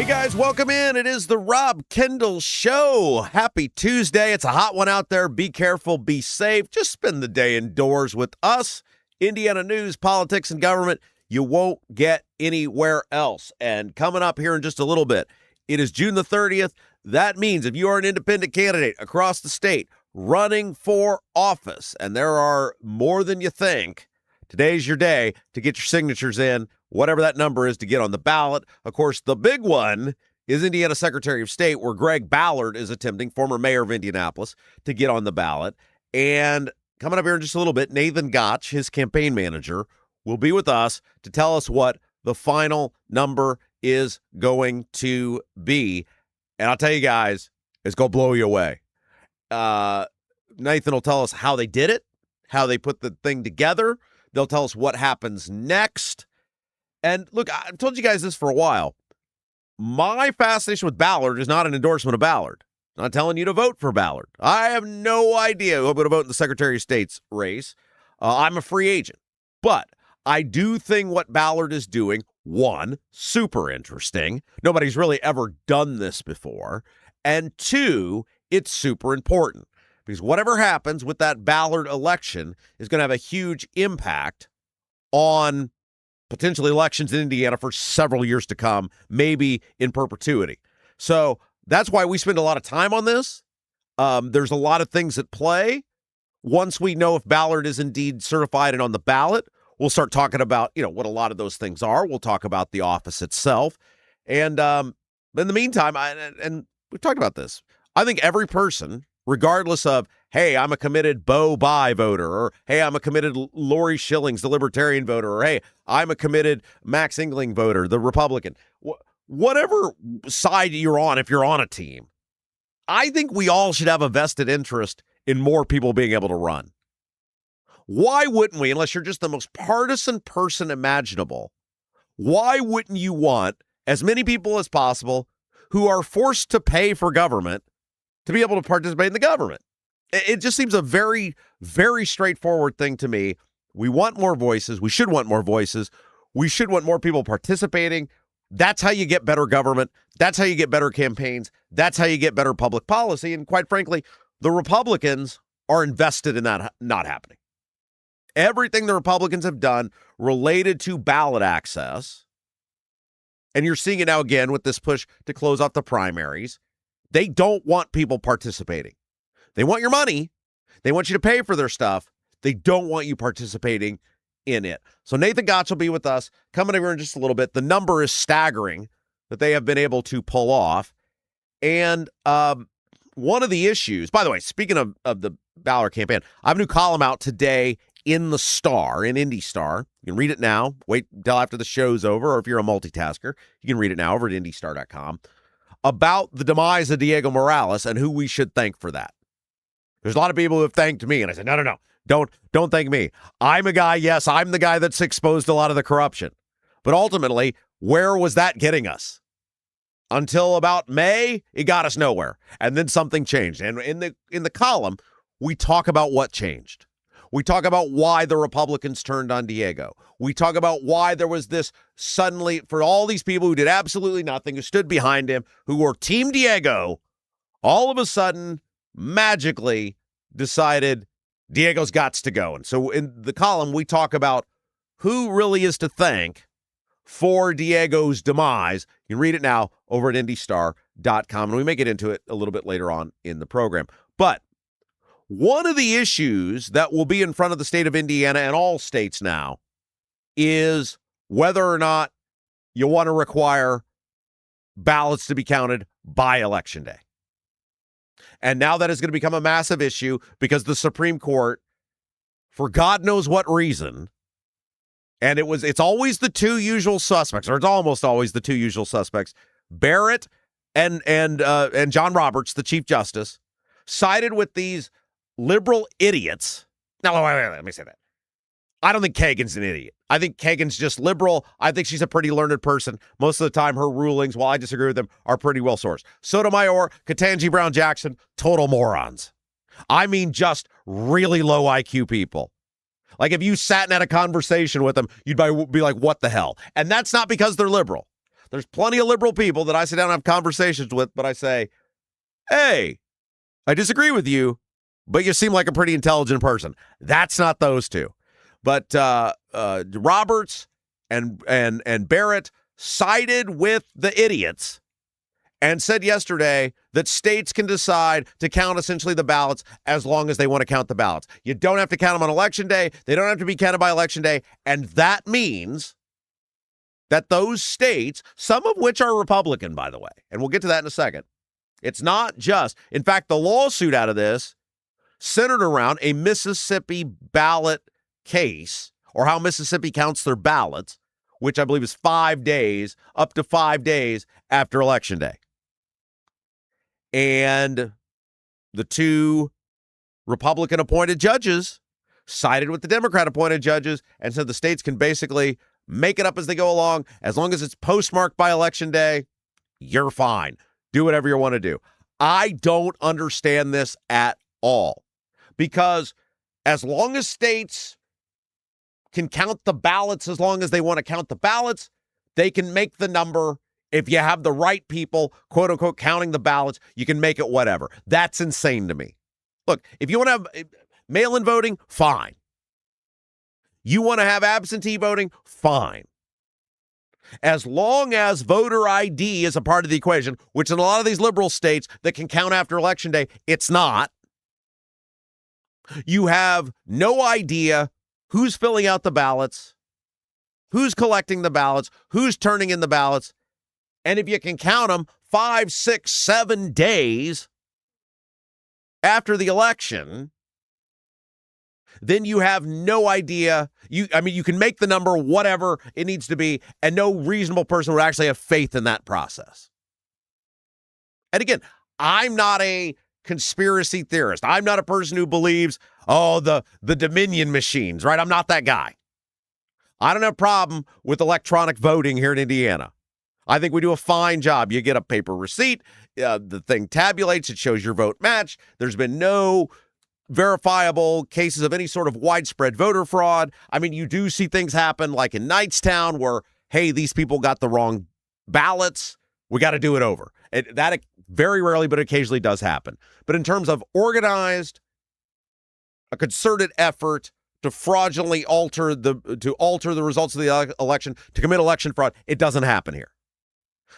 Hey guys, welcome in. It is the Rob Kendall Show. Happy Tuesday. It's a hot one out there. Be careful, be safe. Just spend the day indoors with us. Indiana news, politics, and government. You won't get anywhere else. And coming up here in just a little bit, it is June the 30th. That means if you are an independent candidate across the state running for office, and there are more than you think, today's your day to get your signatures in, whatever that number is, to get on the ballot. Of course, the big one is Indiana Secretary of State, where Greg Ballard is attempting, former mayor of Indianapolis, to get on the ballot. And coming up here in just a little bit, Nathan Gotch, his campaign manager, will be with us to tell us what the final number is going to be. And I'll tell you guys, it's going to blow you away. Nathan will tell us how they did it, how they put the thing together. They'll tell us what happens next. And look, I've told you guys this for a while. My fascination with Ballard is not an endorsement of Ballard. I'm not telling you to vote for Ballard. I have no idea who I'm going to vote in the Secretary of State's race. I'm a free agent. But I do think what Ballard is doing, one, super interesting. Nobody's really ever done this before. And two, it's super important. Because whatever happens with that Ballard election is going to have a huge impact on potentially elections in Indiana for several years to come, maybe in perpetuity. So that's why we spend a lot of time on this. There's a lot of things at play. Once we know if Ballard is indeed certified and on the ballot, we'll start talking about, what a lot of those things are. We'll talk about the office itself. And in the meantime, and we've talked about this, I think every person, regardless of, hey, I'm a committed Bo Bai voter, or hey, I'm a committed Lori Schillings, the Libertarian voter, or hey, I'm a committed Max Engling voter, the Republican. Whatever side you're on, if you're on a team, I think we all should have a vested interest in more people being able to run. Why wouldn't we, unless you're just the most partisan person imaginable, why wouldn't you want as many people as possible who are forced to pay for government to be able to participate in the government? It just seems a very, very straightforward thing to me. We want more voices. We should want more voices. We should want more people participating. That's how you get better government. That's how you get better campaigns. That's how you get better public policy. And quite frankly, the Republicans are invested in that not happening. Everything the Republicans have done related to ballot access, and you're seeing it now again with this push to close off the primaries, they don't want people participating. They want your money. They want you to pay for their stuff. They don't want you participating in it. So Nathan Gotch will be with us coming over in just a little bit. The number is staggering that they have been able to pull off. And one of the issues, by the way, speaking of the Ballard campaign, I have a new column out today in the Star, in Indy Star. You can read it now. Wait until after the show's over, or if you're a multitasker, you can read it now over at indystar.com, about the demise of Diego Morales and who we should thank for that. There's a lot of people who have thanked me, and I said, no, don't thank me. I'm a guy, yes, I'm the guy that's exposed a lot of the corruption. But ultimately, where was that getting us? Until about May, it got us nowhere. And then something changed. And in the column, we talk about what changed. We talk about why the Republicans turned on Diego. We talk about why there was this suddenly, for all these people who did absolutely nothing, who stood behind him, who were Team Diego, all of a sudden, magically decided Diego's gots to go. And so in the column, we talk about who really is to thank for Diego's demise. You can read it now over at indystar.com, and we may get into it a little bit later on in the program. But one of the issues that will be in front of the state of Indiana and all states now is whether or not you want to require ballots to be counted by Election Day. And now that is going to become a massive issue because the Supreme Court, for God knows what reason, and it's always the two usual suspects, or it's almost always the two usual suspects, Barrett and John Roberts, the Chief Justice, sided with these liberal idiots. Now, wait, let me say that. I don't think Kagan's an idiot. I think Kagan's just liberal. I think she's a pretty learned person. Most of the time, her rulings, while I disagree with them, are pretty well sourced. Sotomayor, Ketanji Brown Jackson, total morons. I mean, just really low IQ people. Like, if you sat and had a conversation with them, you'd be like, what the hell? And that's not because they're liberal. There's plenty of liberal people that I sit down and have conversations with, but I say, hey, I disagree with you, but you seem like a pretty intelligent person. That's not those two. But Roberts and Barrett sided with the idiots and said yesterday that states can decide to count essentially the ballots as long as they want to count the ballots. You don't have to count them on Election Day. They don't have to be counted by Election Day. And that means that those states, some of which are Republican, by the way, and we'll get to that in a second. It's not just, in fact, the lawsuit out of this centered around a Mississippi ballot case, or how Mississippi counts their ballots, which I believe is 5 days, up to 5 days after Election Day. And the two Republican-appointed judges sided with the Democrat-appointed judges and said the states can basically make it up as they go along. As long as it's postmarked by Election Day, you're fine. Do whatever you want to do. I don't understand this at all, because as long as states can count the ballots as long as they want to count the ballots, they can make the number. If you have the right people, quote unquote, counting the ballots, you can make it whatever. That's insane to me. Look, if you want to have mail-in voting, fine. You want to have absentee voting, fine. As long as voter ID is a part of the equation, which in a lot of these liberal states that can count after Election Day, it's not. You have no idea who's filling out the ballots, who's collecting the ballots, who's turning in the ballots. And if you can count them 5, 6, 7 days after the election, then you have no idea. You can make the number whatever it needs to be, and no reasonable person would actually have faith in that process. And again, I'm not a conspiracy theorist. I'm not a person who believes, the Dominion machines, right? I'm not that guy. I don't have a problem with electronic voting here in Indiana. I think we do a fine job. You get a paper receipt, the thing tabulates, it shows your vote match. There's been no verifiable cases of any sort of widespread voter fraud. I mean, you do see things happen like in Knightstown where, hey, these people got the wrong ballots. We got to do it over. That very rarely, but occasionally does happen. But in terms of organized, a concerted effort to fraudulently alter the results of the election, to commit election fraud, it doesn't happen here.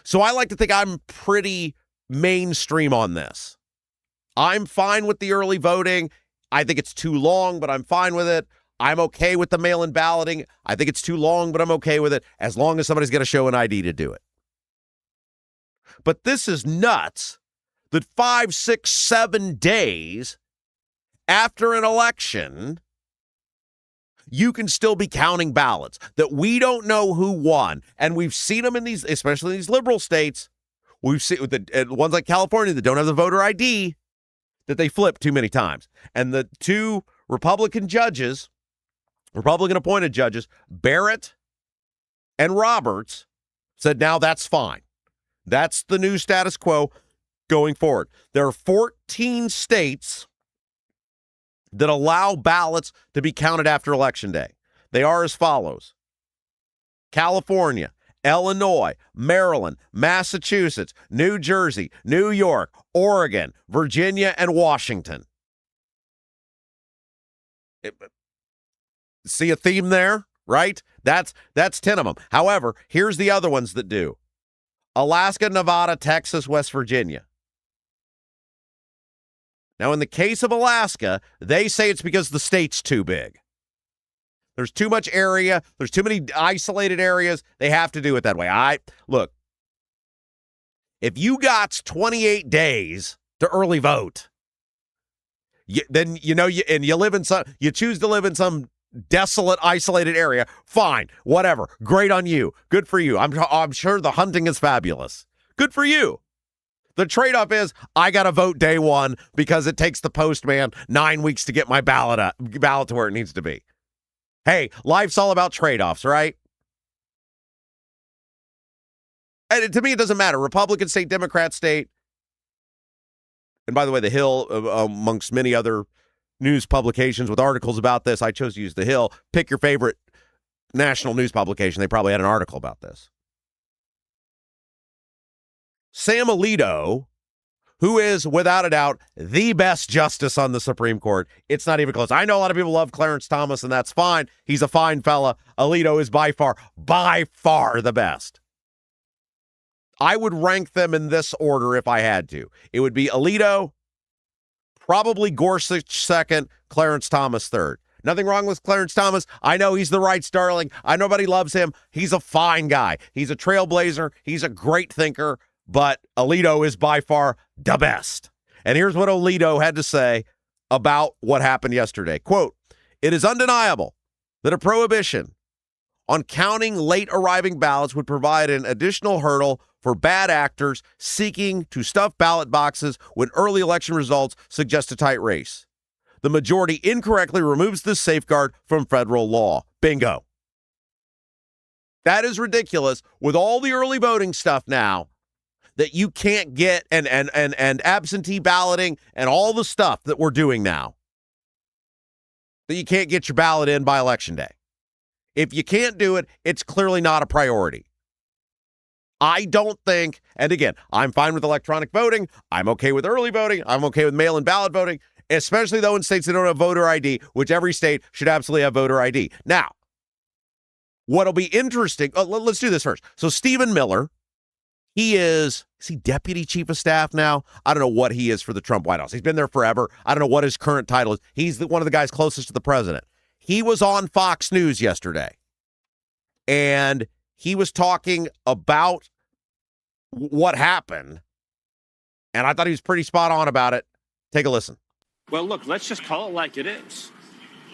So I like to think I'm pretty mainstream on this. I'm fine with the early voting. I think it's too long, but I'm fine with it. I'm okay with the mail-in balloting. I think it's too long, but I'm okay with it as long as somebody's going to show an ID to do it. But this is nuts that 5, 6, 7 days after an election, you can still be counting ballots, that we don't know who won. And we've seen them in these, especially in these liberal states. We've seen the ones like California that don't have the voter ID, that they flip too many times. And the two Republican judges, Republican-appointed judges, Barrett and Roberts, said, now that's fine. That's the new status quo going forward. There are 14 states that allow ballots to be counted after Election Day. They are as follows: California, Illinois, Maryland, Massachusetts, New Jersey, New York, Oregon, Virginia, and Washington. See a theme there, right? That's 10 of them. However, here's the other ones that do: Alaska, Nevada, Texas, West Virginia. Now, in the case of Alaska, they say it's because the state's too big. There's too much area. There's too many isolated areas. They have to do it that way. Look, if you got 28 days to early vote, then you choose to live in some desolate, isolated area. Fine, whatever. Great on you. Good for you. I'm sure the hunting is fabulous. Good for you. The trade-off is I got to vote day one because it takes the postman 9 weeks to get my ballot to where it needs to be. Hey, life's all about trade-offs, right? And to me, it doesn't matter. Republican state, Democrat state. And by the way, The Hill, amongst many other news publications with articles about this, I chose to use The Hill. Pick your favorite national news publication. They probably had an article about this. Sam Alito, who is, without a doubt, the best justice on the Supreme Court. It's not even close. I know a lot of people love Clarence Thomas, and that's fine. He's a fine fella. Alito is by far the best. I would rank them in this order if I had to. It would be Alito, probably Gorsuch second, Clarence Thomas third. Nothing wrong with Clarence Thomas. I know he's the right's darling. I know nobody loves him. He's a fine guy. He's a trailblazer. He's a great thinker. But Alito is by far the best. And here's what Alito had to say about what happened yesterday. Quote, "It is undeniable that a prohibition on counting late arriving ballots would provide an additional hurdle for bad actors seeking to stuff ballot boxes when early election results suggest a tight race. The majority incorrectly removes this safeguard from federal law." Bingo. That is ridiculous with all the early voting stuff now that you can't get and absentee balloting and all the stuff that we're doing now that you can't get your ballot in by Election Day. If you can't do it, it's clearly not a priority. I don't think, and again, I'm fine with electronic voting. I'm okay with early voting. I'm okay with mail-in ballot voting, especially though in states that don't have voter ID, which every state should absolutely have voter ID. Now, what'll be interesting, let's do this first. So Stephen Miller, is he deputy chief of staff now? I don't know what he is for the Trump White House. He's been there forever. I don't know what his current title is. He's one of the guys closest to the president. He was on Fox News yesterday, and he was talking about what happened, and I thought he was pretty spot on about it. Take a listen. Well, look, let's just call it like it is.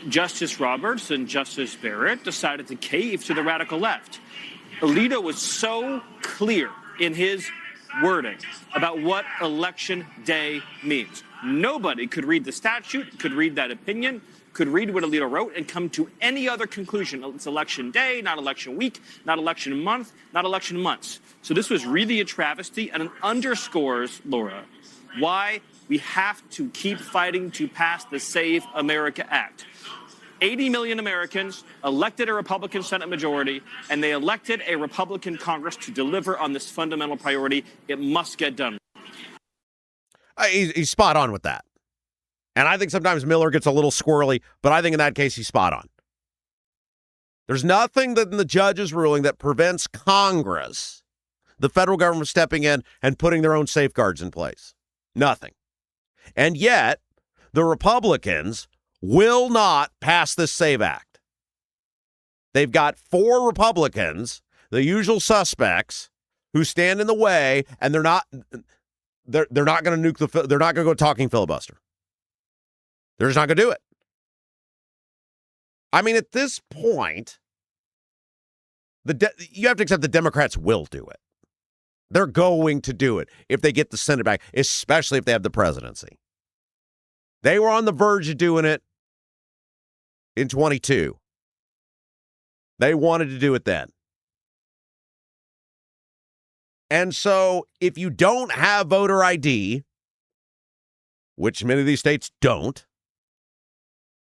Justice Roberts and Justice Barrett decided to cave to the radical left. Alito was so clear in his wording about what Election Day means. Nobody could read the statute, could read that opinion, could read what Alito wrote and come to any other conclusion. It's Election Day, not election week, not election month, not election months. So this was really a travesty, and it underscores, Laura, why we have to keep fighting to pass the Save America Act. 80 million Americans elected a Republican Senate majority, and they elected a Republican Congress to deliver on this fundamental priority. It must get done. He's spot on with that. And I think sometimes Miller gets a little squirrely, but I think in that case he's spot on. There's nothing that in the judge's ruling that prevents Congress, the federal government, stepping in and putting their own safeguards in place. Nothing. And yet, the Republicans will not pass this SAVE Act. They've got 4 Republicans, the usual suspects, who stand in the way, and they're not going to nuke they're not going to go talking filibuster. They're just not going to do it. I mean, at this point, you have to accept the Democrats will do it. They're going to do it if they get the Senate back, especially if they have the presidency. They were on the verge of doing it in 22. They wanted to do it then. And so if you don't have voter ID, which many of these states don't,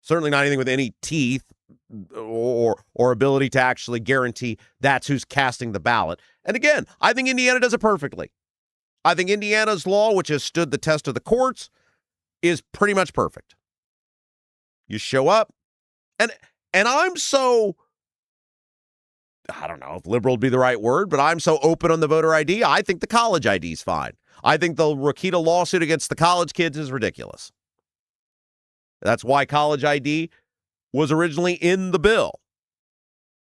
certainly not anything with any teeth or ability to actually guarantee that's who's casting the ballot. And again, I think Indiana does it perfectly. I think Indiana's law, which has stood the test of the courts, is pretty much perfect. You show up, and I'm so, I don't know if liberal would be the right word, but I'm so open on the voter ID, I think the college ID is fine. I think the Rokita lawsuit against the college kids is ridiculous. That's why college ID was originally in the bill.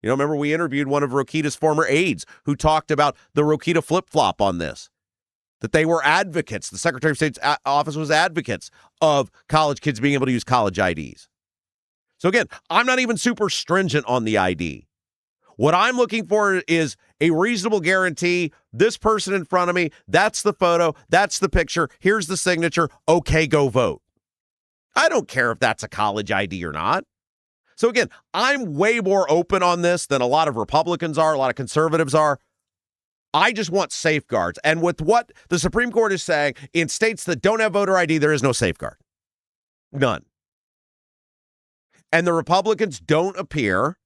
You know, remember we interviewed one of Rokita's former aides who talked about the Rokita flip-flop on this, that they were advocates. The Secretary of State's office was advocates of college kids being able to use college IDs. So again, I'm not even super stringent on the ID. What I'm looking for is a reasonable guarantee. This person in front of me, that's the photo, that's the picture, here's the signature, okay, go vote. I don't care if that's a college ID or not. So again, I'm way more open on this than a lot of Republicans are, a lot of conservatives are. I just want safeguards. And with what the Supreme Court is saying, in states that don't have voter ID, there is no safeguard. None. And the Republicans don't appear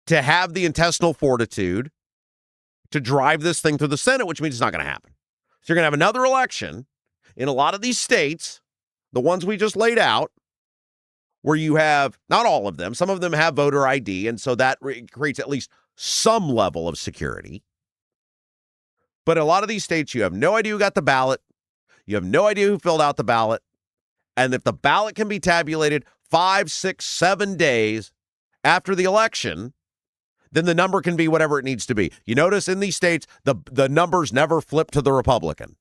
to have the intestinal fortitude to drive this thing through the Senate, which means it's not going to happen. So you're going to have another election in a lot of these states, the ones we just laid out, where you have, not all of them, some of them have voter ID, and so that creates at least some level of security. But in a lot of these states, you have no idea who got the ballot. You have no idea who filled out the ballot. And if the ballot can be tabulated 5, 6, 7 days after the election, then the number can be whatever it needs to be. You notice in these states, the numbers never flip to the Republican.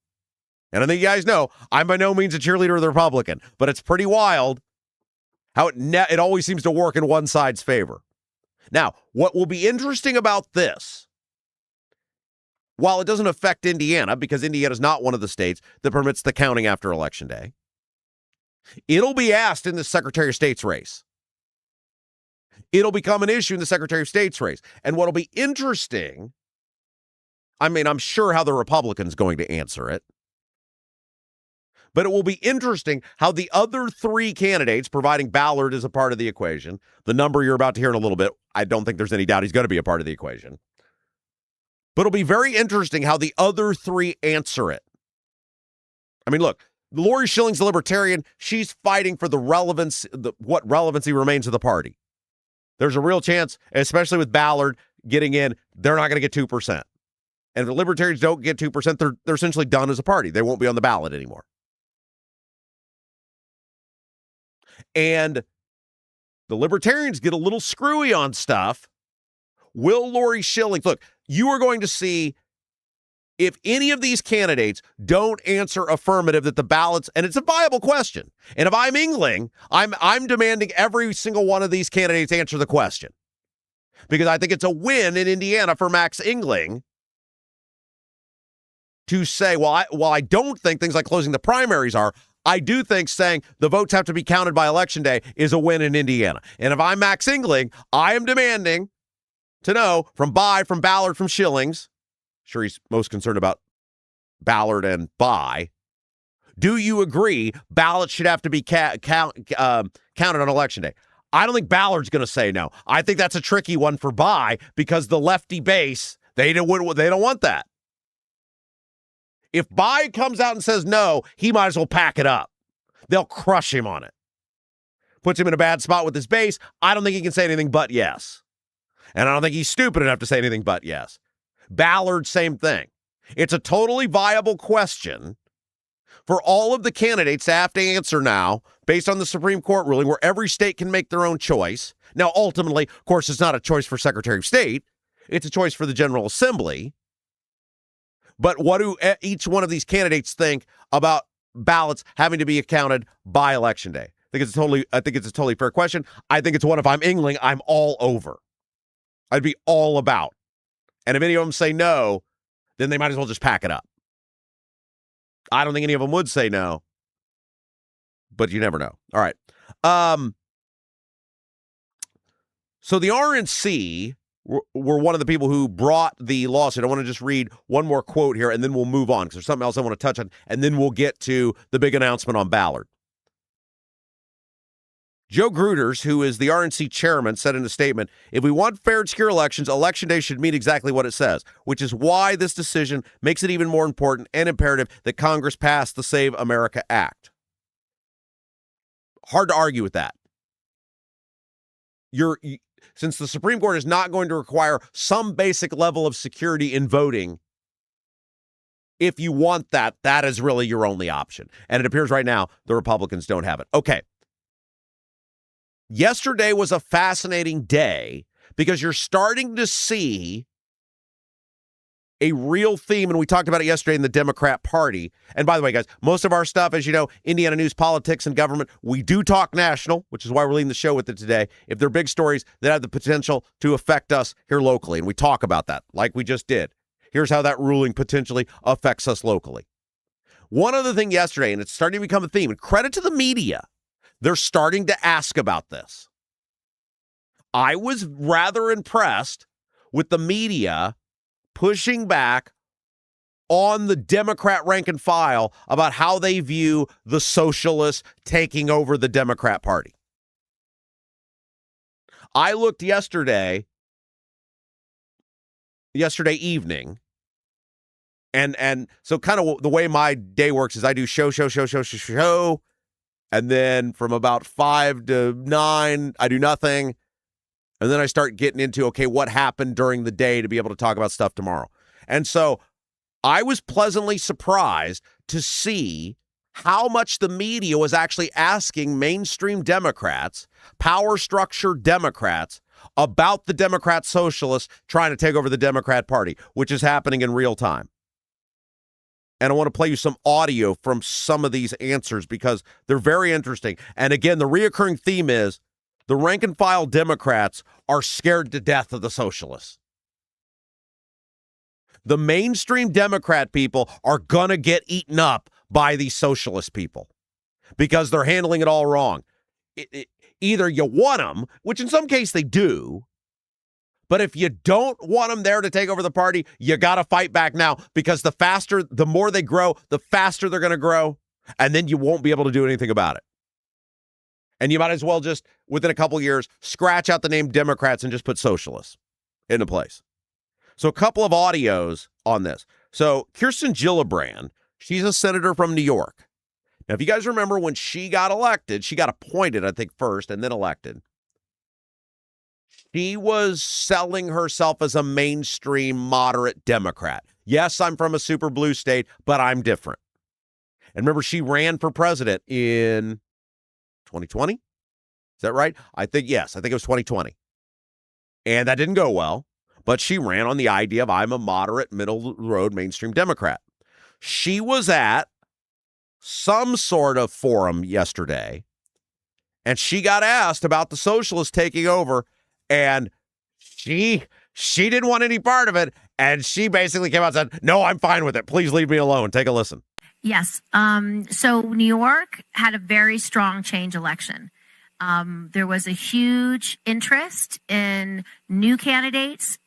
And I think you guys know, I'm by no means a cheerleader of the Republican, but it's pretty wild how it always seems to work in one side's favor. Now, what will be interesting about this, while it doesn't affect Indiana, because Indiana is not one of the states that permits the counting after Election Day, it'll be asked in the Secretary of State's race. It'll become an issue in the Secretary of State's race. And what'll be interesting, I mean, I'm sure how the Republican's going to answer it, but it will be interesting how the other three candidates, providing Ballard is a part of the equation, the number you're about to hear in a little bit, I don't think there's any doubt he's going to be a part of the equation. But it'll be very interesting how the other three answer it. I mean, look, Lori Schilling's the Libertarian. She's fighting for the relevance, what relevancy remains of the party. There's a real chance, especially with Ballard getting in, they're not going to get 2%. And if the Libertarians don't get 2%, they're essentially done as a party. They won't be on the ballot anymore. And the Libertarians get a little screwy on stuff. Will Lori Schilling, look, you are going to see if any of these candidates don't answer affirmative that the ballots, and it's a viable question. And if I'm Engling, I'm demanding every single one of these candidates answer the question. Because I think it's a win in Indiana for Max Engling to say, while I don't think things like closing the primaries are, I do think saying the votes have to be counted by Election Day is a win in Indiana. And if I'm Max Engling, I am demanding to know from Ballard, from Schillings, sure he's most concerned about Ballard and do you agree ballots should have to be counted on Election Day? I don't think Ballard's going to say no. I think that's a tricky one for because the lefty base, they don't want that. If comes out and says no, he might as well pack it up. They'll crush him on it. Puts him in a bad spot with his base. I don't think he can say anything but yes. And I don't think he's stupid enough to say anything but yes. Ballard, same thing. It's a totally viable question for all of the candidates to have to answer now based on the Supreme Court ruling where every state can make their own choice. Now, ultimately, of course, it's not a choice for Secretary of State. It's a choice for the General Assembly. But what do each one of these candidates think about ballots having to be accounted by Election Day? I think it's a totally fair question. I think it's one, if I'm Engling, I'm all over. I'd be all about. And if any of them say no, then they might as well just pack it up. I don't think any of them would say no, but you never know. All right. So the RNC were one of the people who brought the lawsuit. I want to just read one more quote here, and then we'll move on because there's something else I want to touch on, and then we'll get to the big announcement on Ballard. Joe Gruters, who is the RNC chairman, said in a statement, if we want fair and secure elections, Election Day should mean exactly what it says, which is why this decision makes it even more important and imperative that Congress pass the Save America Act. Hard to argue with that. Since the Supreme Court is not going to require some basic level of security in voting, if you want that, that is really your only option. And it appears right now the Republicans don't have it. Okay. Yesterday was a fascinating day because you're starting to see a real theme, and we talked about it yesterday in the Democrat Party. And by the way, guys, most of our stuff, as you know, Indiana news, politics, and government, we do talk national, which is why we're leading the show with it today. If they're big stories that have the potential to affect us here locally, and we talk about that like we just did. Here's how that ruling potentially affects us locally. One other thing yesterday, and it's starting to become a theme, and credit to the media, they're starting to ask about this. I was rather impressed with the media pushing back on the Democrat rank and file about how they view the socialists taking over the Democrat Party. I looked yesterday yesterday evening. And so kind of the way my day works is I do show. And then from about 5 to 9, I do nothing. And then I start getting into, okay, what happened during the day to be able to talk about stuff tomorrow. And so I was pleasantly surprised to see how much the media was actually asking mainstream Democrats, power structure Democrats, about the Democrat Socialists trying to take over the Democrat Party, which is happening in real time. And I want to play you some audio from some of these answers because they're very interesting. And again, the reoccurring theme is the rank and file Democrats are scared to death of the socialists. The mainstream Democrat people are going to get eaten up by these socialist people because they're handling it all wrong. Either you want them, which in some case they do, but if you don't want them there to take over the party, you got to fight back now because the more they grow, the faster they're going to grow, and then you won't be able to do anything about it. And you might as well just, within a couple years, scratch out the name Democrats and just put socialists into place. So a couple of audios on this. So Kirsten Gillibrand, she's a senator from New York. Now, if you guys remember when she got elected, she got appointed, I think, first and then elected. She was selling herself as a mainstream moderate Democrat. Yes, I'm from a super blue state, but I'm different. And remember, she ran for president in 2020? Is that right? I think it was 2020. And that didn't go well, but she ran on the idea of I'm a moderate, middle road, mainstream Democrat. She was at some sort of forum yesterday, and she got asked about the socialists taking over, and she didn't want any part of it, and she basically came out and said, no, I'm fine with it. Please leave me alone. Take a listen. Yes. So New York had a very strong change election. There was a huge interest in new candidates,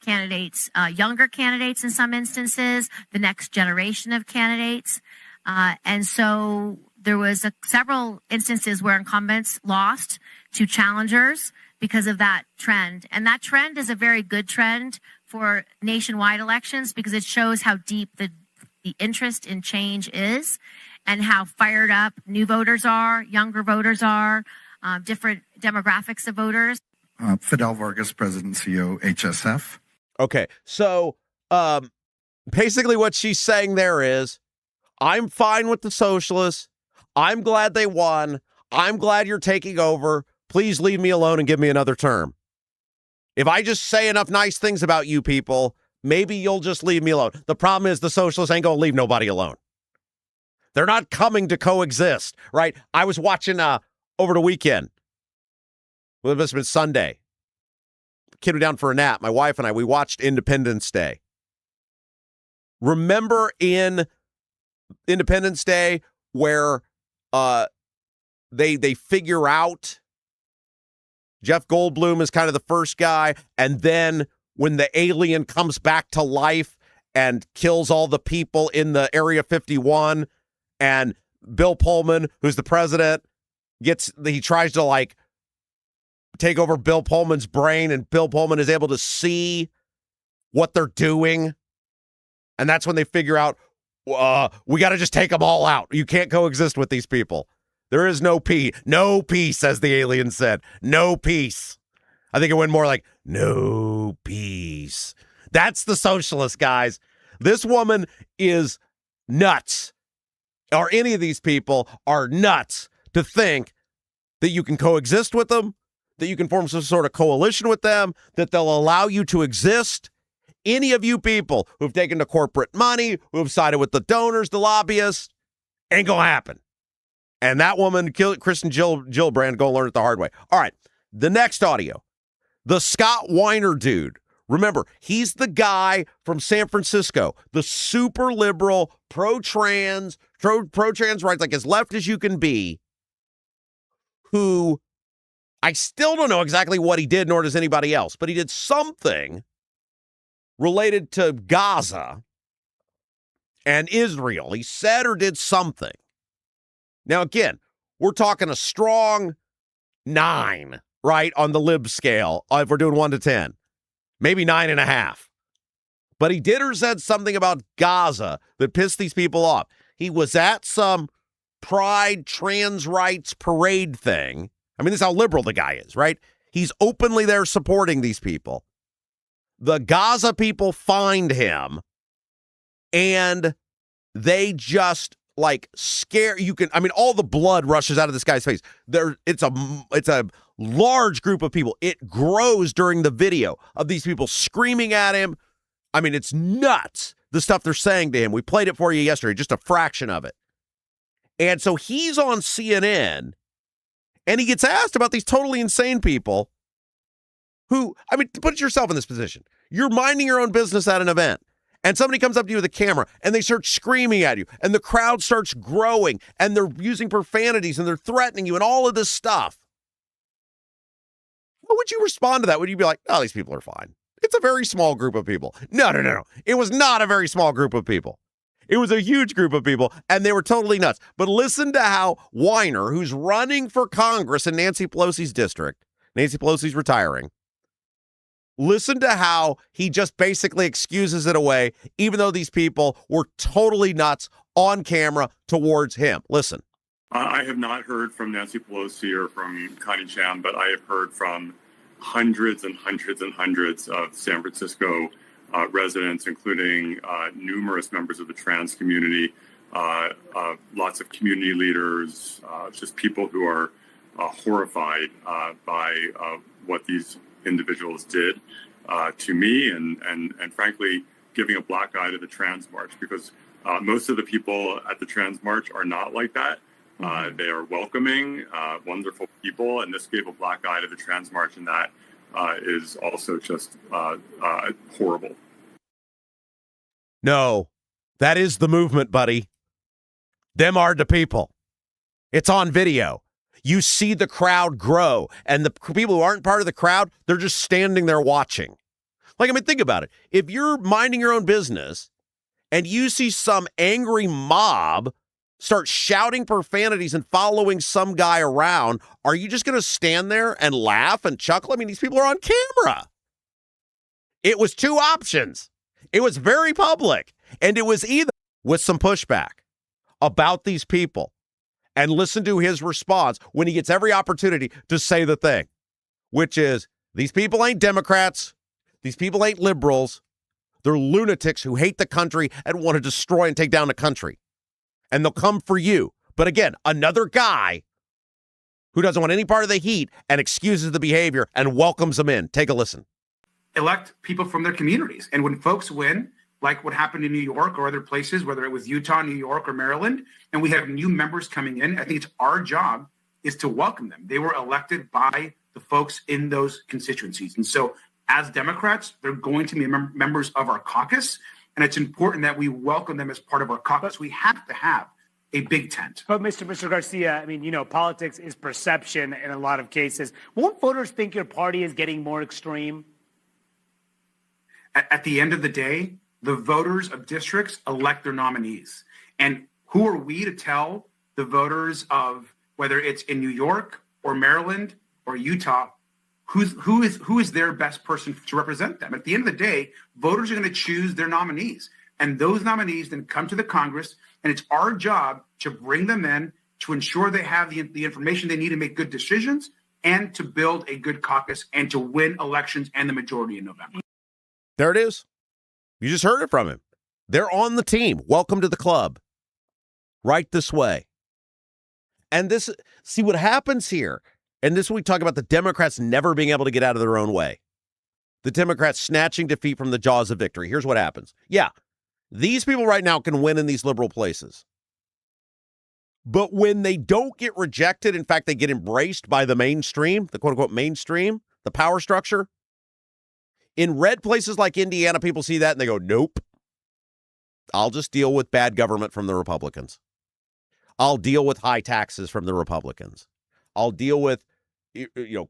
younger candidates in some instances, the next generation of candidates. And so there was several instances where incumbents lost to challengers because of that trend. And that trend is a very good trend for nationwide elections because it shows how deep the interest in change is and how fired up new voters are, younger voters are, different demographics of voters. Fidel Vargas, President CEO, HSF. Okay, so basically what she's saying there is, I'm fine with the socialists. I'm glad they won. I'm glad you're taking over. Please leave me alone and give me another term. If I just say enough nice things about you people, maybe you'll just leave me alone. The problem is the socialists ain't going to leave nobody alone. They're not coming to coexist, right? I was watching over the weekend. Well, it must have been Sunday. Kid was down for a nap. My wife and I, we watched Independence Day. Remember in Independence Day where they figure out Jeff Goldblum is kind of the first guy, and then when the alien comes back to life and kills all the people in the Area 51, and Bill Pullman, who's the president, he tries to take over Bill Pullman's brain, and Bill Pullman is able to see what they're doing. And that's when they figure out, we got to just take them all out. You can't coexist with these people. There is no peace. No peace, as the alien said. No peace. I think it went more like, no peace. That's the socialist, guys. This woman is nuts. Or any of these people are nuts to think that you can coexist with them, that you can form some sort of coalition with them, that they'll allow you to exist. Any of you people who've taken the corporate money, who've sided with the donors, the lobbyists, ain't going to happen. And that woman, Kristen Gillibrand, go learn it the hard way. All right, the next audio. The Scott Weiner dude. Remember, he's the guy from San Francisco, the super liberal, pro-trans rights, like as left as you can be, who I still don't know exactly what he did, nor does anybody else, but he did something related to Gaza and Israel. He said or did something. Now, again, we're talking a strong 9, right, on the lib scale, if we're doing 1 to 10. Maybe 9.5. But he did or said something about Gaza that pissed these people off. He was at some pride trans rights parade thing. I mean, this is how liberal the guy is, right? He's openly there supporting these people. The Gaza people find him and they just like scare you can. I mean, all the blood rushes out of this guy's face. It's a large group of people. It grows during the video of these people screaming at him. I mean, it's nuts, the stuff they're saying to him. We played it for you yesterday, just a fraction of it. And so he's on CNN, and he gets asked about these totally insane people who, I mean, put yourself in this position. You're minding your own business at an event, and somebody comes up to you with a camera, and they start screaming at you, and the crowd starts growing, and they're using profanities, and they're threatening you, and all of this stuff. How would you respond to that? Would you be like, oh, these people are fine? It's a very small group of people. No. It was not a very small group of people. It was a huge group of people, and they were totally nuts. But listen to how Weiner, who's running for Congress in Nancy Pelosi's district, Nancy Pelosi's retiring, listen to how he just basically excuses it away, even though these people were totally nuts on camera towards him. Listen. I have not heard from Nancy Pelosi or from Connie Chan, but I have heard from hundreds and hundreds and hundreds of San Francisco residents, including numerous members of the trans community, lots of community leaders, just people who are horrified by what these individuals did to me and frankly, giving a black eye to the trans march, because most of the people at the trans march are not like that. They are welcoming, wonderful people, and this gave a black eye to the trans march, and that is also just horrible. No, that is the movement, buddy. Them are the people. It's on video. You see the crowd grow, and the people who aren't part of the crowd, they're just standing there watching. Like, I mean, think about it. If you're minding your own business and you see some angry mob start shouting profanities and following some guy around, are you just going to stand there and laugh and chuckle? I mean, these people are on camera. It was two options. It was very public, and it was either with some pushback about these people and listen to his response when he gets every opportunity to say the thing, which is, these people ain't Democrats. These people ain't liberals. They're lunatics who hate the country and want to destroy and take down the country. And they'll come for you. But again, another guy who doesn't want any part of the heat and excuses the behavior and welcomes them in. Take a listen. Elect people from their communities. And when folks win, like what happened in New York or other places, whether it was Utah, New York, or Maryland, and we have new members coming in, I think it's our job is to welcome them. They were elected by the folks in those constituencies. And so as Democrats, they're going to be members of our caucus. And it's important that we welcome them as part of our caucus. We have to have a big tent. But Mr. Garcia, I mean, politics is perception in a lot of cases. Won't voters think your party is getting more extreme? At the end of the day, the voters of districts elect their nominees. And who are we to tell the voters of whether it's in New York or Maryland or Utah, who is their best person to represent them? At the end of the day, voters are going to choose their nominees. And those nominees then come to the Congress, and it's our job to bring them in to ensure they have the information they need to make good decisions and to build a good caucus and to win elections and the majority in November. There it is. You just heard it from him. They're on the team. Welcome to the club. Right this way. And this, see what happens here. And this we talk about the Democrats never being able to get out of their own way. The Democrats snatching defeat from the jaws of victory. Here's what happens. Yeah, these people right now can win in these liberal places. But when they don't get rejected, in fact, they get embraced by the mainstream, the quote-unquote mainstream, the power structure. In red places like Indiana, people see that and they go, nope. I'll just deal with bad government from the Republicans. I'll deal with high taxes from the Republicans. I'll deal with,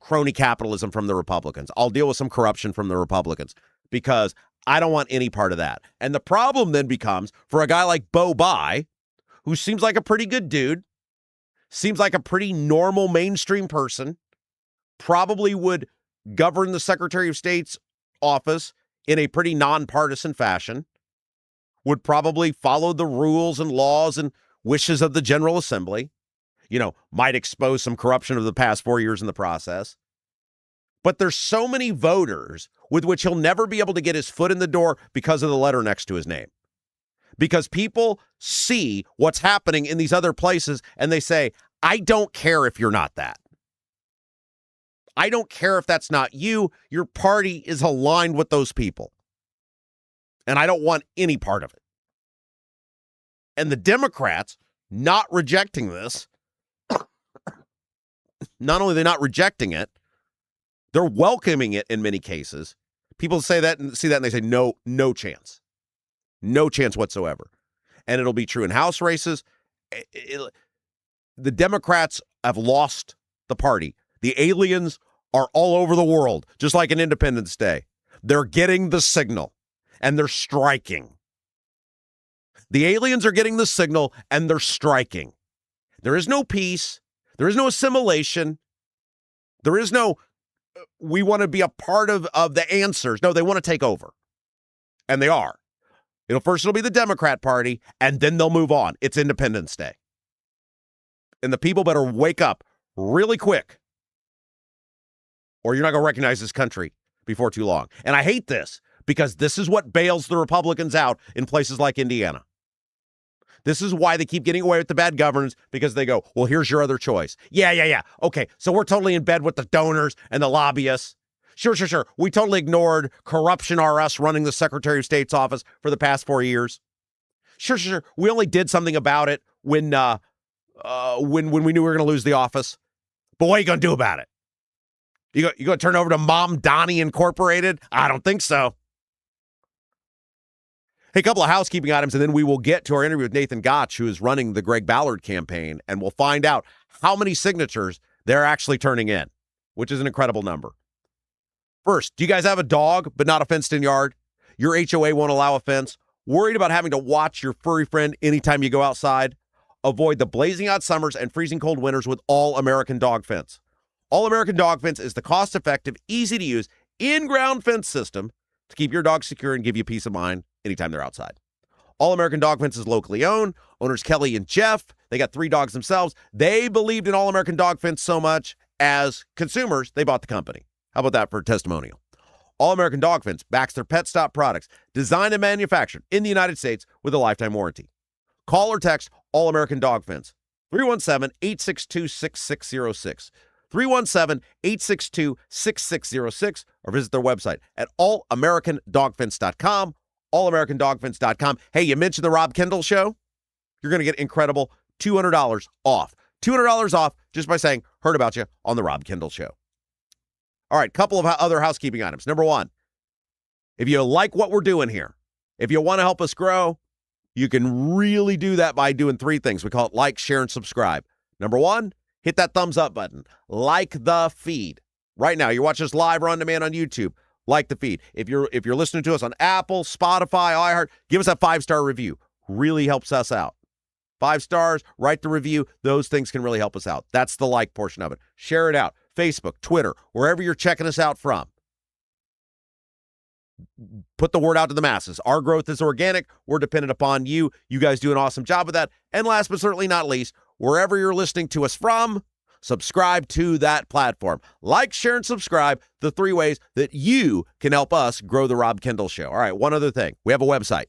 crony capitalism from the Republicans. I'll deal with some corruption from the Republicans because I don't want any part of that. And the problem then becomes for a guy like Bo Bai, who seems like a pretty good dude, seems like a pretty normal mainstream person, probably would govern the Secretary of State's office in a pretty nonpartisan fashion, would probably follow the rules and laws and wishes of the General Assembly, might expose some corruption of the past 4 years in the process. But there's so many voters with which he'll never be able to get his foot in the door because of the letter next to his name. Because people see what's happening in these other places and they say, I don't care if you're not that. I don't care if that's not you. Your party is aligned with those people. And I don't want any part of it. And the Democrats not rejecting this, not only are they not rejecting it, they're welcoming it in many cases. People say that and see that and they say, no chance. No chance whatsoever. And it'll be true in House races. The Democrats have lost the party. The aliens are all over the world, just like an Independence Day. They're getting the signal and they're striking. The aliens are getting the signal and they're striking. There is no peace. There is no assimilation. There is no, we want to be a part of the answers. No, they want to take over. And they are. It'll be the Democrat Party, and then they'll move on. It's Independence Day. And the people better wake up really quick, or you're not going to recognize this country before too long. And I hate this, because this is what bails the Republicans out in places like Indiana. This is why they keep getting away with the bad governance, because they go, well, here's your other choice. Yeah. Okay, so we're totally in bed with the donors and the lobbyists. Sure. We totally ignored Corruption RS running the Secretary of State's office for the past 4 years. Sure. We only did something about it when we knew we were going to lose the office. But what are you going to do about it? You going to turn over to Mom Donnie Incorporated? I don't think so. Hey, a couple of housekeeping items, and then we will get to our interview with Nathan Gotch, who is running the Greg Ballard campaign, and we'll find out how many signatures they're actually turning in, which is an incredible number. First, do you guys have a dog but not a fenced-in yard? Your HOA won't allow a fence? Worried about having to watch your furry friend anytime you go outside? Avoid the blazing hot summers and freezing cold winters with All American Dog Fence. All American Dog Fence is the cost-effective, easy-to-use, in-ground fence system to keep your dog secure and give you peace of mind anytime they're outside. All American Dog Fence is locally owned. Owners Kelly and Jeff, they got 3 dogs themselves. They believed in All American Dog Fence so much, as consumers, they bought the company. How about that for a testimonial? All American Dog Fence backs their Pet Stop products, designed and manufactured in the United States with a lifetime warranty. Call or text All American Dog Fence, 317-862-6606. 317-862-6606, or visit their website at allamericandogfence.com, allamericandogfence.com. Hey, you mentioned the Rob Kendall Show? You're going to get incredible $200 off. $200 off just by saying, heard about you on the Rob Kendall Show. All right, couple of other housekeeping items. Number one, if you like what we're doing here, if you want to help us grow, you can really do that by doing 3 things. We call it like, share, and subscribe. Number one, hit that thumbs up button. Like the feed. Right now, you're watching us live or on demand on YouTube. Like the feed. If you're listening to us on Apple, Spotify, iHeart, give us a 5-star review. Really helps us out. 5 stars, write the review. Those things can really help us out. That's the like portion of it. Share it out. Facebook, Twitter, wherever you're checking us out from. Put the word out to the masses. Our growth is organic. We're dependent upon you. You guys do an awesome job with that. And last but certainly not least, wherever you're listening to us from, subscribe to that platform. Like, share, and subscribe, the 3 ways that you can help us grow the Rob Kendall Show. All right, one other thing. We have a website,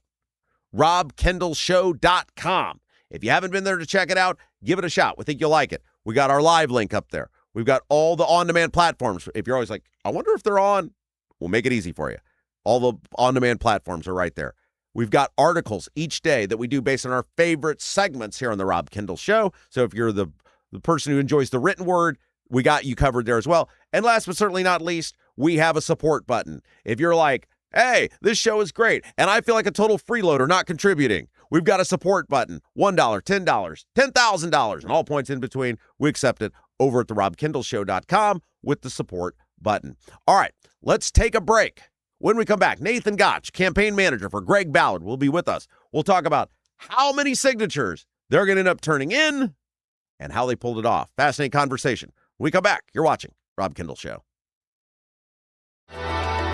robkendallshow.com. If you haven't been there to check it out, give it a shot. We think you'll like it. We got our live link up there. We've got all the on-demand platforms. If you're always like, I wonder if they're on, we'll make it easy for you. All the on-demand platforms are right there. We've got articles each day that we do based on our favorite segments here on the Rob Kendall Show. So if you're the person who enjoys the written word, we got you covered there as well. And last but certainly not least, we have a support button. If you're like, hey, this show is great, and I feel like a total freeloader not contributing, we've got a support button. $1, $10, $10,000, and all points in between. We accept it over at the robkendallshow.com with the support button. All right, let's take a break. When we come back, Nathan Gotch, campaign manager for Greg Ballard, will be with us. We'll talk about how many signatures they're going to end up turning in and how they pulled it off. Fascinating conversation. When we come back, you're watching Rob Kendall Show.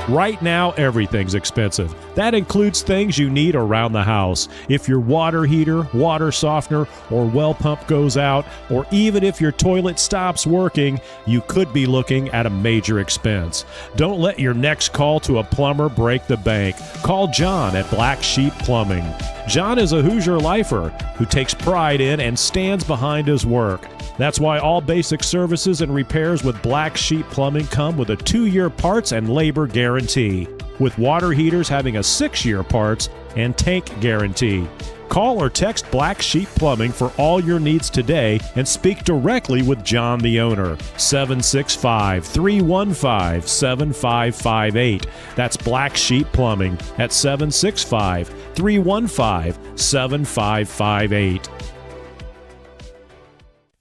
Right now, everything's expensive. That includes things you need around the house. If your water heater, water softener, or well pump goes out, or even if your toilet stops working, you could be looking at a major expense. Don't let your next call to a plumber break the bank. Call John at Black Sheep Plumbing. John is a Hoosier lifer who takes pride in and stands behind his work. That's why all basic services and repairs with Black Sheep Plumbing come with a 2-year parts and labor guarantee, with water heaters having a 6-year parts and tank guarantee. Call or text Black Sheep Plumbing for all your needs today and speak directly with John, the owner. 765-315-7558. That's Black Sheep Plumbing at 765-315-7558.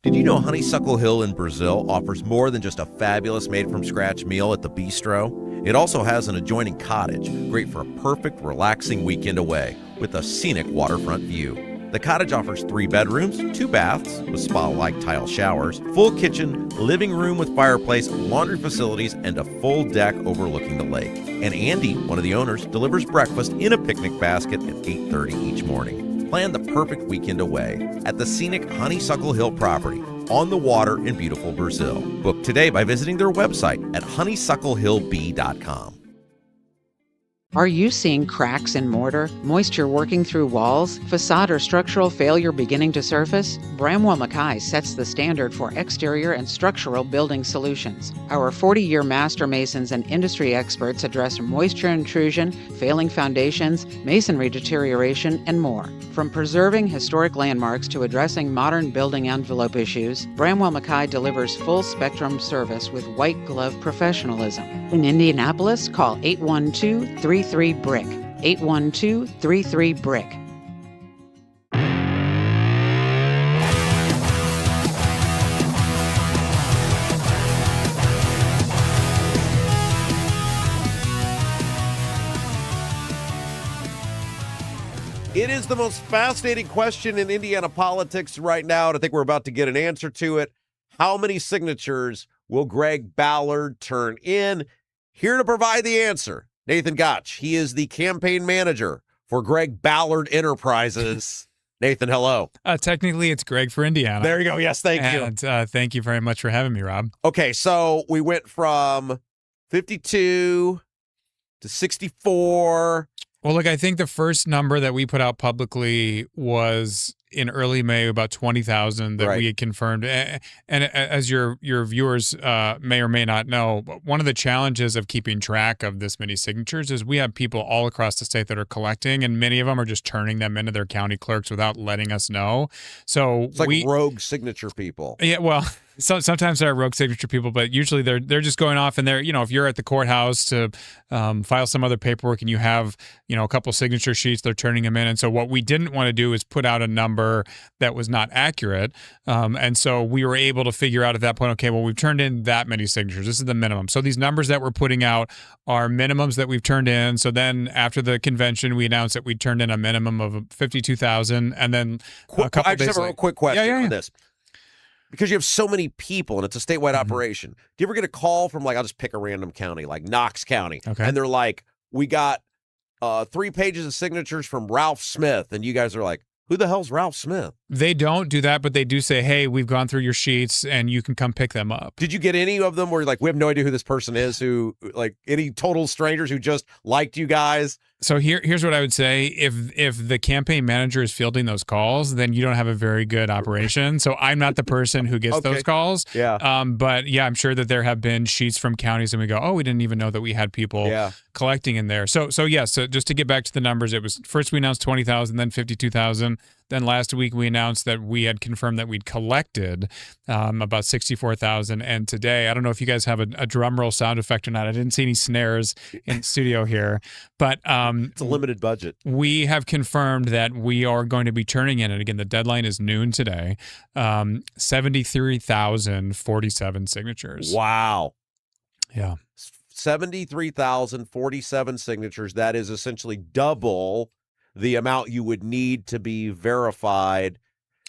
Did you know Honeysuckle Hill in Brazil offers more than just a fabulous made-from-scratch meal at the bistro? It also has an adjoining cottage, great for a perfect, relaxing weekend away, with a scenic waterfront view. The cottage offers 3 bedrooms, 2 baths with spa-like tile showers, full kitchen, living room with fireplace, laundry facilities, and a full deck overlooking the lake. And Andy, one of the owners, delivers breakfast in a picnic basket at 8:30 each morning. Plan the perfect weekend away at the scenic Honeysuckle Hill property on the water in beautiful Brazil. Book today by visiting their website at honeysucklehillb.com. Are you seeing cracks in mortar, moisture working through walls, facade or structural failure beginning to surface? Bramwell Mackay sets the standard for exterior and structural building solutions. Our 40-year master masons and industry experts address moisture intrusion, failing foundations, masonry deterioration, and more. From preserving historic landmarks to addressing modern building envelope issues, Bramwell Mackay delivers full-spectrum service with white-glove professionalism. In Indianapolis, call 812-33-BRICK. 812-33-BRICK. It is the most fascinating question in Indiana politics right now, and I think we're about to get an answer to it. How many signatures will Greg Ballard turn in? Here to provide the answer, Nathan Gotch. He is the campaign manager for Greg Ballard Enterprises. Nathan, hello. Technically, it's Greg for Indiana. There you go. Yes, thank you. And thank you very much for having me, Rob. Okay, so we went from 52 to 64. Well, look, I think the first number that we put out publicly was in early May, about 20,000 that we had confirmed. And as your viewers may or may not know, one of the challenges of keeping track of this many signatures is we have people all across the state that are collecting, and many of them are just turning them into their county clerks without letting us know. So it's like rogue signature people. Yeah, well, sometimes there are rogue signature people, but usually they're just going off and they're, if you're at the courthouse to file some other paperwork and you have, a couple signature sheets, they're turning them in. And so what we didn't want to do is put out a number that was not accurate. And so we were able to figure out at that point, okay, well, we've turned in that many signatures. This is the minimum. So these numbers that we're putting out are minimums that we've turned in. So then after the convention, we announced that we turned in a minimum of 52,000. And then a couple I just have a real quick question on this. Because you have so many people and it's a statewide operation. Do you ever get a call from, I'll just pick a random county, like Knox County, and they're like, we got 3 pages of signatures from Ralph Smith, and you guys are like, who the hell's Ralph Smith? They don't do that, but they do say, hey, we've gone through your sheets and you can come pick them up. Did you get any of them where you're like, we have no idea who this person is, who, any total strangers who just liked you guys? So here's what I would say. If the campaign manager is fielding those calls, then you don't have a very good operation. So I'm not the person who gets those calls. Yeah. But yeah, I'm sure that there have been sheets from counties and we go, oh, we didn't even know that we had people collecting in there. So just to get back to the numbers, it was first we announced 20,000, then 52,000. Then last week we announced that we had confirmed that we'd collected about 64,000. And today, I don't know if you guys have a drum roll sound effect or not. I didn't see any snares in the studio here, but it's a limited budget. We have confirmed that we are going to be turning in, and again, the deadline is noon today, 73,047 signatures. Wow. Yeah. 73,047 signatures. That is essentially double the amount you would need to be verified.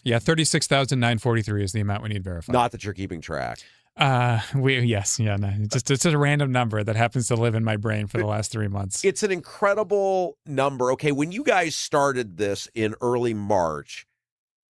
Yeah, 36,943 is the amount we need verified. Not that you're keeping track. It's just a random number that happens to live in my brain for the last 3 months. It's an incredible number. Okay, when you guys started this in early March,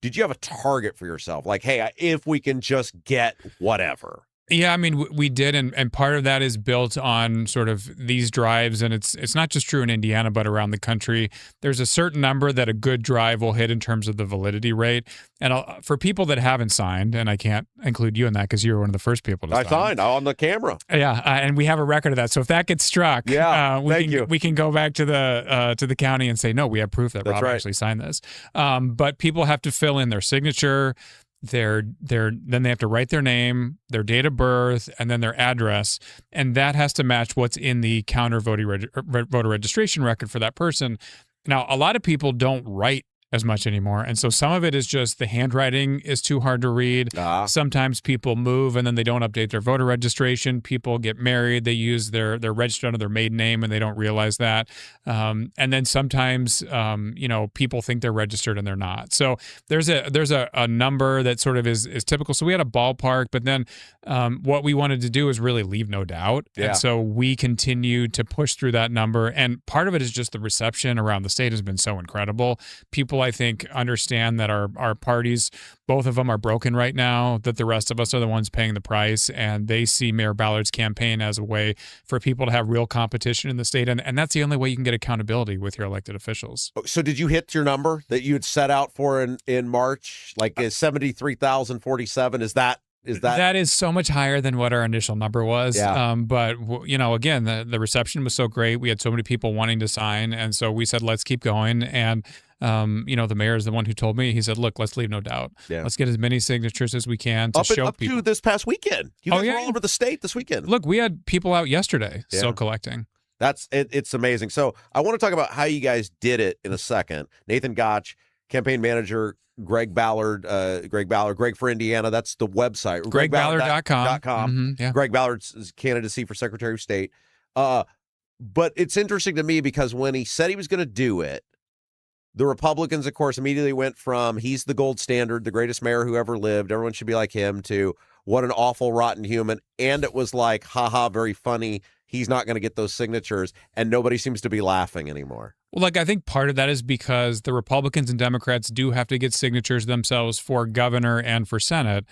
did you have a target for yourself? Like, hey, if we can just get whatever. Yeah, I mean, we did, and part of that is built on sort of these drives, and it's not just true in Indiana, but around the country. There's a certain number that a good drive will hit in terms of the validity rate. And for people that haven't signed, and I can't include you in that because you were one of the first people to sign. I signed on the camera. Yeah, and we have a record of that. So if that gets struck, we can go back to the county and say, no, we have proof that Rob actually signed this. But people have to fill in their signature. Then they have to write their name, their date of birth, and then their address, and that has to match what's in the counter voter registration record for that person. Now, a lot of people don't write as much anymore, and so some of it is just the handwriting is too hard to read. Sometimes people move and then they don't update their voter registration. People get married, they use they're registered under their maiden name and they don't realize that. And then sometimes people think they're registered and they're not. So there's a number that sort of is typical. So we had a ballpark, but then what we wanted to do is really leave no doubt. Yeah. And so we continue to push through that number. And part of it is just the reception around the state has been so incredible. People, I think, understand that our parties, both of them are broken right now, that the rest of us are the ones paying the price, and they see Mayor Ballard's campaign as a way for people to have real competition in the state, and that's the only way you can get accountability with your elected officials. So did you hit your number that you had set out for in March? Like 73,047? That is so much higher than what our initial number was. Yeah. But again, the reception was so great. We had so many people wanting to sign, and so we said, let's keep going. And the mayor is the one who told me. He said, look, let's leave no doubt. Yeah. Let's get as many signatures as we can to show people. To this past weekend. You guys were all over the state this weekend. Look, we had people out yesterday still collecting. That's it. It's amazing. So I want to talk about how you guys did it in a second. Nathan Gotch, campaign manager, Greg Ballard, Greg for Indiana. That's the website. GregBallard.com. Mm-hmm, yeah. Greg Ballard's candidacy for Secretary of State. But it's interesting to me because when he said he was going to do it, the Republicans, of course, immediately went from he's the gold standard, the greatest mayor who ever lived, everyone should be like him, to what an awful, rotten human. And it was like, haha, very funny. He's not going to get those signatures. And nobody seems to be laughing anymore. Well, I think part of that is because the Republicans and Democrats do have to get signatures themselves for governor and for Senate.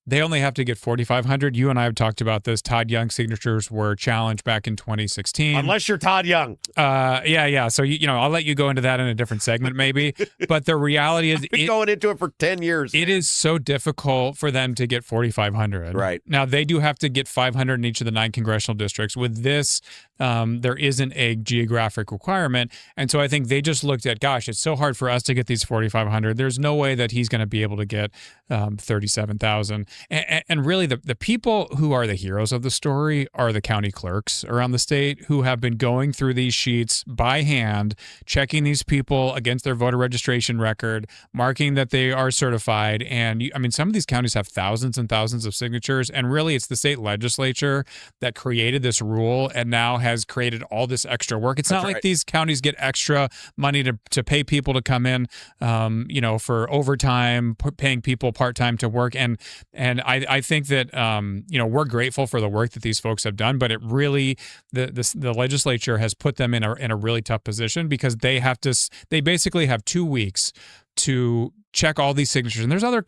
They only have to get 4,500. You and I have talked about this. Todd Young's signatures were challenged back in 2016. Unless you're Todd Young. Yeah. So, I'll let you go into that in a different segment maybe. But the reality is... I've been going into it for 10 years. It is so difficult for them to get 4,500. Right. Now, they do have to get 500 in each of the 9 congressional districts. With this, there isn't a geographic requirement. And so I think they just looked at, gosh, it's so hard for us to get these 4,500. There's no way that he's going to be able to get 37,000. And really, the people who are the heroes of the story are the county clerks around the state who have been going through these sheets by hand, checking these people against their voter registration record, marking that they are certified. And some of these counties have thousands and thousands of signatures. And really, it's the state legislature that created this rule and now has created all this extra work. It's not like these counties get extra money to pay people to come in, for overtime, paying people part-time to work. And I think that, we're grateful for the work that these folks have done, but it really, the legislature has put them in a really tough position because they basically have 2 weeks to check all these signatures. And there's other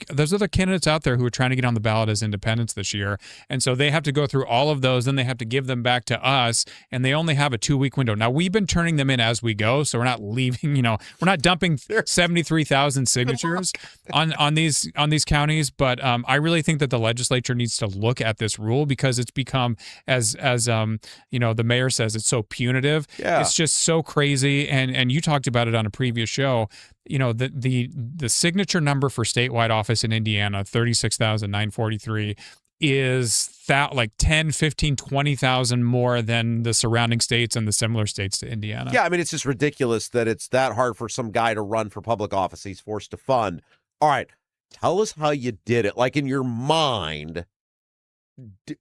candidates out there who are trying to get on the ballot as independents this year. And so they have to go through all of those. Then they have to give them back to us. And they only have a 2-week window. Now, we've been turning them in as we go. So we're not leaving, we're not dumping 73,000 signatures on these counties. But I really think that the legislature needs to look at this rule because it's become, as the mayor says, it's so punitive. Yeah. It's just so crazy. And you talked about it on a previous show. The signature number for statewide office in Indiana, 36,943, is that like 10, 15, 20,000 more than the surrounding states and the similar states to Indiana. Yeah, it's just ridiculous that it's that hard for some guy to run for public office he's forced to fund. All right, tell us how you did it. Like in your mind,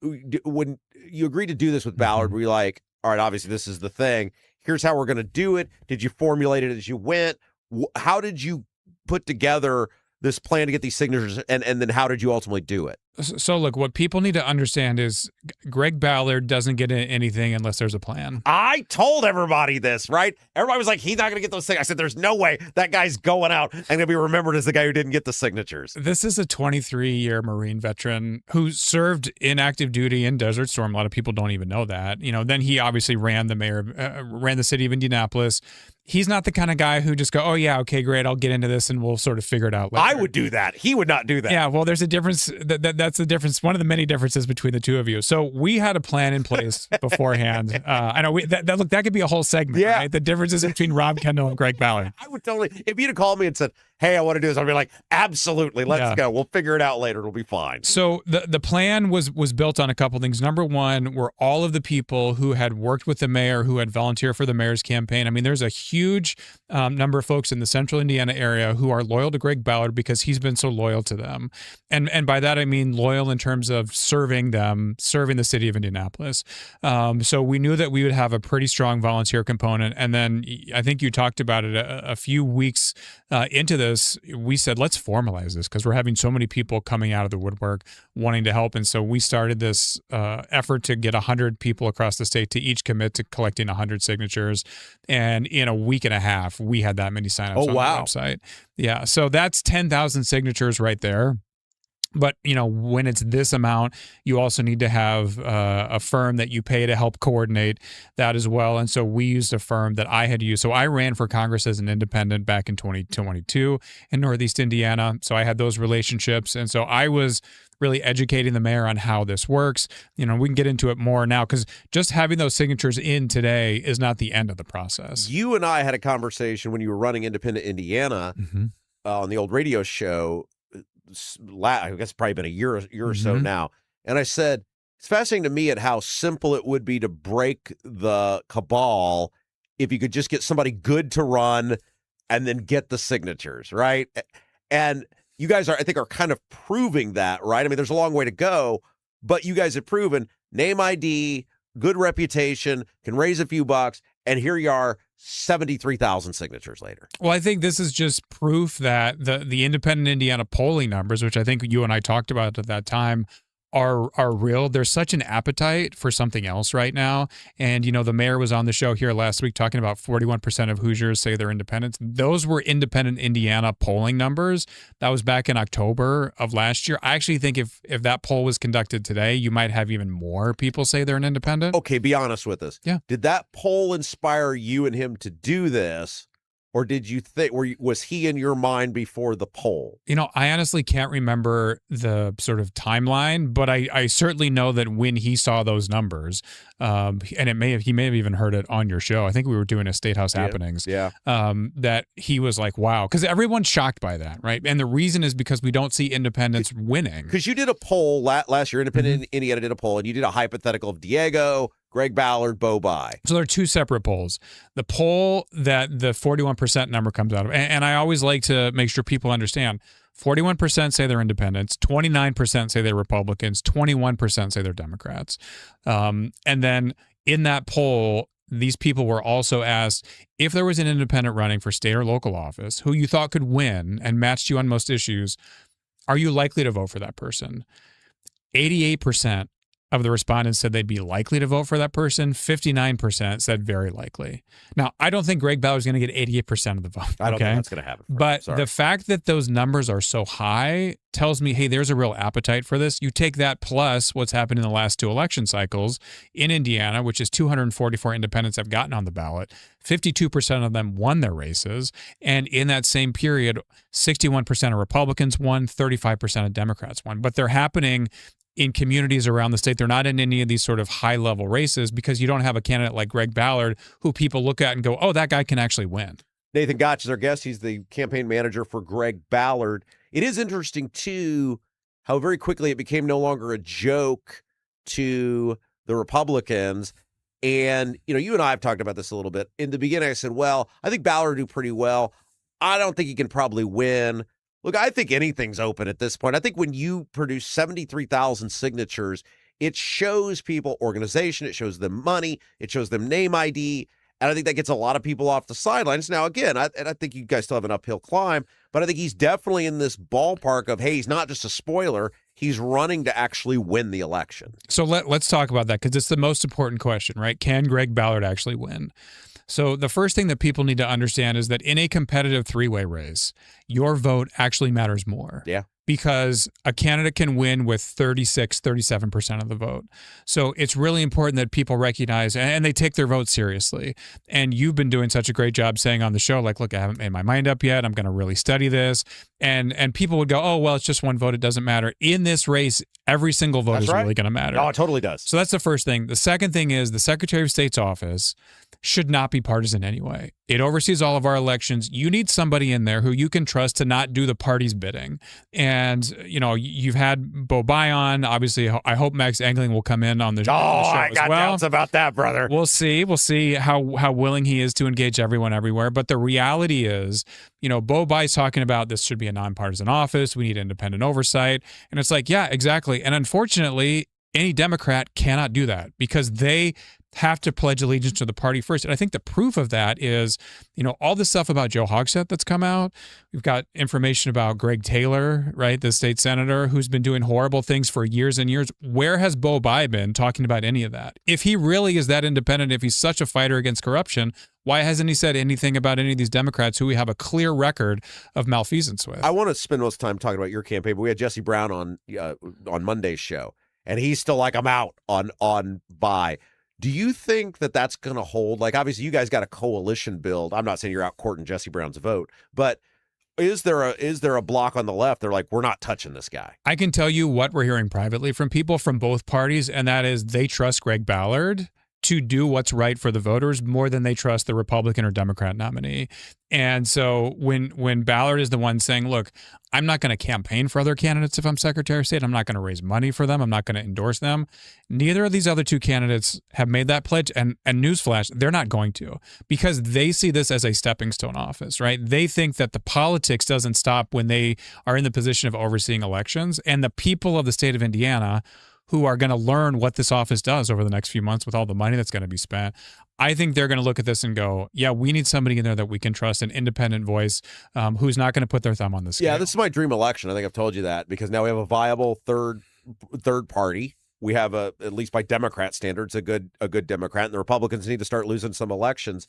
when you agreed to do this with Ballard, were you like, all right, obviously this is the thing. Here's how we're going to do it. Did you formulate it as you went? How did you put together this plan to get these signatures, and then how did you ultimately do it? So look, what people need to understand is Greg Ballard doesn't get anything unless there's a plan. I told everybody this, right? Everybody was like, he's not going to get those things. I said, there's no way that guy's going out and going to be remembered as the guy who didn't get the signatures. This is a 23-year Marine veteran who served in active duty in Desert Storm. A lot of people don't even know that. Then he obviously ran the city of Indianapolis. He's not the kind of guy who just go, oh, yeah, okay, great, I'll get into this and we'll sort of figure it out later. I would do that. He would not do that. Yeah, well, there's a difference. That's the difference. One of the many differences between the two of you. So we had a plan in place beforehand. I know that could be a whole segment, right? The differences between Rob Kendall and Greg Ballard. I would totally, if you'd have called me and said, hey, I want to do this, I'd be like, absolutely, let's go. We'll figure it out later. It'll be fine. So the plan was built on a couple things. Number one were all of the people who had worked with the mayor, who had volunteered for the mayor's campaign. I mean, there's a huge number of folks in the central Indiana area who are loyal to Greg Ballard because he's been so loyal to them. And by that, I mean loyal in terms of serving the city of Indianapolis. So we knew that we would have a pretty strong volunteer component. And then I think you talked about it a few weeks into this, we said, let's formalize this because we're having so many people coming out of the woodwork wanting to help. And so we started this effort to get 100 people across the state to each commit to collecting 100 signatures. And in a week and a half, we had that many signups on the website. Yeah. So that's 10,000 signatures right there. But, when it's this amount, you also need to have a firm that you pay to help coordinate that as well. And so we used a firm that I had used. So I ran for Congress as an independent back in 2022 in Northeast Indiana. So I had those relationships. And so I was really educating the mayor on how this works. We can get into it more now because just having those signatures in today is not the end of the process. You and I had a conversation when you were running Independent Indiana on the old radio show. I guess probably been a year or so now. And I said, it's fascinating to me at how simple it would be to break the cabal if you could just get somebody good to run and then get the signatures, right? And you guys are kind of proving that, right? I mean, there's a long way to go, but you guys have proven name ID, good reputation, can raise a few bucks, and here you are, 73,000 signatures later. Well, I think this is just proof that the Independent Indiana polling numbers, which I think you and I talked about at that time, are real. There's such an appetite for something else right now. And, the mayor was on the show here last week talking about 41% of Hoosiers say they're independents. Those were Independent Indiana polling numbers. That was back in October of last year. I actually think if that poll was conducted today, you might have even more people say they're an independent. Okay, be honest with us. Yeah. Did that poll inspire you and him to do this? Or did you think, was he in your mind before the poll? I honestly can't remember the sort of timeline, but I certainly know that when he saw those numbers, and he may have even heard it on your show. I think we were doing a Statehouse happenings. Yeah. That he was like, wow, because everyone's shocked by that, right? And the reason is because we don't see independents winning. Because you did a poll last year, Independent Indiana did a poll, and you did a hypothetical of Diego, Greg Ballard, Bo By. So there are two separate polls. The poll that the 41% number comes out of, and I always like to make sure people understand, 41% say they're independents, 29% say they're Republicans, 21% say they're Democrats. And then in that poll, these people were also asked if there was an independent running for state or local office who you thought could win and matched you on most issues, are you likely to vote for that person? 88% of the respondents said they'd be likely to vote for that person. 59% said very likely. Now, I don't think Greg Ballard is going to get 88% of the vote. I don't think that's going to happen. But the fact that those numbers are so high tells me, hey, there's a real appetite for this. You take that plus what's happened in the last two election cycles in Indiana, which is 244 independents have gotten on the ballot. 52% of them won their races. And in that same period, 61% of Republicans won, 35% of Democrats won. But they're happening in communities around the state. They're not in any of these sort of high-level races because you don't have a candidate like Greg Ballard who people look at and go, oh, that guy can actually win. Nathan Gotch is our guest. He's the campaign manager for Greg Ballard. It is interesting, too, how very quickly it became no longer a joke to the Republicans. And, you and I have talked about this a little bit. In the beginning, I said, well, I think Ballard will do pretty well. I don't think he can probably win. Look, I think anything's open at this point. I think when you produce 73,000 signatures, it shows people organization, it shows them money, it shows them name ID, and I think that gets a lot of people off the sidelines. Now, again, I think you guys still have an uphill climb, but I think he's definitely in this ballpark of, hey, he's not just a spoiler. He's running to actually win the election. So let's talk about that because it's the most important question, right? Can Greg Ballard actually win? So the first thing that people need to understand is that in a competitive three-way race, your vote actually matters more. Yeah. Because a candidate can win with 36, 37% of the vote. So it's really important that people recognize and they take their vote seriously. And you've been doing such a great job saying on the show, like, look, I haven't made my mind up yet. I'm going to really study this. And people would go, oh, well, it's just one vote. It doesn't matter. In this race, every single vote is really going to matter. No, it totally does. So that's the first thing. The second thing is the Secretary of State's office should not be partisan anyway. It oversees all of our elections. You need somebody in there who you can trust to not do the party's bidding. And, you know, you've had Bo Bai on. Obviously, I hope Max Engling will come in on the show I as got well. doubts about that, brother. We'll see. We'll see how willing he is to engage everyone everywhere. But the reality is, you know, Bo Bai's talking about this should be a nonpartisan office. We need independent oversight. And it's like, yeah, exactly. And unfortunately, any Democrat cannot do that because they have to pledge allegiance to the party first. And I think the proof of that is, you know, all this stuff about Joe Hogsett that's come out. We've got information about Greg Taylor, right, the state senator who's been doing horrible things for years and years. Where has Bo Bai been talking about any of that? If he really is that independent, if he's such a fighter against corruption, why hasn't he said anything about any of these Democrats who we have a clear record of malfeasance with? I want to spend most time talking about your campaign, but we had Jesse Brown on Monday's show, and he's still like, I'm out on Bai. Do you think that that's going to hold? Like, obviously, you guys got a coalition build. I'm not saying you're out courting Jesse Brown's vote, but is there a block on the left? They're like, we're not touching this guy. I can tell you what we're hearing privately from people from both parties, and that is they trust Greg Ballard to do what's right for the voters more than they trust the Republican or Democrat nominee. And so when Ballard is the one saying, look, I'm not going to campaign for other candidates if I'm Secretary of State. I'm not going to raise money for them. I'm not going to endorse them. Neither of these other two candidates have made that pledge. And newsflash, they're not going to because they see this as a stepping stone office, right? They think that the politics doesn't stop when they are in the position of overseeing elections. And the people of the state of Indiana who are going to learn what this office does over the next few months with all the money that's going to be spent. I think they're going to look at this and go, yeah, we need somebody in there that we can trust, an independent voice who's not going to put their thumb on the scale. Yeah, this is my dream election. I think I've told you that because now we have a viable third party. We have at least by Democrat standards, a good Democrat, and the Republicans need to start losing some elections.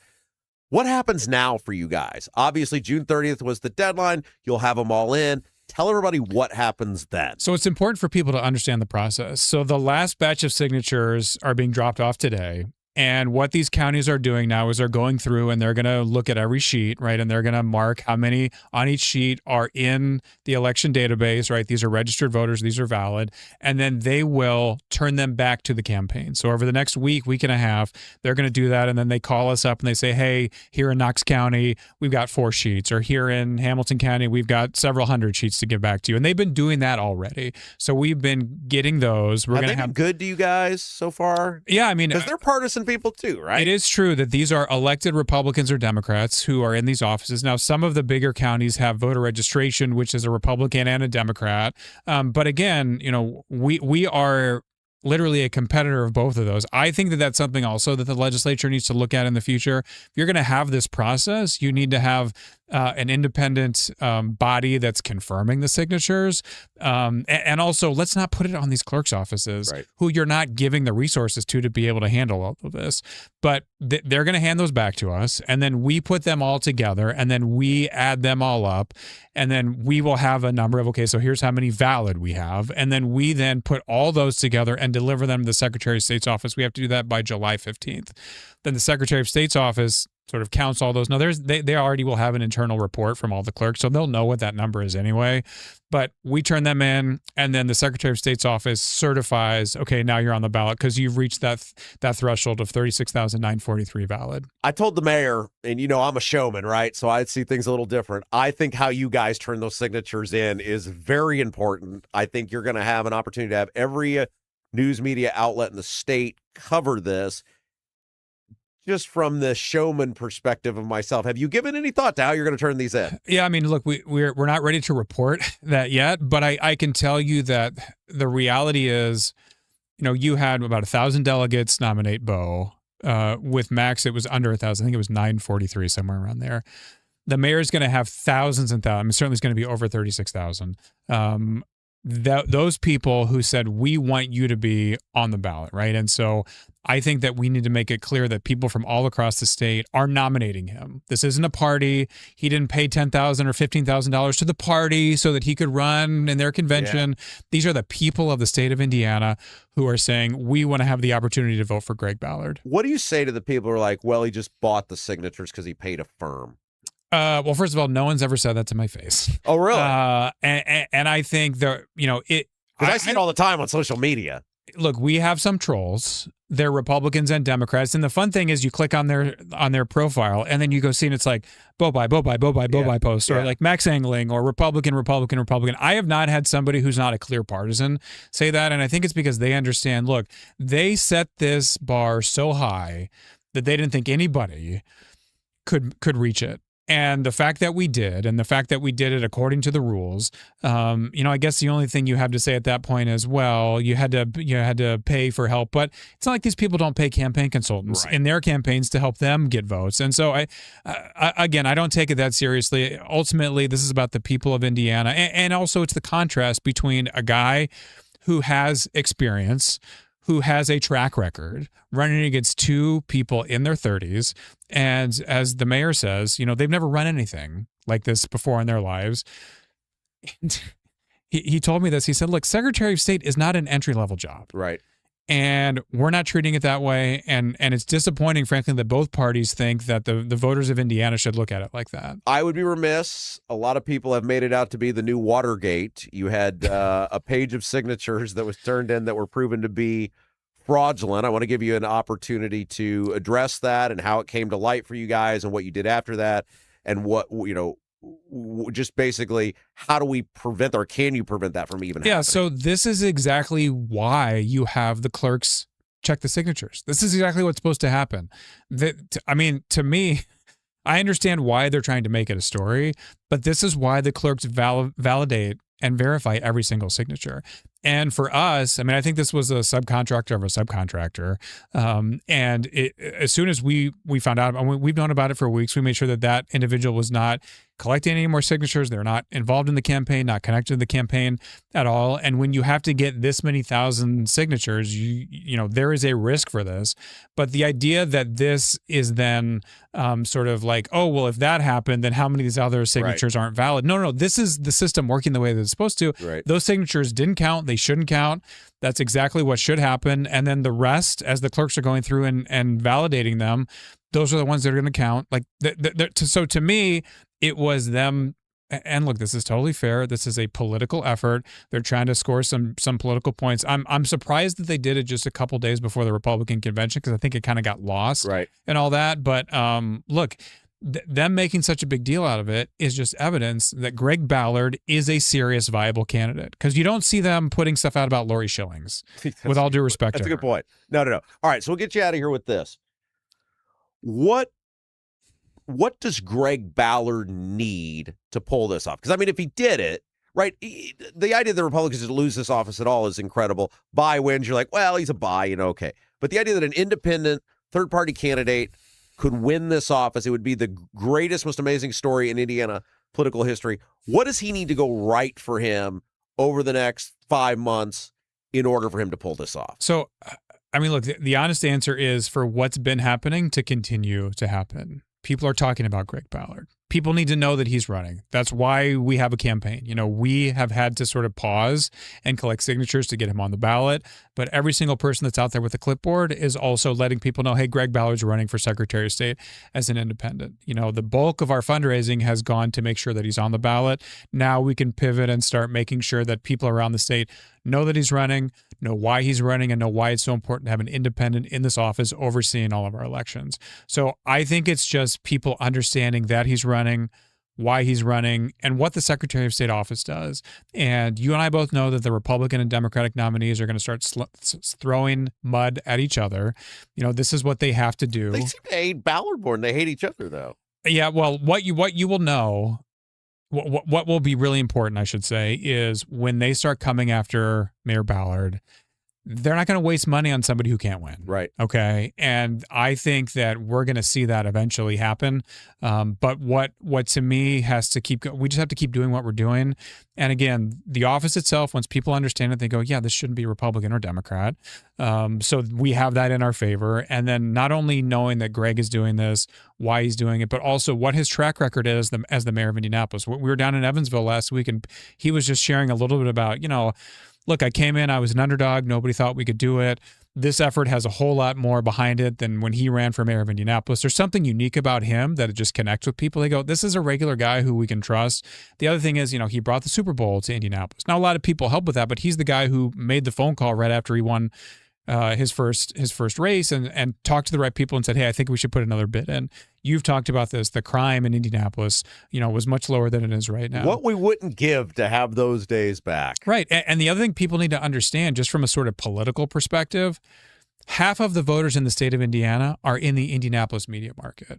What happens now for you guys? Obviously, June 30th was the deadline. You'll have them all in. Tell everybody what happens then. So it's important for people to understand the process. So the last batch of signatures are being dropped off today. And what these counties are doing now is they're going through and they're going to look at every sheet, right? And they're going to mark how many on each sheet are in the election database, right? These are registered voters. These are valid. And then they will turn them back to the campaign. So over the next week and a half, they're going to do that. And then they call us up and they say, hey, here in Knox County, we've got 4 sheets. Or here in Hamilton County, we've got several hundred sheets to give back to you. And they've been doing that already. So we've been getting those. We're have going they been good to you guys so far? Yeah, I mean, because they're partisan people too, right? It is true that these are elected Republicans or Democrats who are in these offices. Now, some of the bigger counties have voter registration, which is a Republican and a Democrat. But again, you know, we are literally a competitor of both of those. I think that that's something also that the legislature needs to look at in the future. If you're going to have this process, you need to have an independent body that's confirming the signatures. And also, let's not put it on these clerks' offices who you're not giving the resources to be able to handle all of this. But they're going to hand those back to us, and then we put them all together, and then we add them all up, and then we will have a number of, okay, so here's how many valid we have, and then we then put all those together and deliver them to the Secretary of State's office. We have to do that by July 15th. Then the Secretary of State's office sort of counts all those. Now, they already will have an internal report from all the clerks, so they'll know what that number is anyway. But we turn them in, and then the Secretary of State's office certifies, okay, now you're on the ballot because you've reached that threshold of 36,943 valid. I told the mayor, and you know I'm a showman, right? So I see things a little different. I think how you guys turn those signatures in is very important. I think you're going to have an opportunity to have every news media outlet in the state cover this. Just from the showman perspective of myself, have you given any thought to how you're going to turn these in? Yeah, I mean, look, we're not ready to report that yet, but I can tell you that the reality is, you know, you had about 1,000 delegates nominate Bo. With Max, it was under 1,000. I think it was 943, somewhere around there. The mayor's going to have thousands and thousands. I mean, certainly it's going to be over 36,000. those people who said, we want you to be on the ballot, right? And so I think that we need to make it clear that people from all across the state are nominating him. This isn't a party. He didn't pay $10,000 or $15,000 to the party so that he could run in their convention. Yeah. These are the people of the state of Indiana who are saying, we want to have the opportunity to vote for Greg Ballard. What do you say to the people who are like, well, he just bought the signatures because he paid a firm? Well, first of all, no one's ever said that to my face. Oh, really? And I think because I see it all the time on social media. Look, we have some trolls. They're Republicans and Democrats, and the fun thing is, you click on their profile, and then you go see, and it's like Bo-Bye post, or like Max Angling, or Republican. I have not had somebody who's not a clear partisan say that, and I think it's because they understand. Look, they set this bar so high that they didn't think anybody could reach it. And the fact that we did, and the fact that we did it according to the rules, I guess the only thing you have to say at that point is, well, you had to pay for help, but it's not like these people don't pay campaign consultants in their campaigns to help them get votes. And so I don't take it that seriously. Ultimately, this is about the people of Indiana, and also it's the contrast between a guy who has experience, who has a track record, running against two people in their 30s. And as the mayor says, they've never run anything like this before in their lives. And he told me this. He said, look, Secretary of State is not an entry-level job. Right. And we're not treating it that way. And it's disappointing, frankly, that both parties think that the voters of Indiana should look at it like that. I would be remiss. A lot of people have made it out to be the new Watergate. You had a page of signatures that was turned in that were proven to be fraudulent. I want to give you an opportunity to address that and how it came to light for you guys and what you did after that, and what, just basically, how do we prevent, or can you prevent that from even happening? So this is exactly why you have the clerks check the signatures. This is exactly what's supposed to happen. To me, I understand why they're trying to make it a story, but this is why the clerks validate and verify every single signature. And for us, I think this was a subcontractor of a subcontractor. And as soon as we found out, we've known about it for weeks, we made sure that individual was not collecting any more signatures. They're not involved in the campaign, not connected to the campaign at all. And when you have to get this many thousand signatures, there is a risk for this. But the idea that this is then sort of like, oh, well, if that happened, then how many of these other signatures aren't valid? No, this is the system working the way that it's supposed to. Right. Those signatures didn't count. They shouldn't count. That's exactly what should happen. And then the rest, as the clerks are going through and validating them, those are the ones that are going to count. So to me, it was them. And look, this is totally fair. This is a political effort. They're trying to score some political points. I'm surprised that they did it just a couple days before the Republican convention, because I think it kind of got lost and all that. But look, them making such a big deal out of it is just evidence that Greg Ballard is a serious, viable candidate, because you don't see them putting stuff out about Lori Schillings, with all due respect. That's a good point. No. All right, so we'll get you out of here with this. What does Greg Ballard need to pull this off? Because, if he did it, right, the idea that the Republicans should lose this office at all is incredible. Buy wins, you're like, well, he's a buy, okay. But the idea that an independent third-party candidate could win this office, it would be the greatest, most amazing story in Indiana political history. What does he need to go right for him over the next 5 months in order for him to pull this off? So, look, the honest answer is for what's been happening to continue to happen. People are talking about Greg Ballard. People need to know that he's running. That's why we have a campaign. We have had to sort of pause and collect signatures to get him on the ballot. But every single person that's out there with a clipboard is also letting people know, hey, Greg Ballard's running for Secretary of State as an independent. The bulk of our fundraising has gone to make sure that he's on the ballot. Now we can pivot and start making sure that people around the state know that he's running, know why he's running, and know why it's so important to have an independent in this office overseeing all of our elections. So I think it's just people understanding that he's running, why he's running, and what the Secretary of State office does. And you and I both know that the Republican and Democratic nominees are going to start throwing mud at each other. This is what they have to do. They seem to hate Ballard more than they hate each other, though. Yeah, well, what you will know, what will be really important, I should say, is when they start coming after Mayor Ballard, they're not going to waste money on somebody who can't win. Right. Okay. And I think that we're going to see that eventually happen. But what to me has to keep, we just have to keep doing what we're doing. And again, the office itself, once people understand it, they go, yeah, this shouldn't be Republican or Democrat. So we have that in our favor. And then not only knowing that Greg is doing this, why he's doing it, but also what his track record is as the mayor of Indianapolis. We were down in Evansville last week, and he was just sharing a little bit about, look, I came in, I was an underdog. Nobody thought we could do it. This effort has a whole lot more behind it than when he ran for mayor of Indianapolis. There's something unique about him that it just connects with people. They go, this is a regular guy who we can trust. The other thing is, he brought the Super Bowl to Indianapolis. Now, a lot of people help with that, but he's the guy who made the phone call right after he won his first race and talked to the right people and said, hey, I think we should put another bid in. You've talked about this. The crime in Indianapolis, was much lower than it is right now. What we wouldn't give to have those days back. Right. And the other thing people need to understand, just from a sort of political perspective, half of the voters in the state of Indiana are in the Indianapolis media market.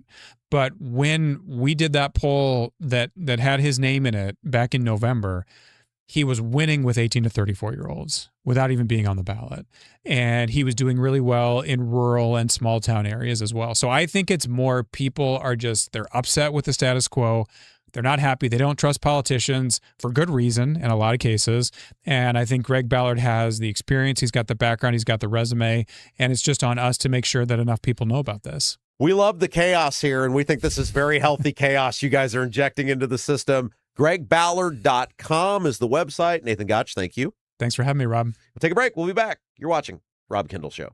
But when we did that poll that had his name in it back in November, he was winning with 18 to 34-year-olds without even being on the ballot. And he was doing really well in rural and small town areas as well. So I think it's more people they're upset with the status quo. They're not happy. They don't trust politicians for good reason in a lot of cases. And I think Greg Ballard has the experience. He's got the background. He's got the resume. And it's just on us to make sure that enough people know about this. We love the chaos here, and we think this is very healthy chaos you guys are injecting into the system. GregBallard.com is the website. Nathan Gotch, thank you. Thanks for having me, Rob. We'll take a break. We'll be back. You're watching Rob Kendall Show.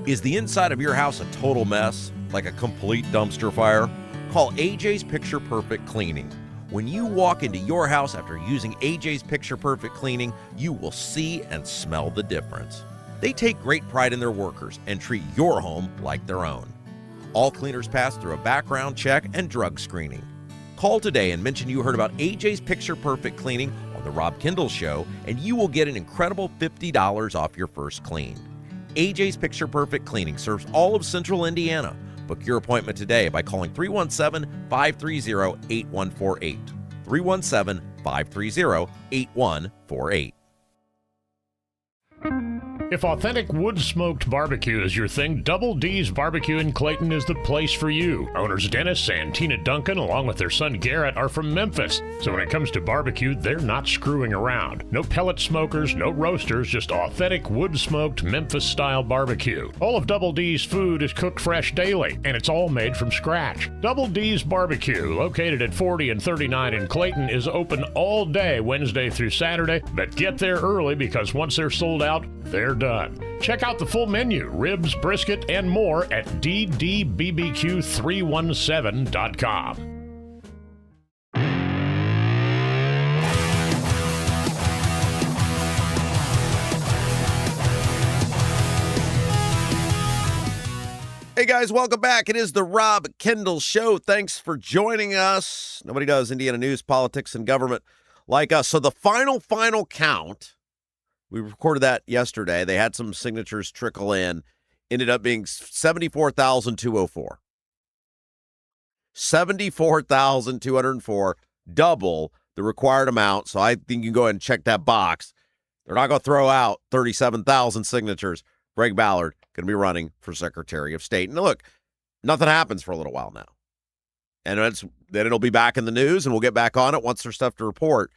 Is the inside of your house a total mess, like a complete dumpster fire? Call AJ's Picture Perfect Cleaning. When you walk into your house after using AJ's Picture Perfect Cleaning, you will see and smell the difference. They take great pride in their workers and treat your home like their own. All cleaners pass through a background check and drug screening. Call today and mention you heard about AJ's Picture Perfect Cleaning on The Rob Kendall Show, and you will get an incredible $50 off your first clean. AJ's Picture Perfect Cleaning serves all of Central Indiana. Book your appointment today by calling 317-530-8148. 317-530-8148. If authentic wood-smoked barbecue is your thing, Double D's Barbecue in Clayton is the place for you. Owners Dennis and Tina Duncan, along with their son Garrett, are from Memphis. So when it comes to barbecue, they're not screwing around. No pellet smokers, no roasters, just authentic wood-smoked Memphis-style barbecue. All of Double D's food is cooked fresh daily, and it's all made from scratch. Double D's Barbecue, located at 40 and 39 in Clayton, is open all day, Wednesday through Saturday, but get there early because once they're sold out, they're done. Check out the full menu, ribs, brisket, and more at ddbbq317.com. Hey guys, welcome back. It is the Rob Kendall Show. Thanks for joining us. Nobody does Indiana news, politics, and government like us. So the final count, we recorded that yesterday. They had some signatures trickle in. Ended up being 74,204. 74,204, double the required amount. So I think you can go ahead and check that box. They're not going to throw out 37,000 signatures. Greg Ballard going to be running for Secretary of State. And look, nothing happens for a little while now. And then it'll be back in the news, and we'll get back on it once there's stuff to report.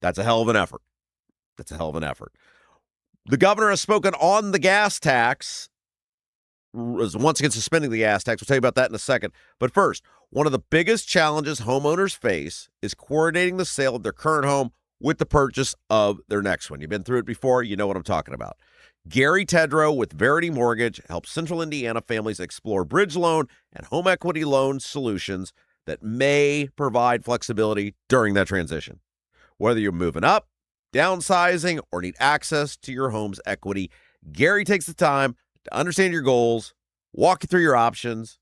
That's a hell of an effort. The governor has spoken on the gas tax, once again suspending the gas tax. We'll tell you about that in a second. But first, one of the biggest challenges homeowners face is coordinating the sale of their current home with the purchase of their next one. You've been through it before. You know what I'm talking about. Gary Tedrow with Verity Mortgage helps Central Indiana families explore bridge loan and home equity loan solutions that may provide flexibility during that transition. Whether you're moving up, downsizing, or need access to your home's equity, Gary takes the time to understand your goals, walk you through your options,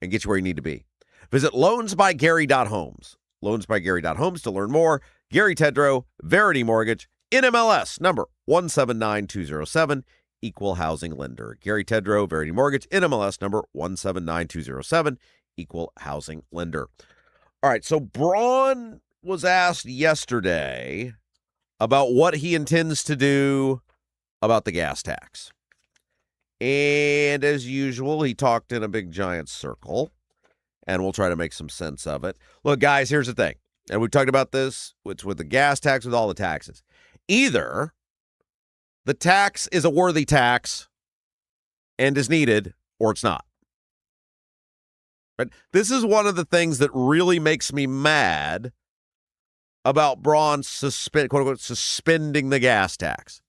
and get you where you need to be. Visit loansbygary.homes. Loansbygary.homes to learn more. Gary Tedrow, Verity Mortgage, NMLS number 179207, equal housing lender. Gary Tedrow, Verity Mortgage, NMLS number 179207, equal housing lender. All right, so Braun was asked yesterday about what he intends to do about the gas tax. And as usual, he talked in a big giant circle, and we'll try to make some sense of it. Look, guys, here's the thing. And we've talked about this with the gas tax, with all the taxes. Either the tax is a worthy tax and is needed, or it's not. Right? This is one of the things that really makes me mad about Braun quote unquote suspending the gas tax.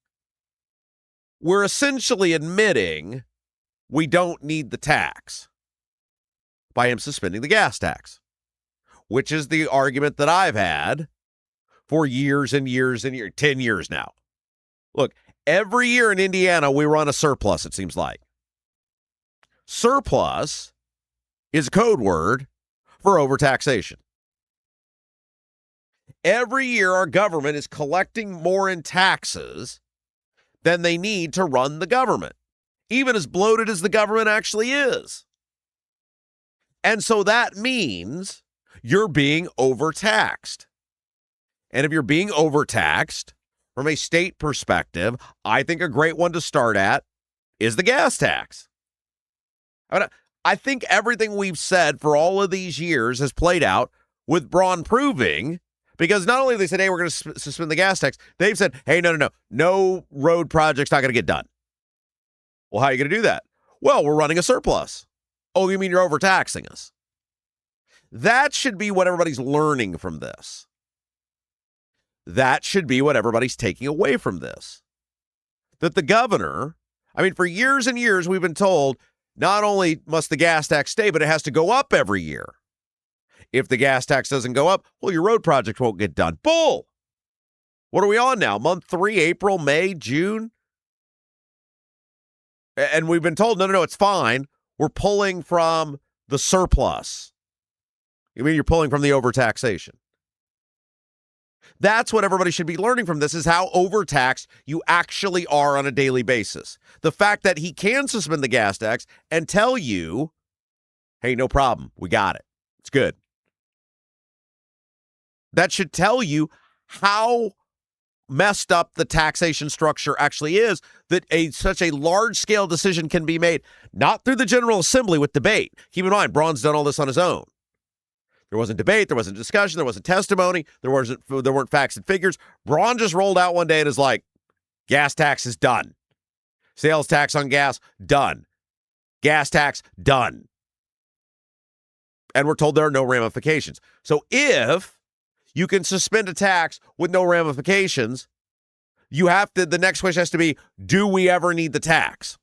We're essentially admitting we don't need the tax by him suspending the gas tax, which is the argument that I've had for years and years and years, 10 years now. Look, every year in Indiana, we run a surplus, it seems like. Surplus is a code word for overtaxation. Every year, our government is collecting more in taxes than they need to run the government, even as bloated as the government actually is. And so that means you're being overtaxed. And if you're being overtaxed, from a state perspective, I think a great one to start at is the gas tax. I think everything we've said for all of these years has played out with Braun proving, because not only have they said, hey, we're going to suspend the gas tax, they've said, hey, no road project's not going to get done. Well, how are you going to do that? Well, we're running a surplus. Oh, you mean you're overtaxing us? That should be what everybody's learning from this. That should be what everybody's taking away from this. That the governor, for years and years, we've been told not only must the gas tax stay, but it has to go up every year. If the gas tax doesn't go up, well, your road project won't get done. Bull! What are we on now? Month 3, April, May, June? And we've been told, no, it's fine. We're pulling from the surplus. You mean you're pulling from the overtaxation? That's what everybody should be learning from this, is how overtaxed you actually are on a daily basis. The fact that he can suspend the gas tax and tell you, hey, no problem, we got it. It's good. That should tell you how messed up the taxation structure actually is, that such a large-scale decision can be made, not through the General Assembly with debate. Keep in mind, Braun's done all this on his own. There wasn't debate, there wasn't discussion, there wasn't testimony, there weren't facts and figures. Braun just rolled out one day and is like, gas tax is done. Sales tax on gas, done. Gas tax, done. And we're told there are no ramifications. So if you can suspend a tax with no ramifications, the next question has to be, do we ever need the tax?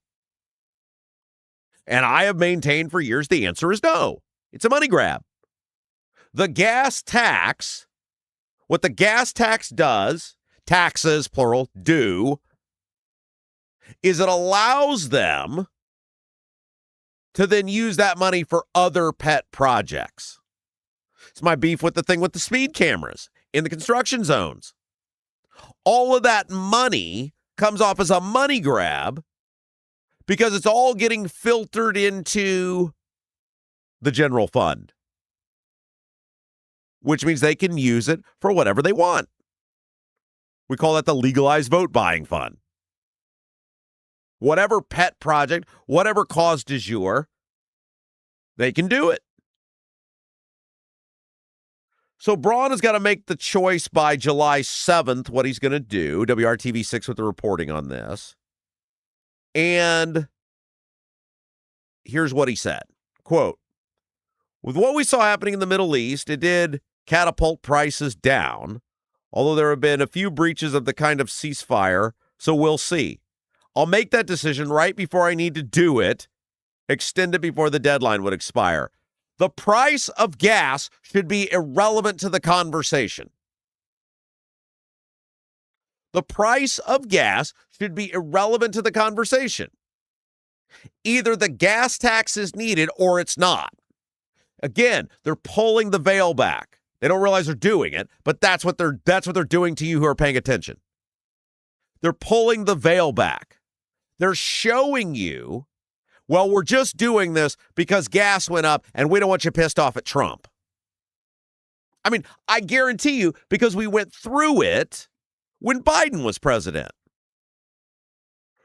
And I have maintained for years the answer is no. It's a money grab. The gas tax, what the gas tax does, taxes, plural, do, is it allows them to then use that money for other pet projects. It's my beef with the thing with the speed cameras in the construction zones. All of that money comes off as a money grab because it's all getting filtered into the general fund, which means they can use it for whatever they want. We call that the legalized vote buying fund. Whatever pet project, whatever cause du jour, they can do it. So Braun has got to make the choice by July 7th what he's going to do. WRTV6 with the reporting on this. And here's what he said. Quote, with what we saw happening in the Middle East, it did catapult prices down, although there have been a few breaches of the kind of ceasefire, so we'll see. I'll make that decision right before I need to do it, extend it before the deadline would expire. The price of gas should be irrelevant to the conversation. The price of gas should be irrelevant to the conversation. Either the gas tax is needed or it's not. Again, they're pulling the veil back. They don't realize they're doing it, but that's what they're doing to you who are paying attention. They're pulling the veil back. They're showing you, well, we're just doing this because gas went up and we don't want you pissed off at Trump. I guarantee you, because we went through it when Biden was president.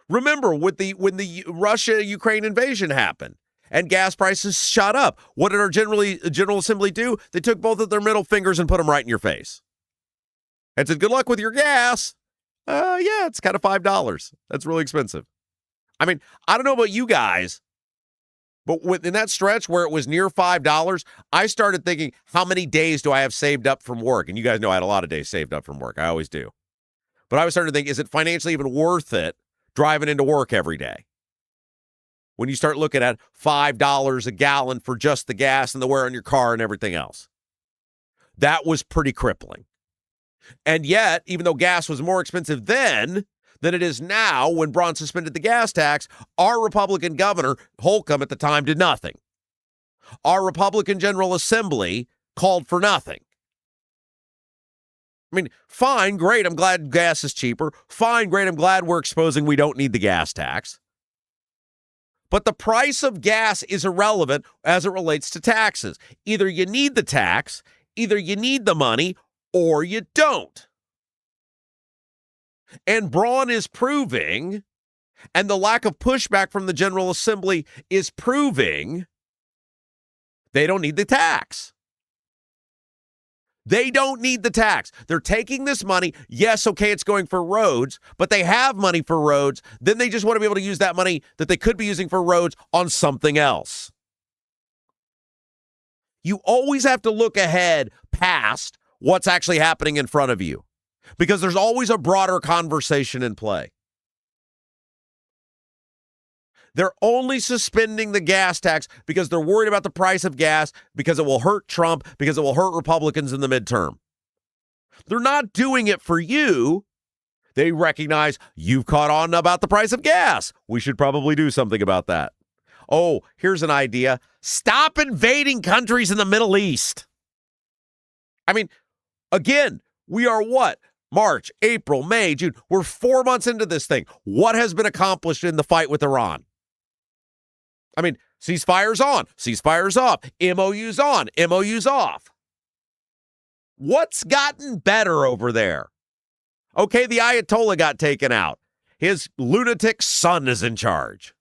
Remember, when the Russia-Ukraine invasion happened and gas prices shot up, what did our General Assembly do? They took both of their middle fingers and put them right in your face and said, good luck with your gas. Yeah, it's kind of $5. That's really expensive. I mean, I don't know about you guys, but in that stretch where it was near $5, I started thinking, how many days do I have saved up from work? And you guys know I had a lot of days saved up from work. I always do. But I was starting to think, is it financially even worth it driving into work every day? When you start looking at $5 a gallon for just the gas and the wear on your car and everything else. That was pretty crippling. And yet, even though gas was more expensive then than it is now when Braun suspended the gas tax, our Republican governor, Holcomb at the time, did nothing. Our Republican General Assembly called for nothing. I mean, fine, great, I'm glad gas is cheaper. Fine, great, I'm glad we're exposing we don't need the gas tax. But the price of gas is irrelevant as it relates to taxes. Either you need the tax, either you need the money, or you don't. And Braun is proving, and the lack of pushback from the General Assembly is proving, they don't need the tax. They don't need the tax. They're taking this money. Yes, okay, it's going for roads, but they have money for roads. Then they just want to be able to use that money that they could be using for roads on something else. You always have to look ahead past what's actually happening in front of you, because there's always a broader conversation in play. They're only suspending the gas tax because they're worried about the price of gas, because it will hurt Trump, because it will hurt Republicans in the midterm. They're not doing it for you. They recognize you've caught on about the price of gas. We should probably do something about that. Oh, here's an idea. Stop invading countries in the Middle East. I mean, again, we are what? March, April, May, June. We're 4 months into this thing. What has been accomplished in the fight with Iran? I mean, ceasefire's on, ceasefire's off, MOU's on, MOU's off. What's gotten better over there? Okay, the Ayatollah got taken out. His lunatic son is in charge.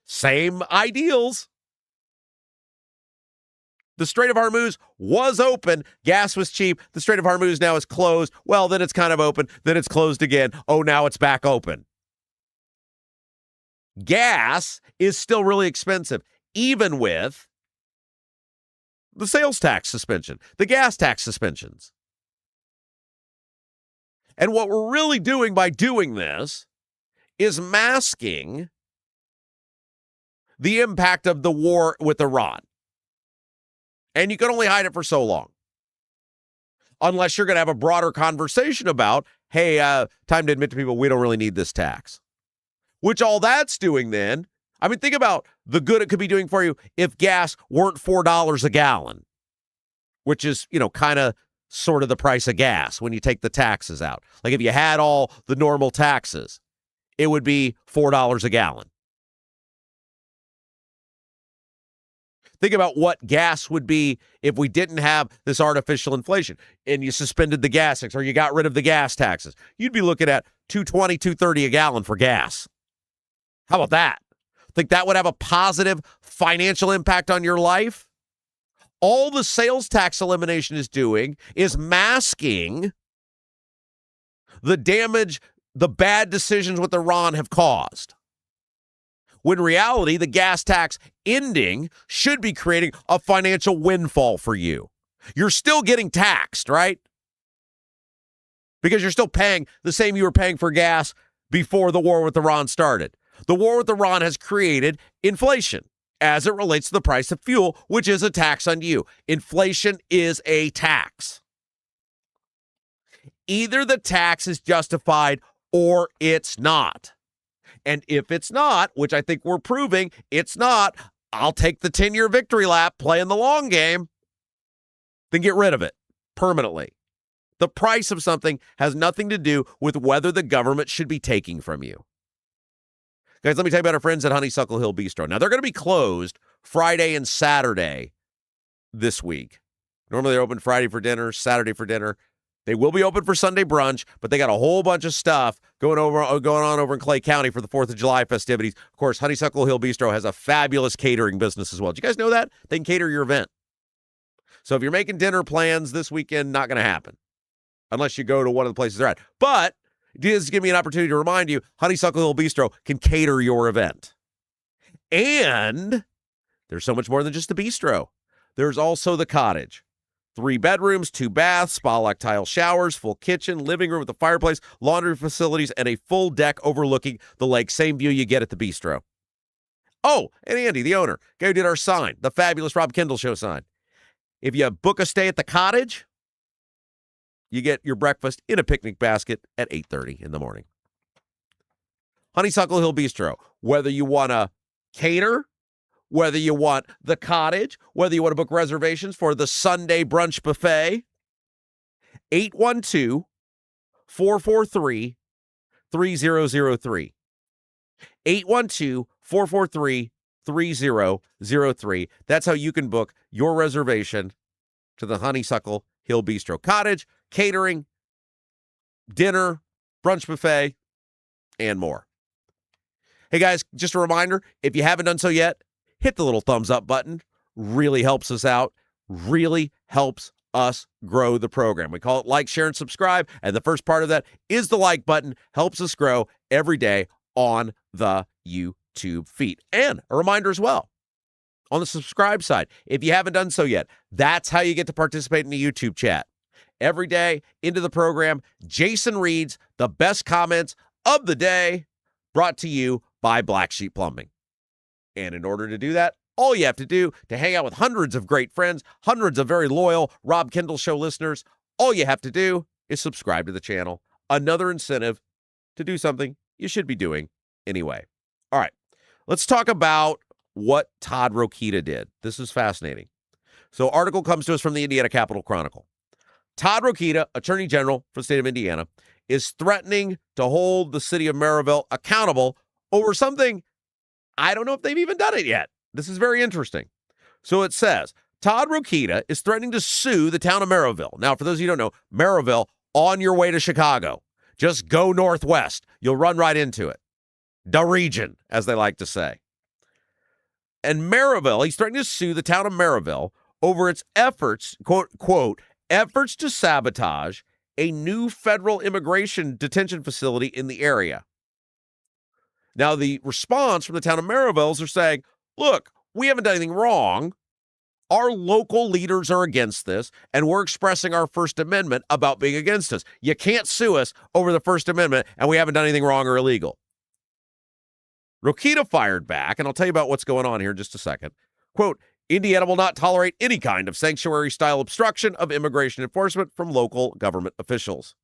Same ideals. The Strait of Hormuz was open. Gas was cheap. The Strait of Hormuz now is closed. Well, then it's kind of open. Then it's closed again. Oh, now it's back open. Gas is still really expensive, even with the sales tax suspension, the gas tax suspensions. And what we're really doing by doing this is masking the impact of the war with Iran. And you can only hide it for so long. Unless you're going to have a broader conversation about, hey, time to admit to people we don't really need this tax. Which all that's doing then, I mean, think about the good it could be doing for you if gas weren't $4 a gallon, which is, kind of sort of the price of gas when you take the taxes out. Like if you had all the normal taxes, it would be $4 a gallon. Think about what gas would be if we didn't have this artificial inflation and you suspended the gas tax or you got rid of the gas taxes. You'd be looking at $2.20, $2.30 a gallon for gas. How about that? Think that would have a positive financial impact on your life? All the sales tax elimination is doing is masking the damage the bad decisions with Iran have caused. When in reality, the gas tax ending should be creating a financial windfall for you. You're still getting taxed, right? Because you're still paying the same you were paying for gas before the war with Iran started. The war with Iran has created inflation as it relates to the price of fuel, which is a tax on you. Inflation is a tax. Either the tax is justified or it's not. And if it's not, which I think we're proving it's not, I'll take the 10-year victory lap playing the long game, then get rid of it permanently. The price of something has nothing to do with whether the government should be taking from you. Guys, let me tell you about our friends at Honeysuckle Hill Bistro. Now, they're going to be closed Friday and Saturday this week. Normally, they're open Friday for dinner, Saturday for dinner. They will be open for Sunday brunch, but they got a whole bunch of stuff going on over in Clay County for the 4th of July festivities. Of course, Honeysuckle Hill Bistro has a fabulous catering business as well. Did you guys know that? They can cater your event. So if you're making dinner plans this weekend, not going to happen unless you go to one of the places they're at. But this give me an opportunity to remind you, Honeysuckle Hill Bistro can cater your event. And there's so much more than just the bistro. There's also the cottage. 3 bedrooms, 2 baths, spa-like tile showers, full kitchen, living room with a fireplace, laundry facilities, and a full deck overlooking the lake. Same view you get at the bistro. Oh, and Andy, the owner, guy who did our sign, the fabulous Rob Kendall Show sign. If you book a stay at the cottage, you get your breakfast in a picnic basket at 8:30 in the morning. Honeysuckle Hill Bistro, whether you want to cater, whether you want the cottage, whether you want to book reservations for the Sunday brunch buffet, 812-443-3003. 812-443-3003. That's how you can book your reservation to the Honeysuckle Hill Bistro. Cottage, catering, dinner, brunch buffet, and more. Hey guys, just a reminder, if you haven't done so yet, hit the little thumbs up button. Really helps us out. Really helps us grow the program. We call it like, share, and subscribe. And the first part of that is the like button. Helps us grow every day on the YouTube feed. And a reminder as well, on the subscribe side, if you haven't done so yet, that's how you get to participate in the YouTube chat. Every day into the program, Jason reads the best comments of the day, brought to you by Black Sheep Plumbing. And in order to do that, all you have to do to hang out with hundreds of great friends, hundreds of very loyal Rob Kendall Show listeners, all you have to do is subscribe to the channel. Another incentive to do something you should be doing anyway. All right, let's talk about what Todd Rokita did. This is fascinating. So article comes to us from the Indiana Capitol Chronicle. Todd Rokita, Attorney General for the state of Indiana, is threatening to hold the city of Merrillville accountable over something I don't know if they've even done it yet. This is very interesting. So it says, Todd Rokita is threatening to sue the town of Merrillville. Now, for those of you who don't know, Merrillville, on your way to Chicago. Just go northwest. You'll run right into it. The region, as they like to say. And Merrillville, he's threatening to sue the town of Merrillville over its efforts, quote, efforts to sabotage a new federal immigration detention facility in the area. Now, the response from the town of Merrillville is saying, look, we haven't done anything wrong. Our local leaders are against this, and we're expressing our First Amendment about being against us. You can't sue us over the First Amendment, and we haven't done anything wrong or illegal. Rokita fired back, and I'll tell you about what's going on here in just a second. Quote, Indiana will not tolerate any kind of sanctuary-style obstruction of immigration enforcement from local government officials.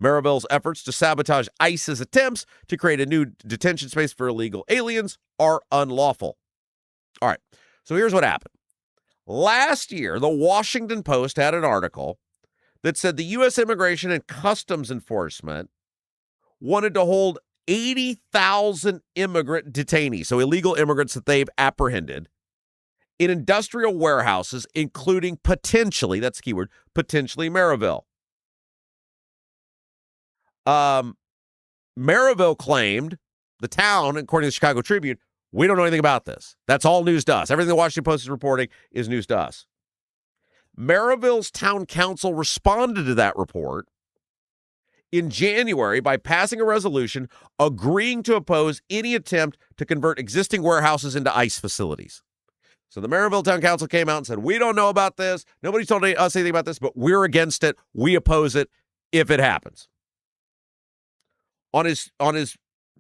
Merrillville's efforts to sabotage ICE's attempts to create a new detention space for illegal aliens are unlawful. All right, so here's what happened. Last year, the Washington Post had an article that said the U.S. Immigration and Customs Enforcement wanted to hold 80,000 immigrant detainees, so illegal immigrants that they've apprehended, in industrial warehouses, including potentially, that's the keyword, potentially Merrillville. Merrillville claimed, the town, according to the Chicago Tribune, we don't know anything about this. That's all news to us. Everything the Washington Post is reporting is news to us. Merrillville's town council responded to that report in January by passing a resolution agreeing to oppose any attempt to convert existing warehouses into ICE facilities. So the Merrillville Town Council came out and said, we don't know about this. Nobody's told us anything about this, but we're against it. We oppose it if it happens. On his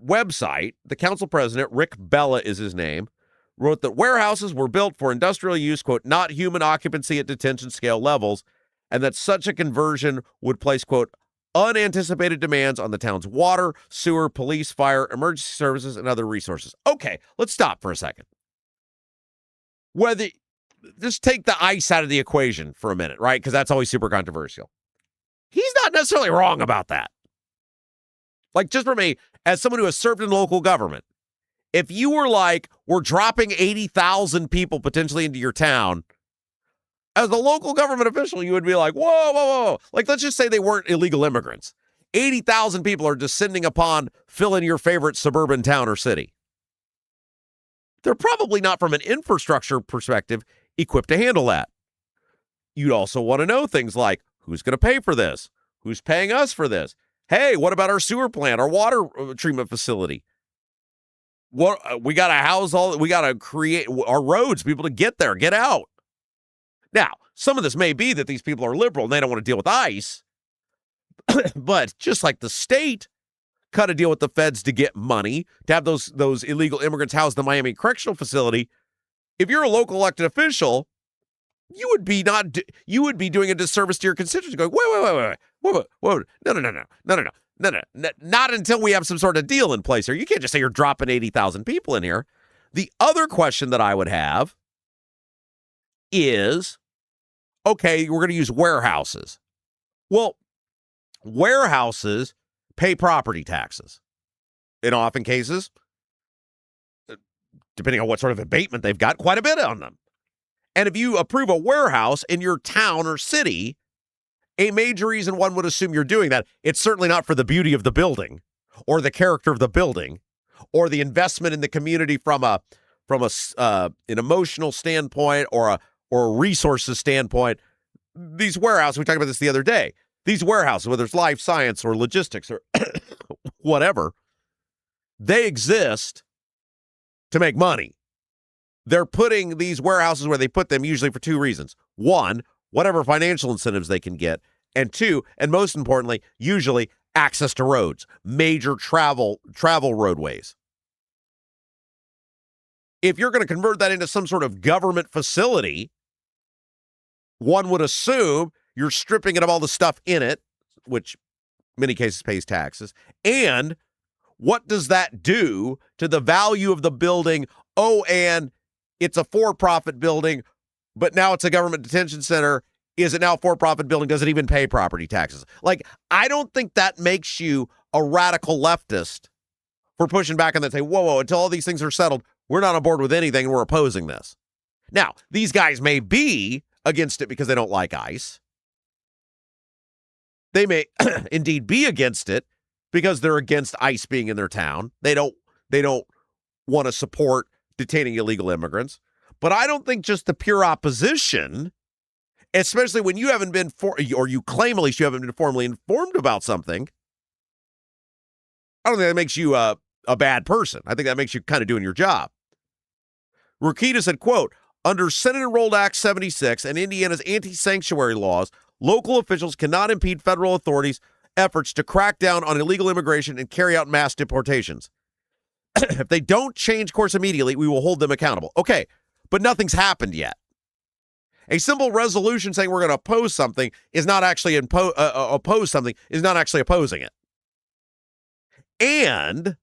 website, the council president, Rick Bella is his name, wrote that warehouses were built for industrial use, quote, not human occupancy at detention scale levels, and that such a conversion would place, quote, unanticipated demands on the town's water, sewer, police, fire, emergency services, and other resources. Okay, let's stop for a second. Just take the ICE out of the equation for a minute, right? Because that's always super controversial. He's not necessarily wrong about that. Like, just for me, as someone who has served in local government, if you were like, we're dropping 80,000 people potentially into your town, As a local government official, you would be like, whoa, whoa, whoa. Like, let's just say they weren't illegal immigrants. 80,000 people are descending upon fill in your favorite suburban town or city. They're probably not, from an infrastructure perspective, equipped to handle that. You'd also want to know things like, who's going to pay for this? Who's paying us for this? Hey, what about our sewer plant, our water treatment facility? What we got to house all, we got to create our roads, people to get there, get out. Now, some of this may be that these people are liberal and they don't want to deal with ICE, but just like the state cut a deal with the feds to get money to have those illegal immigrants housed in the Miami Correctional Facility, if you're a local elected official, you would be doing a disservice to your constituents, going, wait, no, not until we have some sort of deal in place here. You can't just say you're dropping 80,000 people in here. The other question that I would have is, okay, we're going to use warehouses. Well, warehouses pay property taxes. In often cases, depending on what sort of abatement they've got, quite a bit on them. And if you approve a warehouse in your town or city, a major reason one would assume you're doing that, it's certainly not for the beauty of the building or the character of the building or the investment in the community from an emotional standpoint or a resources standpoint. These warehouses, we talked about this the other day, these warehouses, whether it's life science or logistics or whatever, they exist to make money. They're putting these warehouses where they put them usually for two reasons. One, whatever financial incentives they can get. And two, and most importantly, usually access to roads, major travel roadways. If you're going to convert that into some sort of government facility, one would assume you're stripping it of all the stuff in it, which in many cases pays taxes. And what does that do to the value of the building? Oh, and it's a for-profit building, but now it's a government detention center. Is it now a for-profit building? Does it even pay property taxes? Like, I don't think that makes you a radical leftist for pushing back on that and say, whoa, until all these things are settled, we're not on board with anything and we're opposing this. Now, these guys may be against it because they don't like ICE. They may indeed be against it because they're against ICE being in their town. They don't want to support detaining illegal immigrants. But I don't think just the pure opposition, especially when you haven't been or you claim at least you haven't been formally informed about something, I don't think that makes you a bad person. I think that makes you kind of doing your job. Rokita said, quote, under Senate-enrolled Act 76 and Indiana's anti-sanctuary laws, local officials cannot impede federal authorities' efforts to crack down on illegal immigration and carry out mass deportations. If they don't change course immediately, we will hold them accountable. Okay, but nothing's happened yet. A simple resolution saying we're going to oppose something is not actually oppose something, is not actually opposing it. And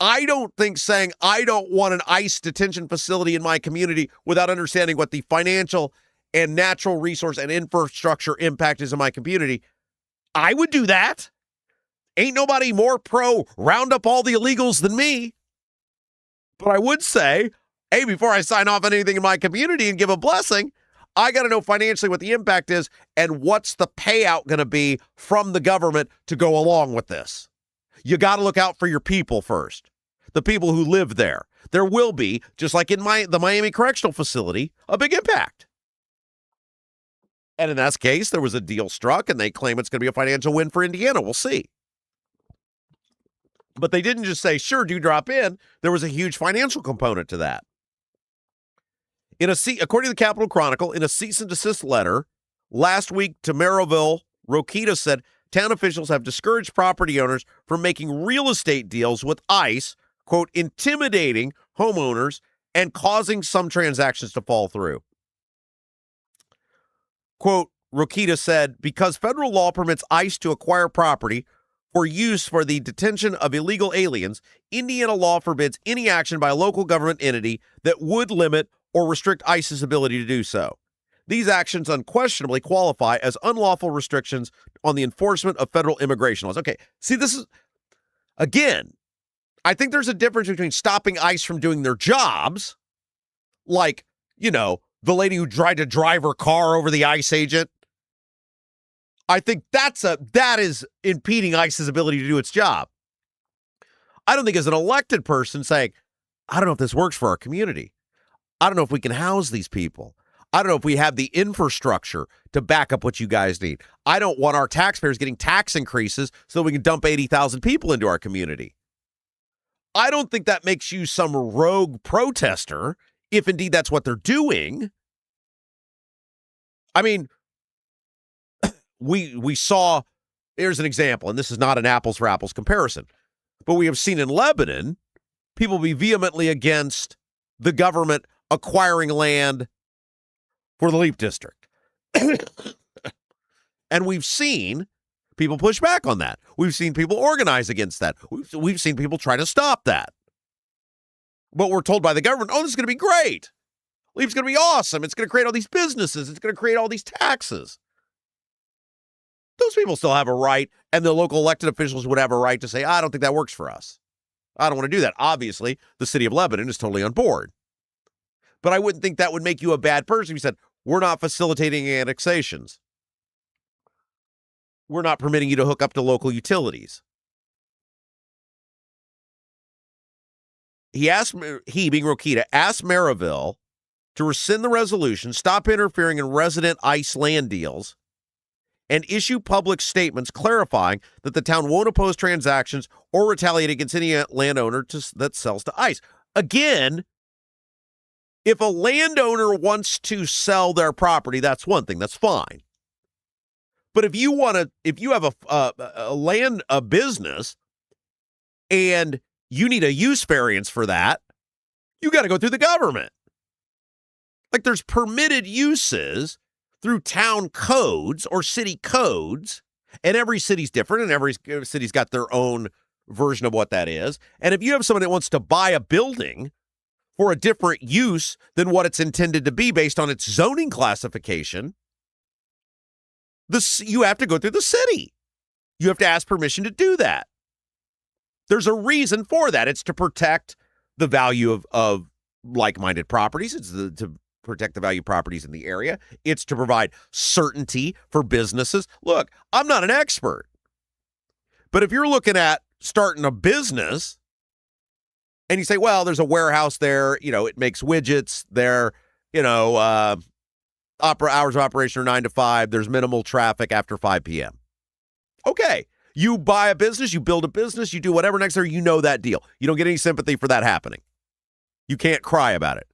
I don't think saying I don't want an ICE detention facility in my community without understanding what the financial and natural resource and infrastructure impact is in my community, I would do that. Ain't nobody more pro round up all the illegals than me. But I would say, hey, before I sign off on anything in my community and give a blessing, I got to know financially what the impact is and what's the payout going to be from the government to go along with this. You got to look out for your people first, the people who live there. There will be, just like in the Miami Correctional Facility, a big impact. And in that case, there was a deal struck, and they claim it's going to be a financial win for Indiana. We'll see. But they didn't just say, sure, do drop in. There was a huge financial component to that. According to the Capitol Chronicle, in a cease and desist letter last week to Merrillville, Rokita said town officials have discouraged property owners from making real estate deals with ICE, quote, intimidating homeowners and causing some transactions to fall through. Quote, Rokita said, because federal law permits ICE to acquire property for use for the detention of illegal aliens, Indiana law forbids any action by a local government entity that would limit or restrict ICE's ability to do so. These actions unquestionably qualify as unlawful restrictions on the enforcement of federal immigration laws. Okay, see, this is, again, I think there's a difference between stopping ICE from doing their jobs, like, the lady who tried to drive her car over the ICE agent. I think that is impeding ICE's ability to do its job. I don't think as an elected person saying, I don't know if this works for our community. I don't know if we can house these people. I don't know if we have the infrastructure to back up what you guys need. I don't want our taxpayers getting tax increases so we can dump 80,000 people into our community. I don't think that makes you some rogue protester, if indeed that's what they're doing. I mean, we saw, here's an example, and this is not an apples for apples comparison, but we have seen in Lebanon people be vehemently against the government acquiring land for the Leap District. And we've seen people push back on that. We've seen people organize against that. We've seen people try to stop that. But we're told by the government, oh, this is going to be great. Leap's going to be awesome. It's going to create all these businesses. It's going to create all these taxes. Those people still have a right, and the local elected officials would have a right to say, I don't think that works for us. I don't want to do that. Obviously, the city of Lebanon is totally on board. But I wouldn't think that would make you a bad person if you said, we're not facilitating annexations. We're not permitting you to hook up to local utilities. He, being Rokita, asked Merrillville to rescind the resolution, stop interfering in resident ICE land deals, and issue public statements clarifying that the town won't oppose transactions or retaliate against any landowner that sells to ICE. Again, if a landowner wants to sell their property, that's one thing. That's fine. But if you have a business and you need a use variance for that, you got to go through the government. Like there's permitted uses through town codes or city codes, and every city's different, and every city's got their own version of what that is. And if you have someone that wants to buy a building for a different use than what it's intended to be based on its zoning classification, you have to go through the city. You have to ask permission to do that. There's a reason for that. It's to protect the value of like-minded properties. It's to protect the value of properties in the area. It's to provide certainty for businesses. Look, I'm not an expert, but if you're looking at starting a business and you say, well, there's a warehouse there, it makes widgets there, hours of operation are 9 to 5. There's minimal traffic after 5 p.m. Okay. You buy a business, you build a business, you do whatever next there, that deal. You don't get any sympathy for that happening. You can't cry about it.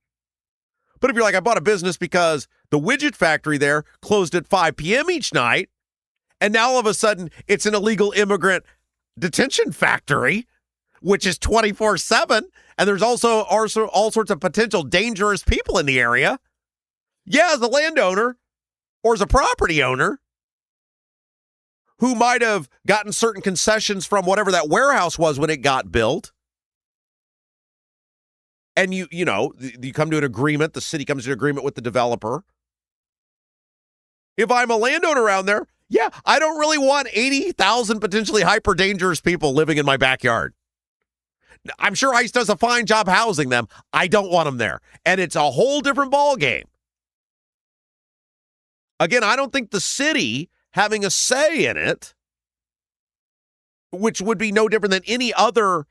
But if you're like, I bought a business because the widget factory there closed at 5 p.m. each night, and now all of a sudden it's an illegal immigrant detention factory, which is 24/7, and there's also all sorts of potential dangerous people in the area. Yeah, as a landowner or as a property owner who might have gotten certain concessions from whatever that warehouse was when it got built, and you come to an agreement, the city comes to an agreement with the developer. If I'm a landowner around there, yeah, I don't really want 80,000 potentially hyper dangerous people living in my backyard. I'm sure ICE does a fine job housing them. I don't want them there. And it's a whole different ballgame. Again, I don't think the city having a say in it, which would be no different than any other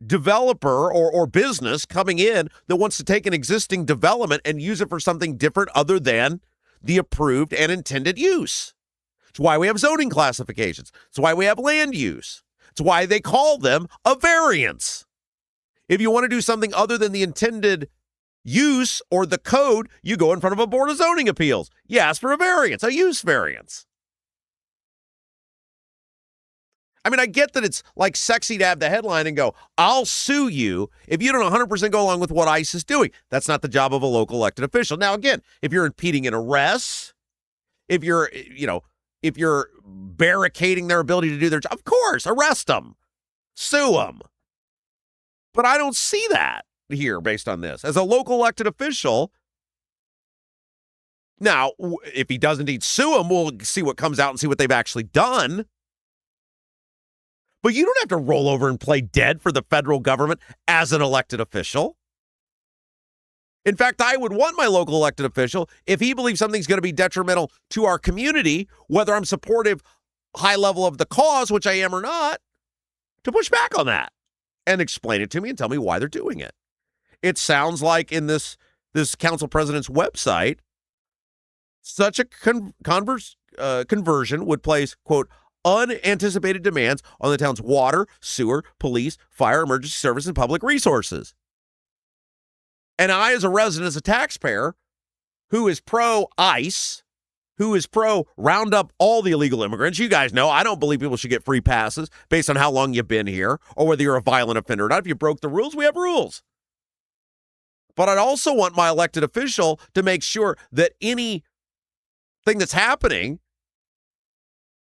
developer or business coming in that wants to take an existing development and use it for something different other than the approved and intended use. It's why we have zoning classifications. It's why we have land use. It's why they call them a variance. If you want to do something other than the intended use or the code, you go in front of a board of zoning appeals. You ask for a variance, a use variance. I mean, I get that it's like sexy to have the headline and go, I'll sue you if you don't 100% go along with what ICE is doing. That's not the job of a local elected official. Now, again, if you're impeding in arrests, if you're barricading their ability to do their job, of course, arrest them, sue them. But I don't see that here based on this. As a local elected official, now, if he does indeed sue them, we'll see what comes out and see what they've actually done. But you don't have to roll over and play dead for the federal government as an elected official. In fact, I would want my local elected official, if he believes something's going to be detrimental to our community, whether I'm supportive, high level of the cause, which I am or not, to push back on that and explain it to me and tell me why they're doing it. It sounds like in this council president's website, such a conversion would place, quote, unanticipated demands on the town's water, sewer, police, fire, emergency service, and public resources. And I, as a resident, as a taxpayer, who is pro-ICE, who is pro-round up all the illegal immigrants, you guys know I don't believe people should get free passes based on how long you've been here or whether you're a violent offender or not. If you broke the rules, we have rules. But I'd also want my elected official to make sure that anything that's happening,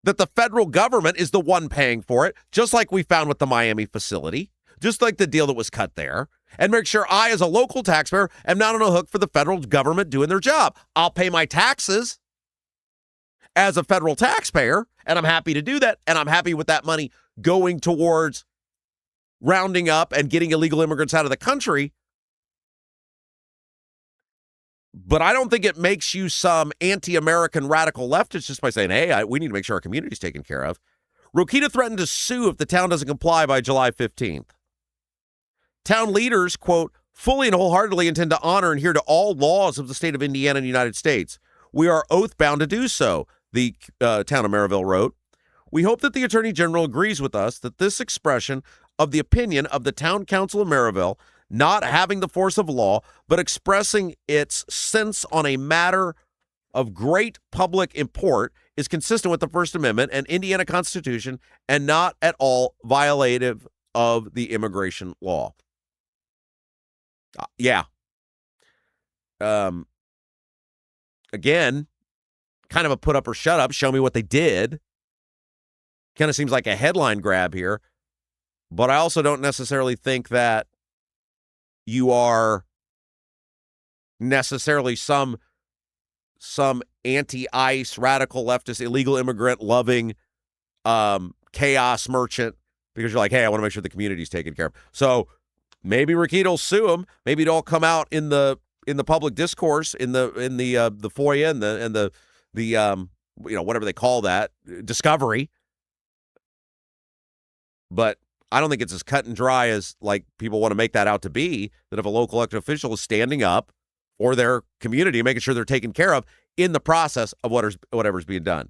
that the federal government is the one paying for it, just like we found with the Miami facility, just like the deal that was cut there, and make sure I, as a local taxpayer, am not on a hook for the federal government doing their job. I'll pay my taxes as a federal taxpayer, and I'm happy to do that, and I'm happy with that money going towards rounding up and getting illegal immigrants out of the country. But I don't think it makes you some anti-American radical leftist just by saying, hey, we need to make sure our community's taken care of. Rokita threatened to sue if the town doesn't comply by July 15th. Town leaders, quote, fully and wholeheartedly intend to honor and adhere to all laws of the state of Indiana and the United States. We are oath-bound to do so, the town of Merrillville wrote. We hope that the Attorney General agrees with us that this expression of the opinion of the Town Council of Merrillville, not having the force of law, but expressing its sense on a matter of great public import, is consistent with the First Amendment and Indiana Constitution and not at all violative of the immigration law. Again, kind of a put up or shut up, show me what they did. Kind of seems like a headline grab here, but I also don't necessarily think that you are necessarily some anti-ICE, radical leftist, illegal immigrant loving chaos merchant because you're like, hey, I want to make sure the community's taken care of. So maybe Rokita will sue him. Maybe it'll all come out in the public discourse, in the FOIA and the whatever they call that, discovery. But I don't think it's as cut and dry as like people want to make that out to be, that if a local elected official is standing up for their community, making sure they're taken care of in the process of whatever's being done.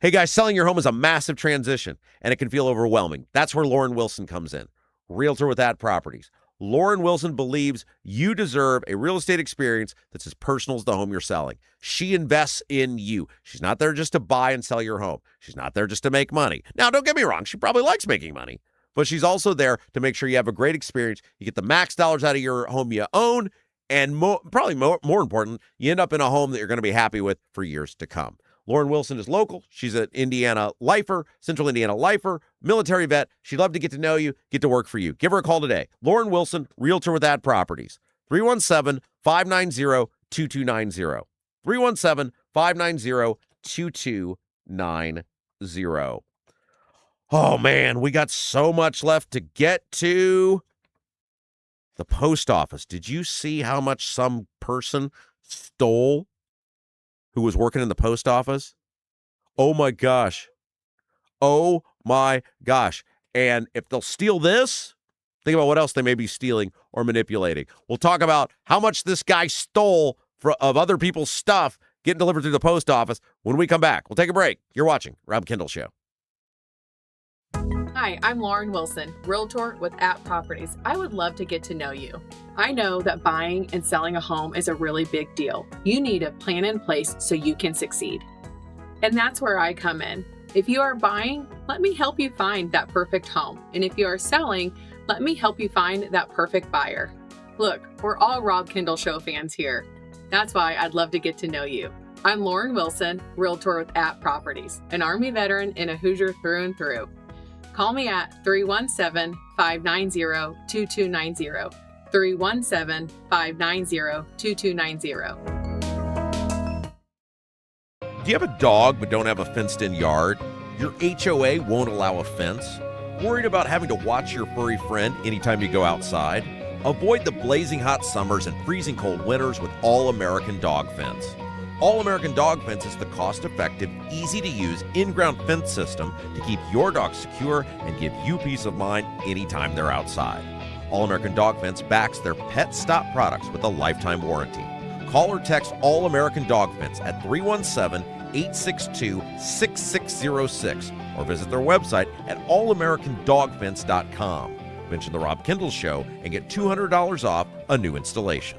Hey guys, selling your home is a massive transition and it can feel overwhelming. That's where Lauren Wilson comes in, realtor with At Properties. Lauren Wilson believes you deserve a real estate experience that's as personal as the home you're selling. She invests in you. She's not there just to buy and sell your home. She's not there just to make money. Now, don't get me wrong. She probably likes making money, but she's also there to make sure you have a great experience. You get the max dollars out of your home you own, and probably more important, you end up in a home that you're going to be happy with for years to come. Lauren Wilson is local. She's an Indiana lifer, Central Indiana lifer, military vet. She'd love to get to know you, get to work for you. Give her a call today. Lauren Wilson, realtor with Ad Properties. 317-590-2290. 317-590-2290. Oh, man, we got so much left to get to. The post office. Did you see how much some person stole who was working in the post office? Oh my gosh. Oh my gosh. And if they'll steal this, think about what else they may be stealing or manipulating. We'll talk about how much this guy stole of other people's stuff getting delivered through the post office when we come back. We'll take a break. You're watching Rob Kendall Show. Hi, I'm Lauren Wilson, realtor with At Properties. I would love to get to know you. I know that buying and selling a home is a really big deal. You need a plan in place so you can succeed. And that's where I come in. If you are buying, let me help you find that perfect home. And if you are selling, let me help you find that perfect buyer. Look, we're all Rob Kendall Show fans here. That's why I'd love to get to know you. I'm Lauren Wilson, realtor with At Properties, an Army veteran and a Hoosier through and through. Call me at 317-590-2290. 317-590-2290. Do you have a dog but don't have a fenced-in yard? Your HOA won't allow a fence? Worried about having to watch your furry friend anytime you go outside? Avoid the blazing hot summers and freezing cold winters with All-American Dog Fence. All-American Dog Fence is the cost-effective, easy-to-use in-ground fence system to keep your dog secure and give you peace of mind anytime they're outside. All-American Dog Fence backs their Pet Stop products with a lifetime warranty. Call or text All-American Dog Fence at 317-862-6606 or visit their website at allamericandogfence.com. Mention the Rob Kendall Show and get $200 off a new installation.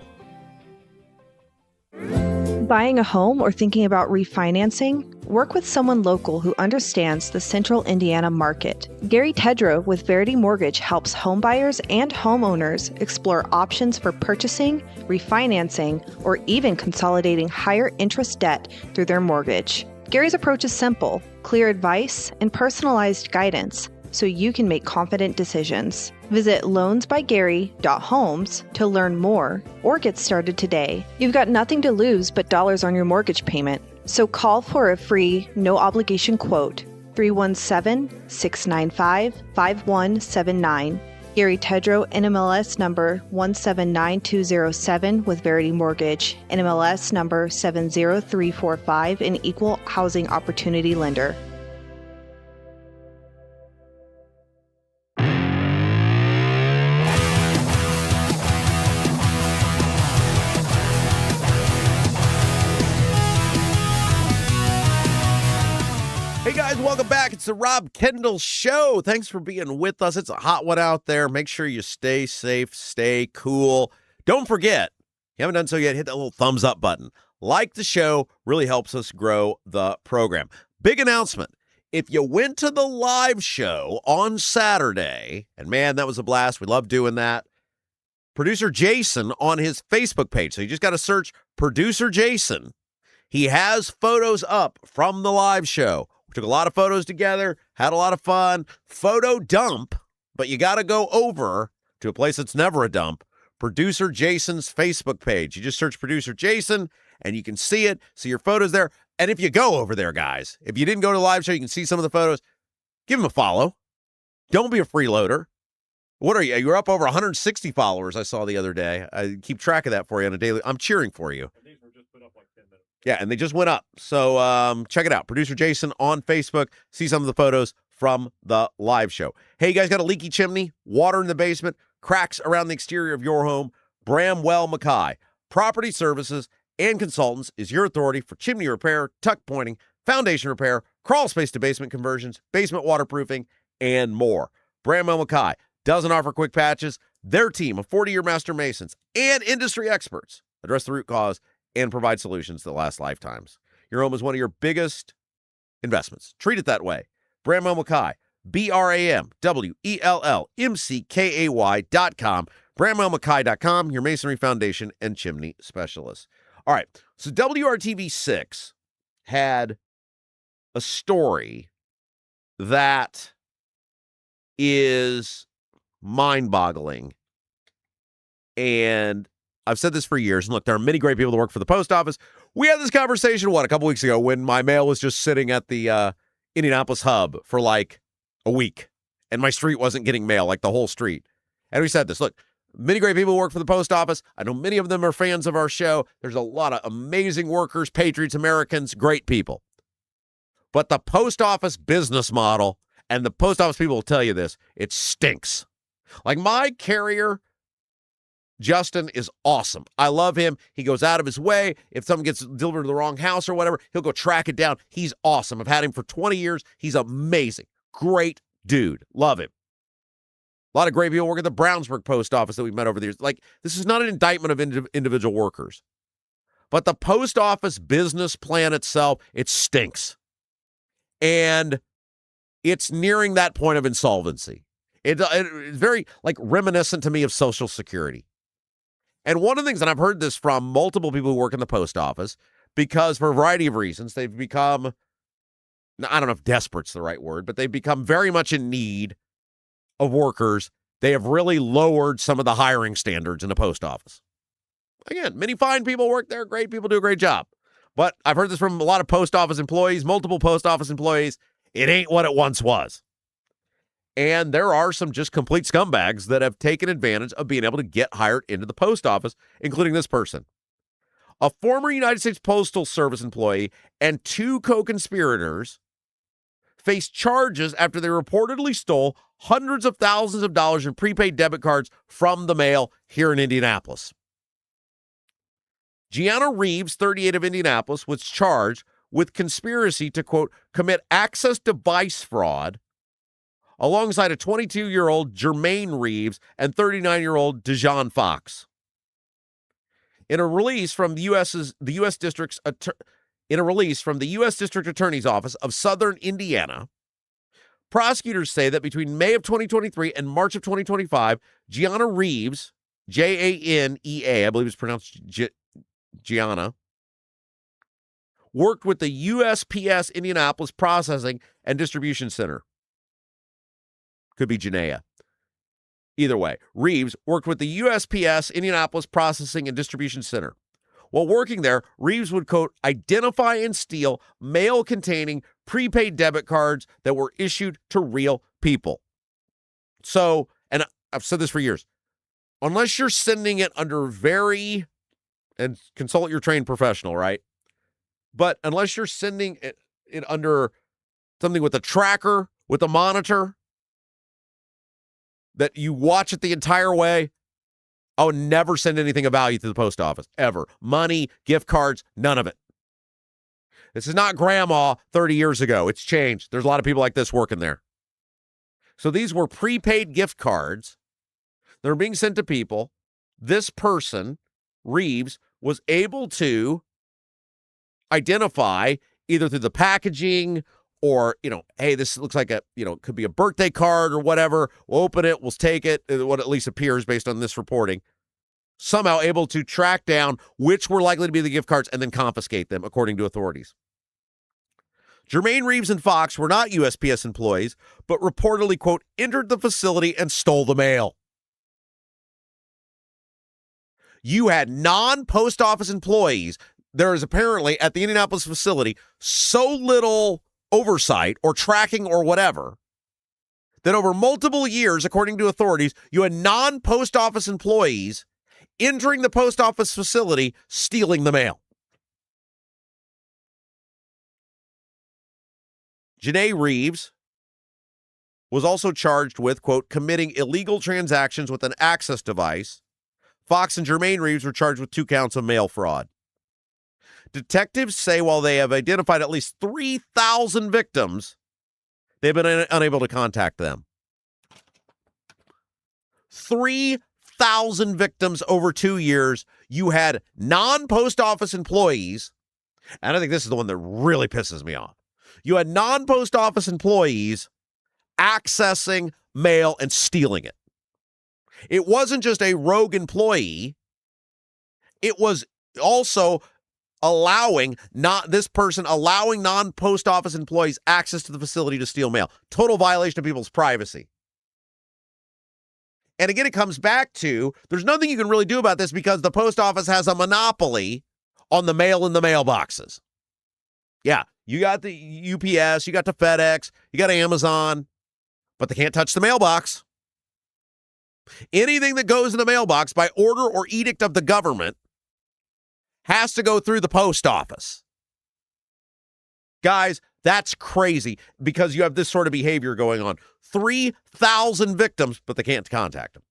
Buying a home or thinking about refinancing? Work with someone local who understands the Central Indiana market. Gary Tedrow with Verity Mortgage helps homebuyers and homeowners explore options for purchasing, refinancing, or even consolidating higher interest debt through their mortgage. Gary's approach is simple, clear advice, and personalized guidance, so you can make confident decisions. Visit loansbygary.homes to learn more or get started today. You've got nothing to lose but dollars on your mortgage payment. So call for a free, no-obligation quote, 317-695-5179. Gary Tedrow, NMLS number 179207 with Verity Mortgage, NMLS number 70345, an equal housing opportunity lender. Hey guys, welcome back. It's the Rob Kendall Show. Thanks for being with us. It's a hot one out there. Make sure you stay safe, stay cool. Don't forget, if you haven't done so yet, hit that little thumbs up button. Like the show, really helps us grow the program. Big announcement. If you went to the live show on Saturday, and man, that was a blast. We love doing that. Producer Jason on his Facebook page. So you just got to search Producer Jason. He has photos up from the live show. We took a lot of photos together, had a lot of fun. Photo dump, but you got to go over to a place that's never a dump, Producer Jason's Facebook page. You just search Producer Jason, and you can see it, see your photos there. And if you go over there, guys, if you didn't go to the live show, you can see some of the photos. Give him a follow. Don't be a freeloader. What are you? You're up over 160 followers I saw the other day. I keep track of that for you on a daily. I'm cheering for you. Yeah, and they just went up. So check it out. Producer Jason on Facebook. See some of the photos from the live show. Hey, you guys got a leaky chimney, water in the basement, cracks around the exterior of your home? Bramwell Mackay Property Services and Consultants is your authority for chimney repair, tuck pointing, foundation repair, crawl space to basement conversions, basement waterproofing, and more. Bramwell Mackay doesn't offer quick patches. Their team of 40-year master masons and industry experts address the root cause and provide solutions that last lifetimes. Your home is one of your biggest investments. Treat it that way. Bramwell Mackay, BRAMWELLMCKAY.com, BramwellMackay.com, your masonry foundation and chimney specialist. All right, so WRTV6 had a story that is mind-boggling, and I've said this for years, and look, there are many great people that work for the post office. We had this conversation, a couple weeks ago when my mail was just sitting at the Indianapolis hub for like a week, and my street wasn't getting mail, like the whole street. And we said this, look, many great people work for the post office. I know many of them are fans of our show. There's a lot of amazing workers, patriots, Americans, great people. But the post office business model, and the post office people will tell you this, it stinks. Like my carrier, Justin, is awesome. I love him. He goes out of his way. If someone gets delivered to the wrong house or whatever, he'll go track it down. He's awesome. I've had him for 20 years. He's amazing. Great dude. Love him. A lot of great people work at the Brownsburg post office that we've met over the years. Like, this is not an indictment of individual workers. But the post office business plan itself, it stinks. And it's nearing that point of insolvency. It's very, like, reminiscent to me of Social Security. And one of the things, and I've heard this from multiple people who work in the post office, because for a variety of reasons, they've become, I don't know if desperate's the right word, but they've become very much in need of workers. They have really lowered some of the hiring standards in the post office. Again, many fine people work there, great people do a great job. But I've heard this from a lot of post office employees, multiple post office employees. It ain't what it once was. And there are some just complete scumbags that have taken advantage of being able to get hired into the post office, including this person. A former United States Postal Service employee and 2 co-conspirators faced charges after they reportedly stole hundreds of thousands of dollars in prepaid debit cards from the mail here in Indianapolis. Gianna Reeves, 38 of Indianapolis, was charged with conspiracy to, quote, commit access device fraud alongside a 22-year-old Jermaine Reeves and 39-year-old Dejan Fox. In a release from the U.S. District Attorney's Office of Southern Indiana, prosecutors say that between May of 2023 and March of 2025, Gianna Reeves, Janea, I believe it's pronounced Gianna, worked with the USPS Indianapolis Processing and Distribution Center. Could be Janea. Either way, Reeves worked with the USPS Indianapolis Processing and Distribution Center. While working there, Reeves would, quote, identify and steal mail containing prepaid debit cards that were issued to real people. So, and I've said this for years, unless you're sending it under and consult your trained professional, right? But unless you're sending it under something with a tracker, with a monitor, that you watch it the entire way, I would never send anything of value to the post office, ever. Money, gift cards, none of it. This is not grandma 30 years ago. It's changed. There's a lot of people like this working there. So these were prepaid gift cards that are being sent to people. This person, Reeves, was able to identify either through the packaging or, hey, this looks like it could be a birthday card or whatever. We'll open it. We'll take it, what at least appears based on this reporting. Somehow able to track down which were likely to be the gift cards and then confiscate them, according to authorities. Jermaine Reeves and Fox were not USPS employees, but reportedly, quote, entered the facility and stole the mail. You had non-post office employees. There is apparently, at the Indianapolis facility, so little oversight or tracking or whatever that over multiple years, according to authorities, you had non-post office employees entering the post office facility, stealing the mail. Janae Reeves was also charged with, quote, committing illegal transactions with an access device. Fox and Jermaine Reeves were charged with 2 counts of mail fraud. Detectives say while they have identified at least 3,000 victims, they've been unable to contact them. 3,000 victims over 2 years. You had non-post office employees, and I think this is the one that really pisses me off. You had non-post office employees accessing mail and stealing it. It wasn't just a rogue employee. It was also allowing non-post office employees access to the facility to steal mail. Total violation of people's privacy. And again, it comes back to, there's nothing you can really do about this because the post office has a monopoly on the mail in the mailboxes. Yeah, you got the UPS, you got the FedEx, you got Amazon, but they can't touch the mailbox. Anything that goes in the mailbox by order or edict of the government has to go through the post office. Guys, that's crazy because you have this sort of behavior going on. 3,000 victims, but they can't contact them.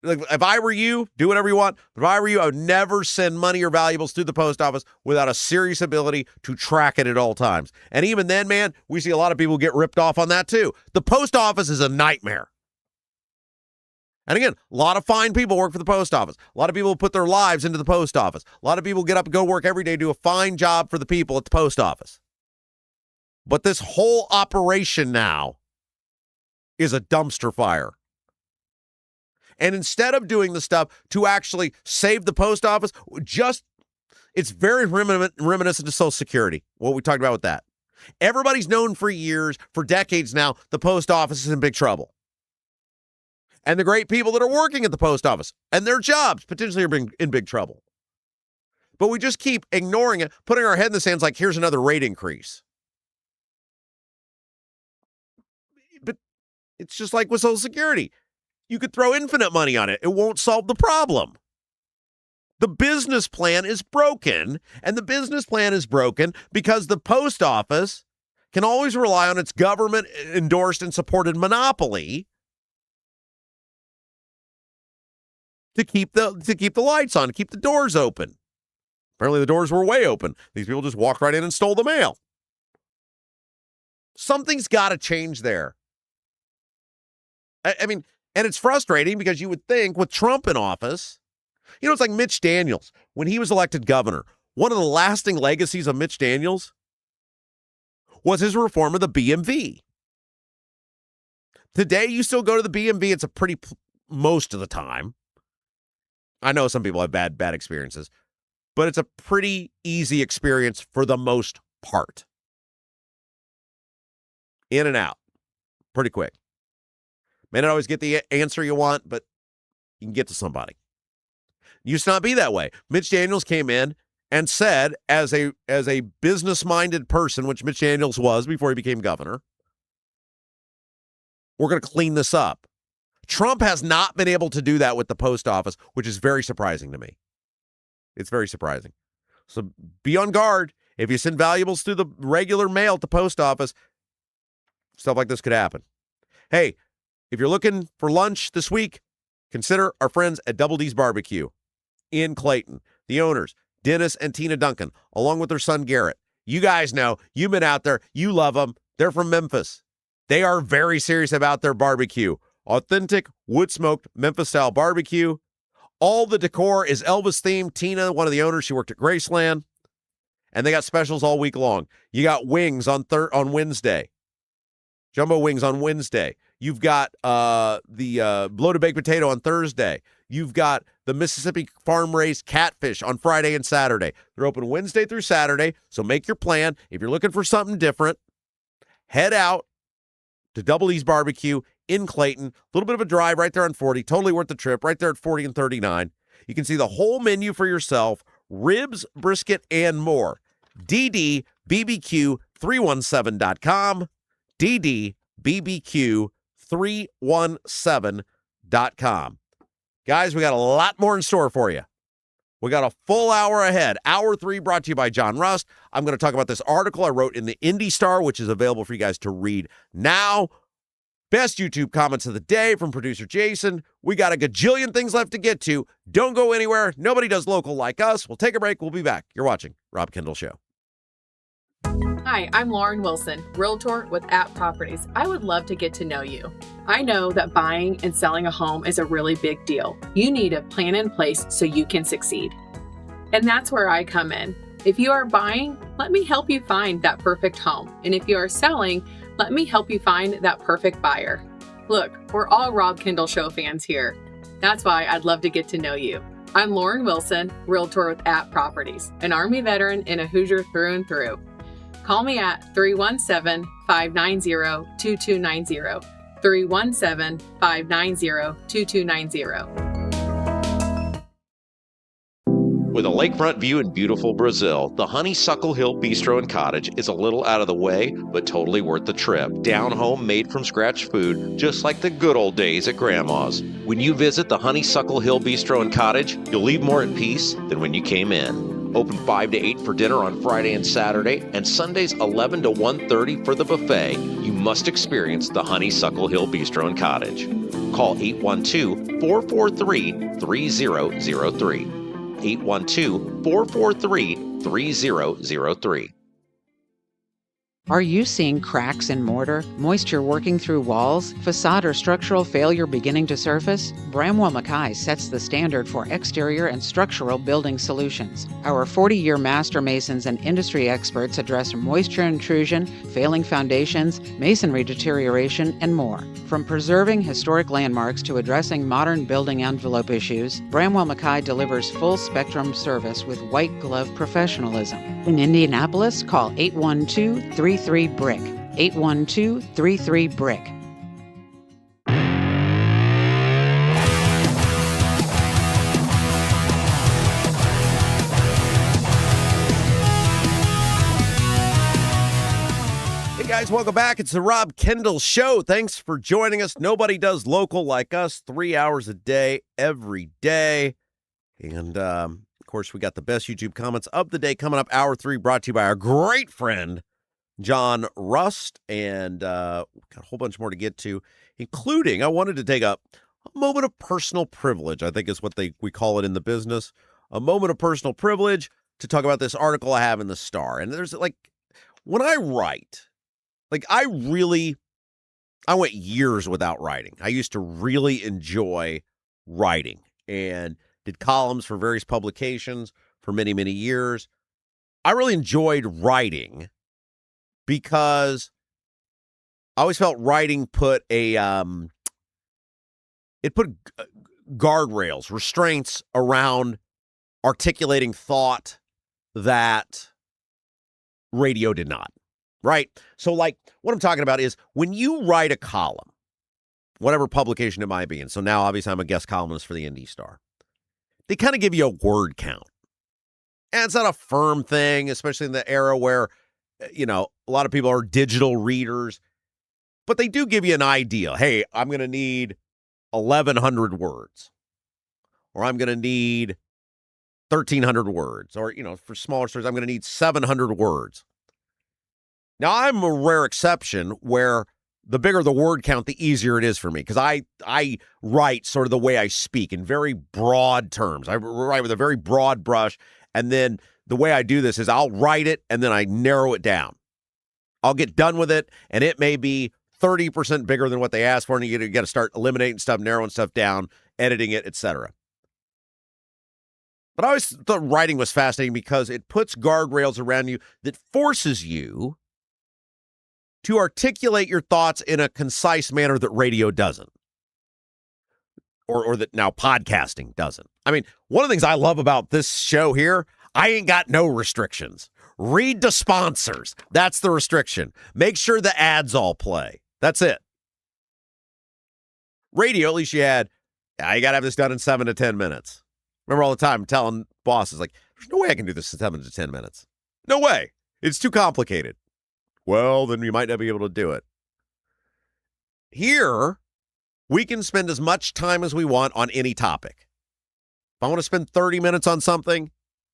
If I were you, do whatever you want. If I were you, I would never send money or valuables through the post office without a serious ability to track it at all times. And even then, man, we see a lot of people get ripped off on that too. The post office is a nightmare. And again, a lot of fine people work for the post office. A lot of people put their lives into the post office. A lot of people get up and go work every day, do a fine job for the people at the post office. But this whole operation now is a dumpster fire. And instead of doing the stuff to actually save the post office, it's very reminiscent to Social Security, what we talked about with that. Everybody's known for years, for decades now, the post office is in big trouble. And the great people that are working at the post office and their jobs potentially are in big trouble. But we just keep ignoring it, putting our head in the sand like, here's another rate increase. But it's just like with Social Security. You could throw infinite money on it. It won't solve the problem. The business plan is broken, and the business plan is broken because the post office can always rely on its government-endorsed and supported monopoly to keep the lights on, to keep the doors open. Apparently the doors were way open. These people just walked right in and stole the mail. Something's got to change there. I mean, and it's frustrating because you would think with Trump in office, it's like Mitch Daniels. When he was elected governor, one of the lasting legacies of Mitch Daniels was his reform of the BMV. Today, you still go to the BMV. It's a pretty, most of the time. I know some people have bad experiences, but it's a pretty easy experience for the most part. In and out. Pretty quick. May not always get the answer you want, but you can get to somebody. Used to not be that way. Mitch Daniels came in and said, as a business-minded person, which Mitch Daniels was before he became governor, we're going to clean this up. Trump has not been able to do that with the post office, which is very surprising to me. It's very surprising. So be on guard. If you send valuables through the regular mail at the post office, stuff like this could happen. Hey, if you're looking for lunch this week, consider our friends at Double D's Barbecue in Clayton. The owners, Dennis and Tina Duncan, along with their son Garrett. You guys know, you've been out there, you love them. They're from Memphis. They are very serious about their barbecue. Authentic, wood-smoked, Memphis-style barbecue. All the decor is Elvis-themed. Tina, one of the owners, she worked at Graceland. And they got specials all week long. You got wings on Wednesday. Jumbo wings on Wednesday. You've got the bloated baked potato on Thursday. You've got the Mississippi farm-raised catfish on Friday and Saturday. They're open Wednesday through Saturday, so make your plan. If you're looking for something different, head out to Double E's Barbecue in Clayton. A little bit of a drive right there on 40. Totally worth the trip, right there at 40 and 39. You can see the whole menu for yourself, ribs, brisket, and more. DDBBQ317.com. DDBBQ317.com. Guys, we got a lot more in store for you. We got a full hour ahead. Hour 3 brought to you by John Rust. I'm going to talk about this article I wrote in the Indy Star, which is available for you guys to read now. Best YouTube comments of the day from producer Jason. We got a gajillion things left to get to. Don't go anywhere. Nobody does local like us. We'll take a break. We'll be back. You're watching Rob Kendall Show. Hi, I'm Lauren Wilson, Realtor with App Properties. I would love to get to know you. I know that buying and selling a home is a really big deal. You need a plan in place so you can succeed. And that's where I come in. If you are buying, let me help you find that perfect home. And if you are selling, let me help you find that perfect buyer. Look, we're all Rob Kendall Show fans here. That's why I'd love to get to know you. I'm Lauren Wilson, Realtor with App Properties, an Army veteran and a Hoosier through and through. Call me at 317-590-2290. 317-590-2290. With a lakefront view in beautiful Brazil, the Honeysuckle Hill Bistro and Cottage is a little out of the way, but totally worth the trip. Down home, made from scratch food, just like the good old days at Grandma's. When you visit the Honeysuckle Hill Bistro and Cottage, you'll leave more at peace than when you came in. Open 5 to 8 for dinner on Friday and Saturday, and Sundays 11 to 1:30 for the buffet. You must experience the Honeysuckle Hill Bistro and Cottage. Call 812-443-3003. 812-443-3003. Are you seeing cracks in mortar, moisture working through walls, facade or structural failure beginning to surface? Bramwell Mackay sets the standard for exterior and structural building solutions. Our 40-year master masons and industry experts address moisture intrusion, failing foundations, masonry deterioration, and more. From preserving historic landmarks to addressing modern building envelope issues, Bramwell Mackay delivers full-spectrum service with white-glove professionalism. In Indianapolis, call 812-33-BRICK. 812-33-BRICK. Hey Guys, welcome back. It's the Rob Kendall Show. Thanks for joining us. Nobody does local like us, 3 hours a day, every day. And, of course, we got the best YouTube comments of the day coming up. Hour 3 brought to you by our great friend, John Rust. And we've got a whole bunch more to get to, including I wanted to take up a moment of personal privilege, I think is what we call it in the business. A moment of personal privilege to talk about this article I have in the Star. And there's when I write, I went years without writing. I used to really enjoy writing and did columns for various publications for many, many years. I really enjoyed writing because I always felt writing put guardrails, restraints around articulating thought that radio did not. Right? So, what I'm talking about is when you write a column, whatever publication it might be, and so now, obviously, I'm a guest columnist for the Indy Star, they kind of give you a word count. And it's not a firm thing, especially in the era where, a lot of people are digital readers, but they do give you an idea. Hey, I'm going to need 1,100 words, or I'm going to need 1,300 words, or, for smaller stories, I'm going to need 700 words. Now, I'm a rare exception where the bigger the word count, the easier it is for me because I write sort of the way I speak in very broad terms. I write with a very broad brush, and then the way I do this is I'll write it, and then I narrow it down. I'll get done with it, and it may be 30% bigger than what they asked for, and you got to start eliminating stuff, narrowing stuff down, editing it, etc. But I always thought writing was fascinating because it puts guardrails around you that forces you to articulate your thoughts in a concise manner that radio doesn't, or that now podcasting doesn't. I mean, one of the things I love about this show here, I ain't got no restrictions. Read the sponsors. That's the restriction. Make sure the ads all play. That's it. Radio, at least you got to have this done in 7 to 10 minutes. Remember all the time telling bosses, there's no way I can do this in 7 to 10 minutes. No way. It's too complicated. Well, then we might not be able to do it. Here, we can spend as much time as we want on any topic. If I want to spend 30 minutes on something,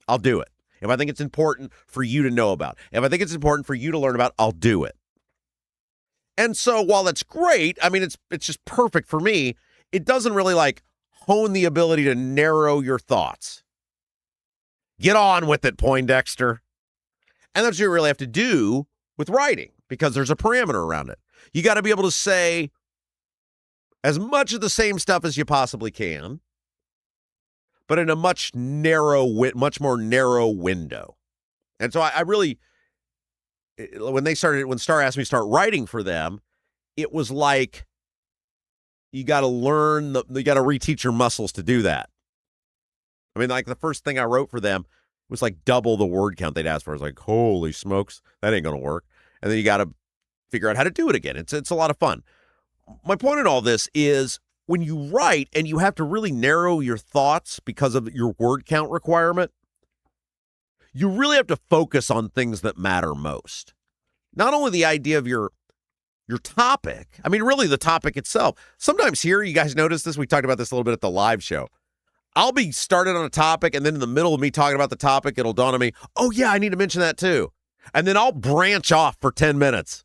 I'll do it. If I think it's important for you to know about, if I think it's important for you to learn about, I'll do it. And so while that's great, I mean, it's just perfect for me, it doesn't really hone the ability to narrow your thoughts. Get on with it, Poindexter. And that's what you really have to do with writing, because there's a parameter around it. You got to be able to say as much of the same stuff as you possibly can, but in a much more narrow window. And so I really, when Star asked me to start writing for them, it was like you got to you got to reteach your muscles to do that. I mean, the first thing I wrote for them was double the word count they'd asked for. I was like, holy smokes, that ain't going to work. And then you got to figure out how to do it again. It's a lot of fun. My point in all this is when you write and you have to really narrow your thoughts because of your word count requirement, you really have to focus on things that matter most. Not only the idea of your topic, I mean, really the topic itself. Sometimes here, you guys notice this, we talked about this a little bit at the live show. I'll be started on a topic, and then in the middle of me talking about the topic, it'll dawn on me, oh, yeah, I need to mention that too. And then I'll branch off for 10 minutes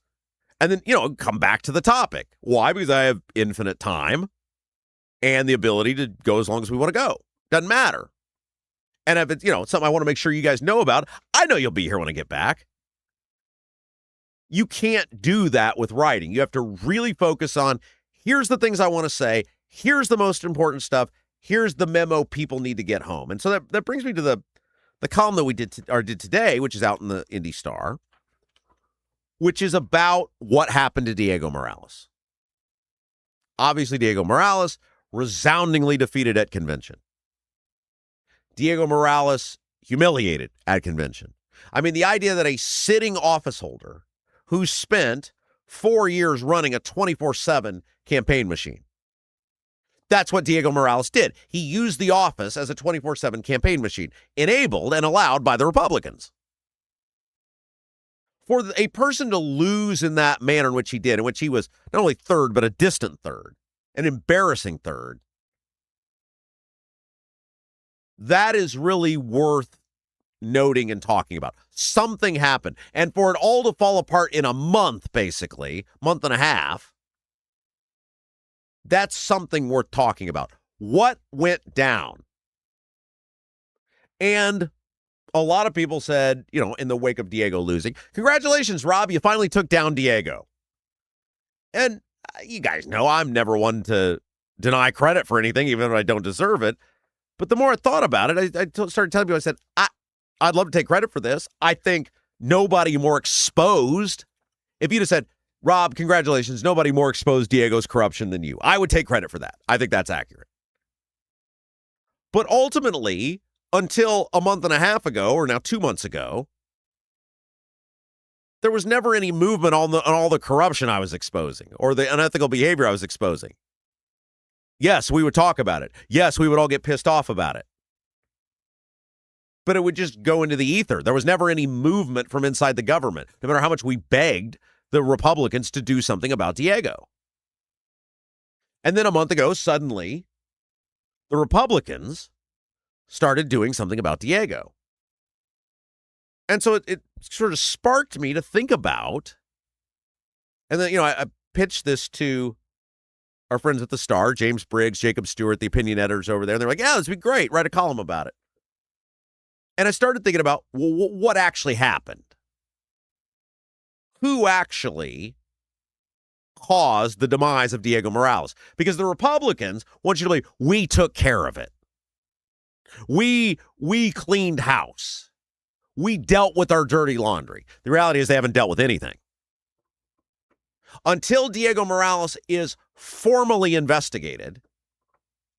and then, come back to the topic. Why? Because I have infinite time and the ability to go as long as we want to go. Doesn't matter. And if it's, something I want to make sure you guys know about, I know you'll be here when I get back. You can't do that with writing. You have to really focus on, here's the things I want to say. Here's the most important stuff. Here's the memo people need to get home. And so that brings me to the column that we did today, which is out in the Indy Star, which is about what happened to Diego Morales. Obviously, Diego Morales resoundingly defeated at convention. Diego Morales humiliated at convention. I mean, the idea that a sitting office holder who spent 4 years running a 24/7 campaign machine, that's what Diego Morales did. He used the office as a 24/7 campaign machine, enabled and allowed by the Republicans. For a person to lose in that manner in which he did, in which he was not only third, but a distant third, an embarrassing third, that is really worth noting and talking about. Something happened. And for it all to fall apart in a month, basically, month and a half, that's something worth talking about. What went down? And a lot of people said, in the wake of Diego losing, congratulations, Rob, you finally took down Diego. And you guys know I'm never one to deny credit for anything, even if I don't deserve it. But the more I thought about it, I started telling people, I said, I'd love to take credit for this. I think nobody more exposed. If you'd have said, Rob, congratulations, nobody more exposed Diego's corruption than you, I would take credit for that. I think that's accurate. But ultimately, until a month and a half ago, or now 2 months ago, there was never any movement on all the corruption I was exposing or the unethical behavior I was exposing. Yes, we would talk about it. Yes, we would all get pissed off about it. But it would just go into the ether. There was never any movement from inside the government, no matter how much we begged the Republicans to do something about Diego. And then a month ago, suddenly, the Republicans started doing something about Diego. And so it sort of sparked me to think about, and then, I pitched this to our friends at the Star, James Briggs, Jacob Stewart, the opinion editors over there. And they're like, yeah, this would be great. Write a column about it. And I started thinking about, well, what actually happened? Who actually caused the demise of Diego Morales? Because the Republicans want you to believe, we took care of it. We cleaned house. We dealt with our dirty laundry. The reality is they haven't dealt with anything. Until Diego Morales is formally investigated,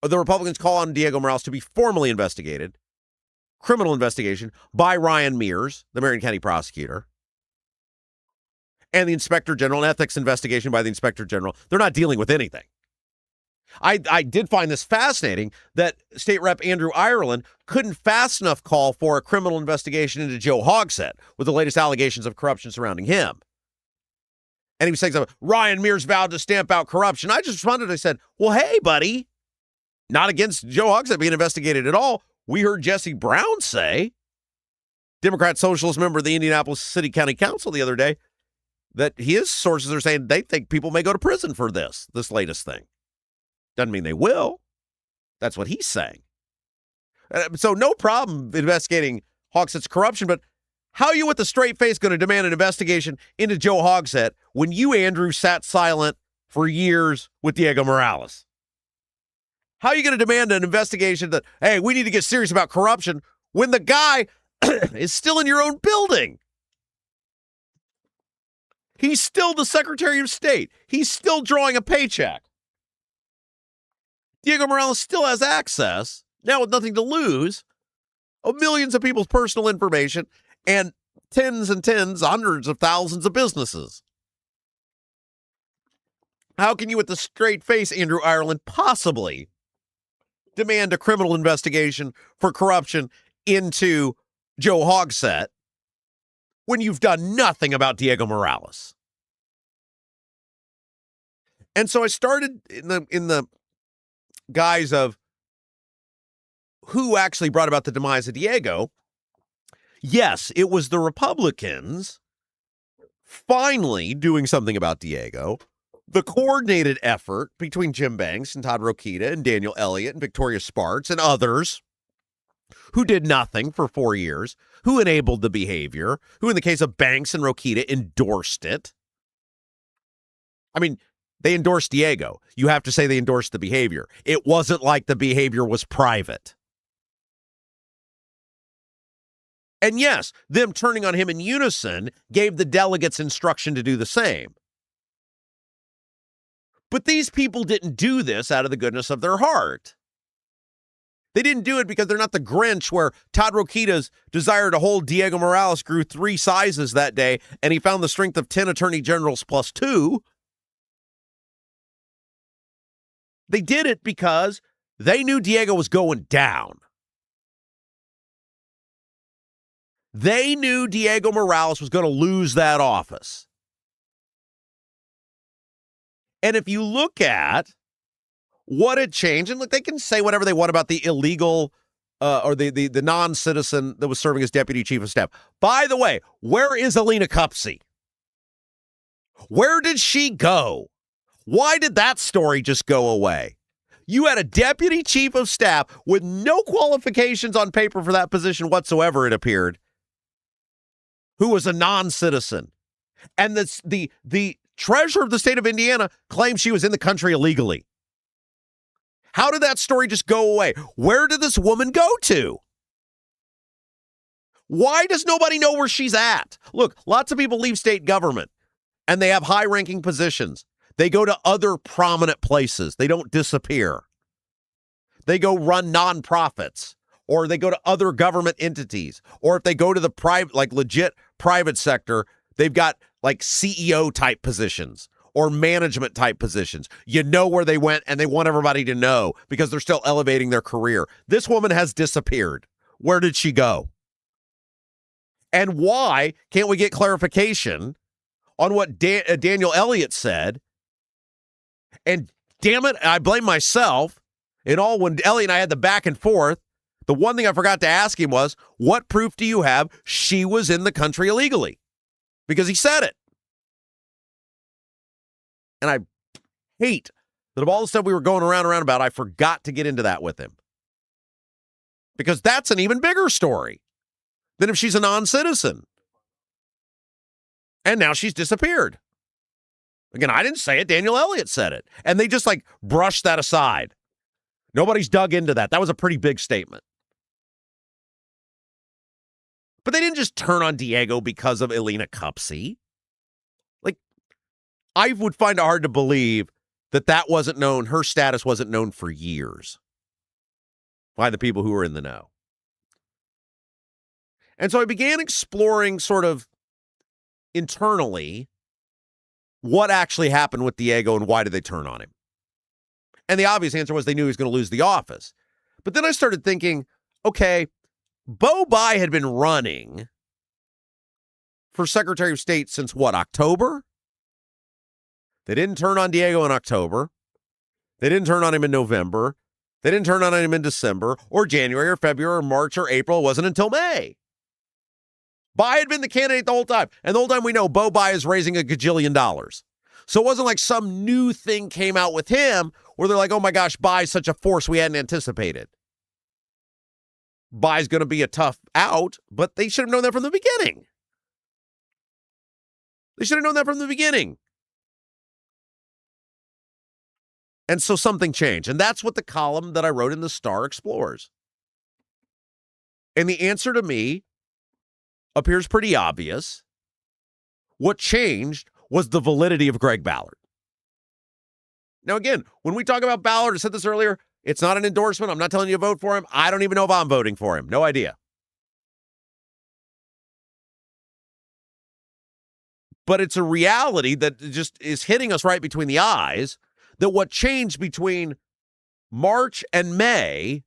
or the Republicans call on Diego Morales to be formally investigated, criminal investigation by Ryan Mears, the Marion County prosecutor, and the Inspector General, an ethics investigation by the Inspector General, they're not dealing with anything. I did find this fascinating that State Rep Andrew Ireland couldn't fast enough call for a criminal investigation into Joe Hogsett with the latest allegations of corruption surrounding him. And he was saying something, Ryan Mears vowed to stamp out corruption. I just responded, I said, well, hey, buddy, not against Joe Hogsett being investigated at all. We heard Jesse Brown say, Democrat Socialist member of the Indianapolis City County Council the other day, that his sources are saying they think people may go to prison for this latest thing. Doesn't mean they will. That's what he's saying. So no problem investigating Hogsett's corruption, but how are you with a straight face going to demand an investigation into Joe Hogsett when you, Andrew, sat silent for years with Diego Morales? How are you going to demand an investigation that, hey, we need to get serious about corruption when the guy is still in your own building? He's still the Secretary of State. He's still drawing a paycheck. Diego Morales still has access, now with nothing to lose, of millions of people's personal information and tens and tens, hundreds of thousands of businesses. How can you, with a straight face, Andrew Ireland, possibly demand a criminal investigation for corruption into Joe Hogsett when you've done nothing about Diego Morales? And so I started in the guise of who actually brought about the demise of Diego. Yes, it was the Republicans finally doing something about Diego. The coordinated effort between Jim Banks and Todd Rokita and Daniel Elliott and Victoria Spartz and others who did nothing for 4 years, who enabled the behavior, who in the case of Banks and Rokita endorsed it. I mean, they endorsed Diego. You have to say they endorsed the behavior. It wasn't like the behavior was private. And yes, them turning on him in unison gave the delegates instruction to do the same. But these people didn't do this out of the goodness of their heart. They didn't do it because they're not the Grinch where Todd Rokita's desire to hold Diego Morales grew 3 sizes that day and he found the strength of 10 attorney generals plus 2. They did it because they knew Diego was going down. They knew Diego Morales was going to lose that office. And if you look at what had changed, and look, they can say whatever they want about the illegal or the non-citizen that was serving as deputy chief of staff. By the way, where is Alina Cupsey? Where did she go? Why did that story just go away? You had a deputy chief of staff with no qualifications on paper for that position whatsoever, it appeared, who was a non-citizen. And the treasurer of the state of Indiana claimed she was in the country illegally. How did that story just go away? Where did this woman go to? Why does nobody know where she's at? Look, lots of people leave state government and they have high-ranking positions. They go to other prominent places. They don't disappear. They go run nonprofits, or they go to other government entities, or if they go to the private, like legit private sector, they've got like CEO type positions or management type positions. You know where they went, and they want everybody to know because they're still elevating their career. This woman has disappeared. Where did she go? And why can't we get clarification on what Daniel Elliott said? And damn it, I blame myself. When Elliott and I had the back and forth, the one thing I forgot to ask him was, what proof do you have she was in the country illegally? Because he said it. And I hate that of all the stuff we were going around about, I forgot to get into that with him. Because that's an even bigger story than if she's a non-citizen. And now she's disappeared. Again, I didn't say it. Daniel Elliott said it. And they just like brushed that aside. Nobody's dug into that. That was a pretty big statement. But they didn't just turn on Diego because of Alina Cupsey. Like, I would find it hard to believe that wasn't known, her status wasn't known for years by the people who were in the know. And so I began exploring sort of internally what actually happened with Diego and why did they turn on him? And the obvious answer was they knew he was going to lose the office. But then I started thinking, okay, Bo Bai had been running for Secretary of State since what, October? They didn't turn on Diego in October. They didn't turn on him in November. They didn't turn on him in December or January or February or March or April. It wasn't until May. Bai had been the candidate the whole time. And the whole time we know Bo Bai is raising $1 gajillion. So it wasn't like some new thing came out with him where they're like, oh my gosh, Bai's such a force we hadn't anticipated. Bai's going to be a tough out, but they should have known that from the beginning. They should have known that from the beginning. And so something changed. And that's what the column that I wrote in the Star explores. And the answer to me appears pretty obvious. What changed was the validity of Greg Ballard. Now, again, when we talk about Ballard, I said this earlier, it's not an endorsement. I'm not telling you to vote for him. I don't even know if I'm voting for him. No idea. But it's a reality that just is hitting us right between the eyes, that what changed between March and May,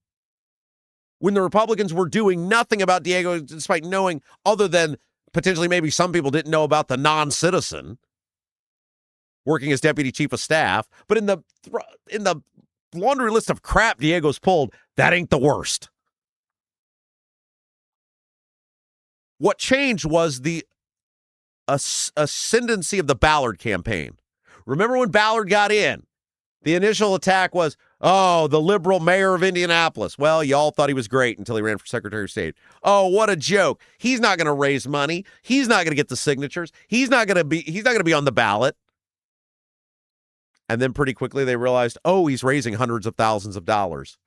when the Republicans were doing nothing about Diego, despite knowing, other than potentially maybe some people didn't know about the non-citizen working as deputy chief of staff, but in the laundry list of crap Diego's pulled, that ain't the worst. What changed was the ascendancy of the Ballard campaign. Remember when Ballard got in? The initial attack was, oh, the liberal mayor of Indianapolis. Well, y'all thought he was great until he ran for Secretary of State. Oh, what a joke. He's not going to raise money. He's not going to get the signatures. He's not going to be on the ballot. And then pretty quickly they realized, oh, he's raising hundreds of thousands of dollars.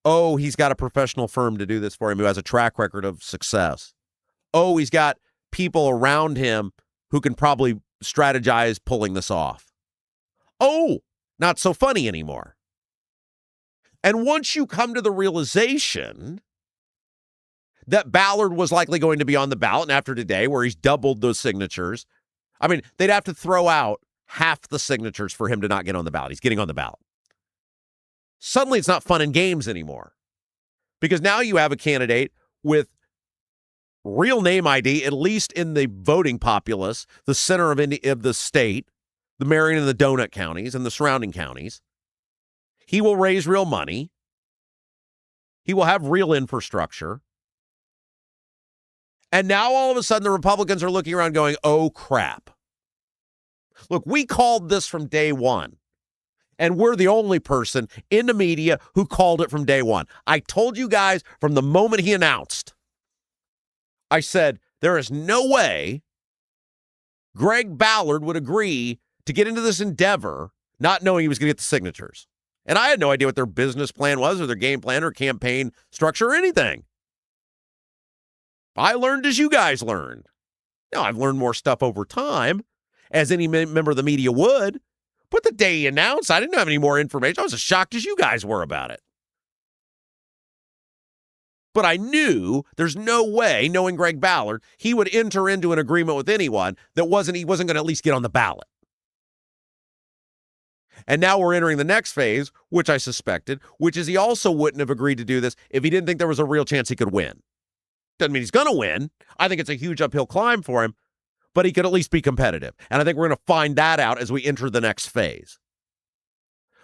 Oh, he's got a professional firm to do this for him who has a track record of success. Oh, he's got people around him who can probably strategize pulling this off. Oh, not so funny anymore. And once you come to the realization that Ballard was likely going to be on the ballot, and after today, where he's doubled those signatures, I mean, they'd have to throw out half the signatures for him to not get on the ballot. He's getting on the ballot. Suddenly, it's not fun and games anymore. Because now you have a candidate with real name ID, at least in the voting populace, the center of the state, the Marion and the Donut counties and the surrounding counties. He will raise real money. He will have real infrastructure. And now all of a sudden the Republicans are looking around going, oh, crap. Look, we called this from day one. And we're the only person in the media who called it from day one. I told you guys from the moment he announced. I said, there is no way Greg Ballard would agree to get into this endeavor not knowing he was going to get the signatures. And I had no idea what their business plan was or their game plan or campaign structure or anything. I learned as you guys learned. Now, I've learned more stuff over time, as any member of the media would. But the day he announced, I didn't have any more information. I was as shocked as you guys were about it. But I knew there's no way, knowing Greg Ballard, he would enter into an agreement with anyone that he wasn't going to at least get on the ballot. And now we're entering the next phase, which I suspected, which is he also wouldn't have agreed to do this if he didn't think there was a real chance he could win. Doesn't mean he's going to win. I think it's a huge uphill climb for him, but he could at least be competitive. And I think we're going to find that out as we enter the next phase.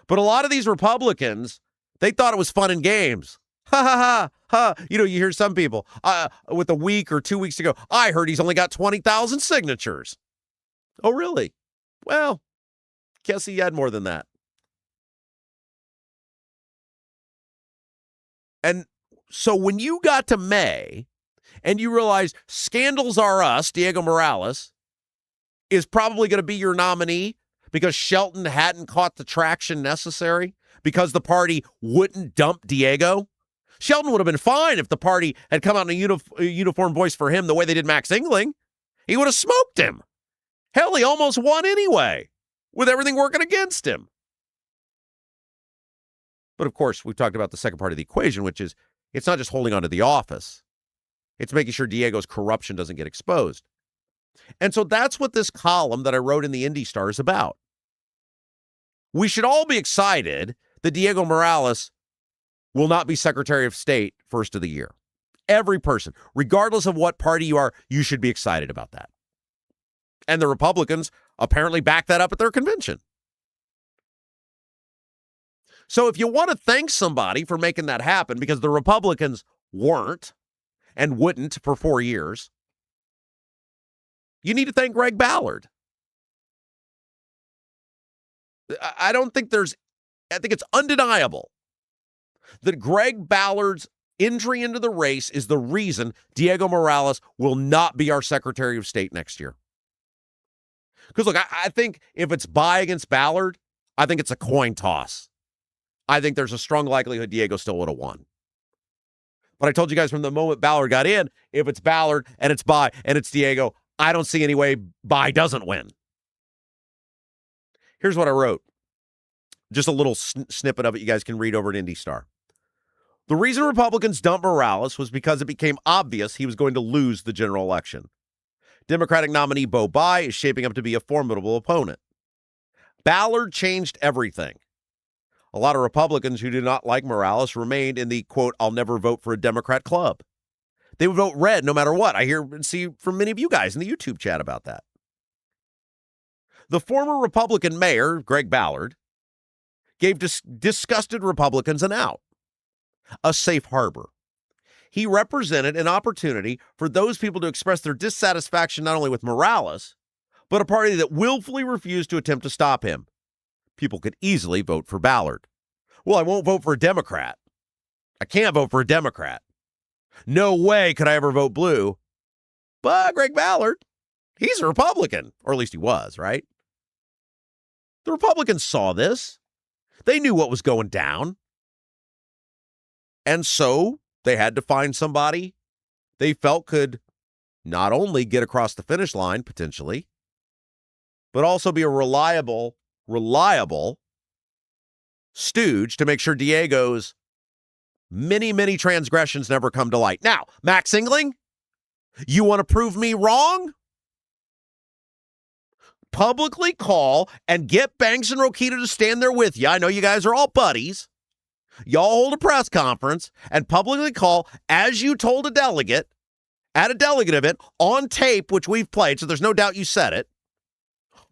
But a lot of these Republicans, they thought it was fun and games. Ha, ha, ha, ha. You know, you hear some people with a week or 2 weeks ago, I heard he's only got 20,000 signatures. Oh, really? Well, guess he had more than that. And so when you got to May and you realize Scandals Are Us, Diego Morales, is probably going to be your nominee because Shelton hadn't caught the traction necessary, because the party wouldn't dump Diego. Shelton would have been fine if the party had come out in a uniform voice for him the way they did Max Engling. He would have smoked him. Hell, he almost won anyway, with everything working against him. But of course, we've talked about the second part of the equation, which is it's not just holding on to the office. It's making sure Diego's corruption doesn't get exposed. And so that's what this column that I wrote in the Indy Star is about. We should all be excited that Diego Morales will not be Secretary of State first of the year. Every person, regardless of what party you are, you should be excited about that. And the Republicans apparently back that up at their convention. So if you want to thank somebody for making that happen, because the Republicans weren't and wouldn't for 4 years, you need to thank Greg Ballard. I think it's undeniable that Greg Ballard's entry into the race is the reason Diego Morales will not be our Secretary of State next year. Because, look, I think if it's Bye against Ballard, I think it's a coin toss. I think there's a strong likelihood Diego still would have won. But I told you guys from the moment Ballard got in, if it's Ballard and it's Bye and it's Diego, I don't see any way Bye doesn't win. Here's what I wrote. Just a little snippet of it you guys can read over at Indy Star. The reason Republicans dumped Morales was because it became obvious he was going to lose the general election. Democratic nominee Bo Bye is shaping up to be a formidable opponent. Ballard changed everything. A lot of Republicans who do not like Morales remained in the, quote, I'll never vote for a Democrat club. They would vote red no matter what. I hear and see from many of you guys in the YouTube chat about that. The former Republican mayor, Greg Ballard, gave disgusted Republicans an out, a safe harbor. He represented an opportunity for those people to express their dissatisfaction not only with Morales, but a party that willfully refused to attempt to stop him. People could easily vote for Ballard. Well, I won't vote for a Democrat. I can't vote for a Democrat. No way could I ever vote blue. But Greg Ballard, he's a Republican, or at least he was, right? The Republicans saw this. They knew what was going down. And so they had to find somebody they felt could not only get across the finish line, potentially, but also be a reliable stooge to make sure Diego's many transgressions never come to light. Now, Max Engling, you want to prove me wrong? Publicly call and get Banks and Rokita to stand there with you. I know you guys are all buddies. Y'all hold a press conference and publicly call, as you told a delegate, at a delegate event on tape, which we've played, so there's no doubt you said it,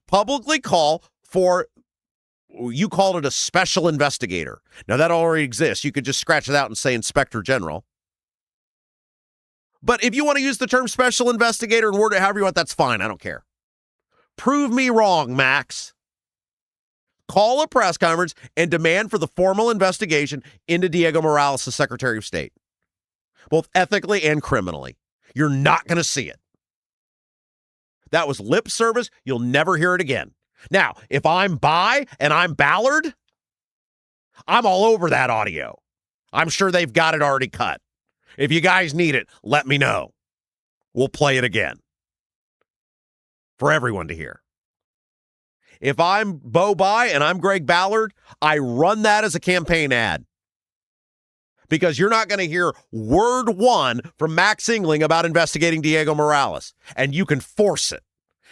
publicly call for, you called it a special investigator. Now, that already exists. You could just scratch it out and say Inspector General. But if you want to use the term special investigator and word it however you want, that's fine. I don't care. Prove me wrong, Max. Call a press conference and demand for the formal investigation into Diego Morales, the Secretary of State, both ethically and criminally. You're not going to see it. That was lip service. You'll never hear it again. Now, if I'm by and I'm Ballard, I'm all over that audio. I'm sure they've got it already cut. If you guys need it, let me know. We'll play it again for everyone to hear. If I'm Bo By and I'm Greg Ballard, I run that as a campaign ad. Because you're not going to hear word one from Max Engling about investigating Diego Morales. And you can force it.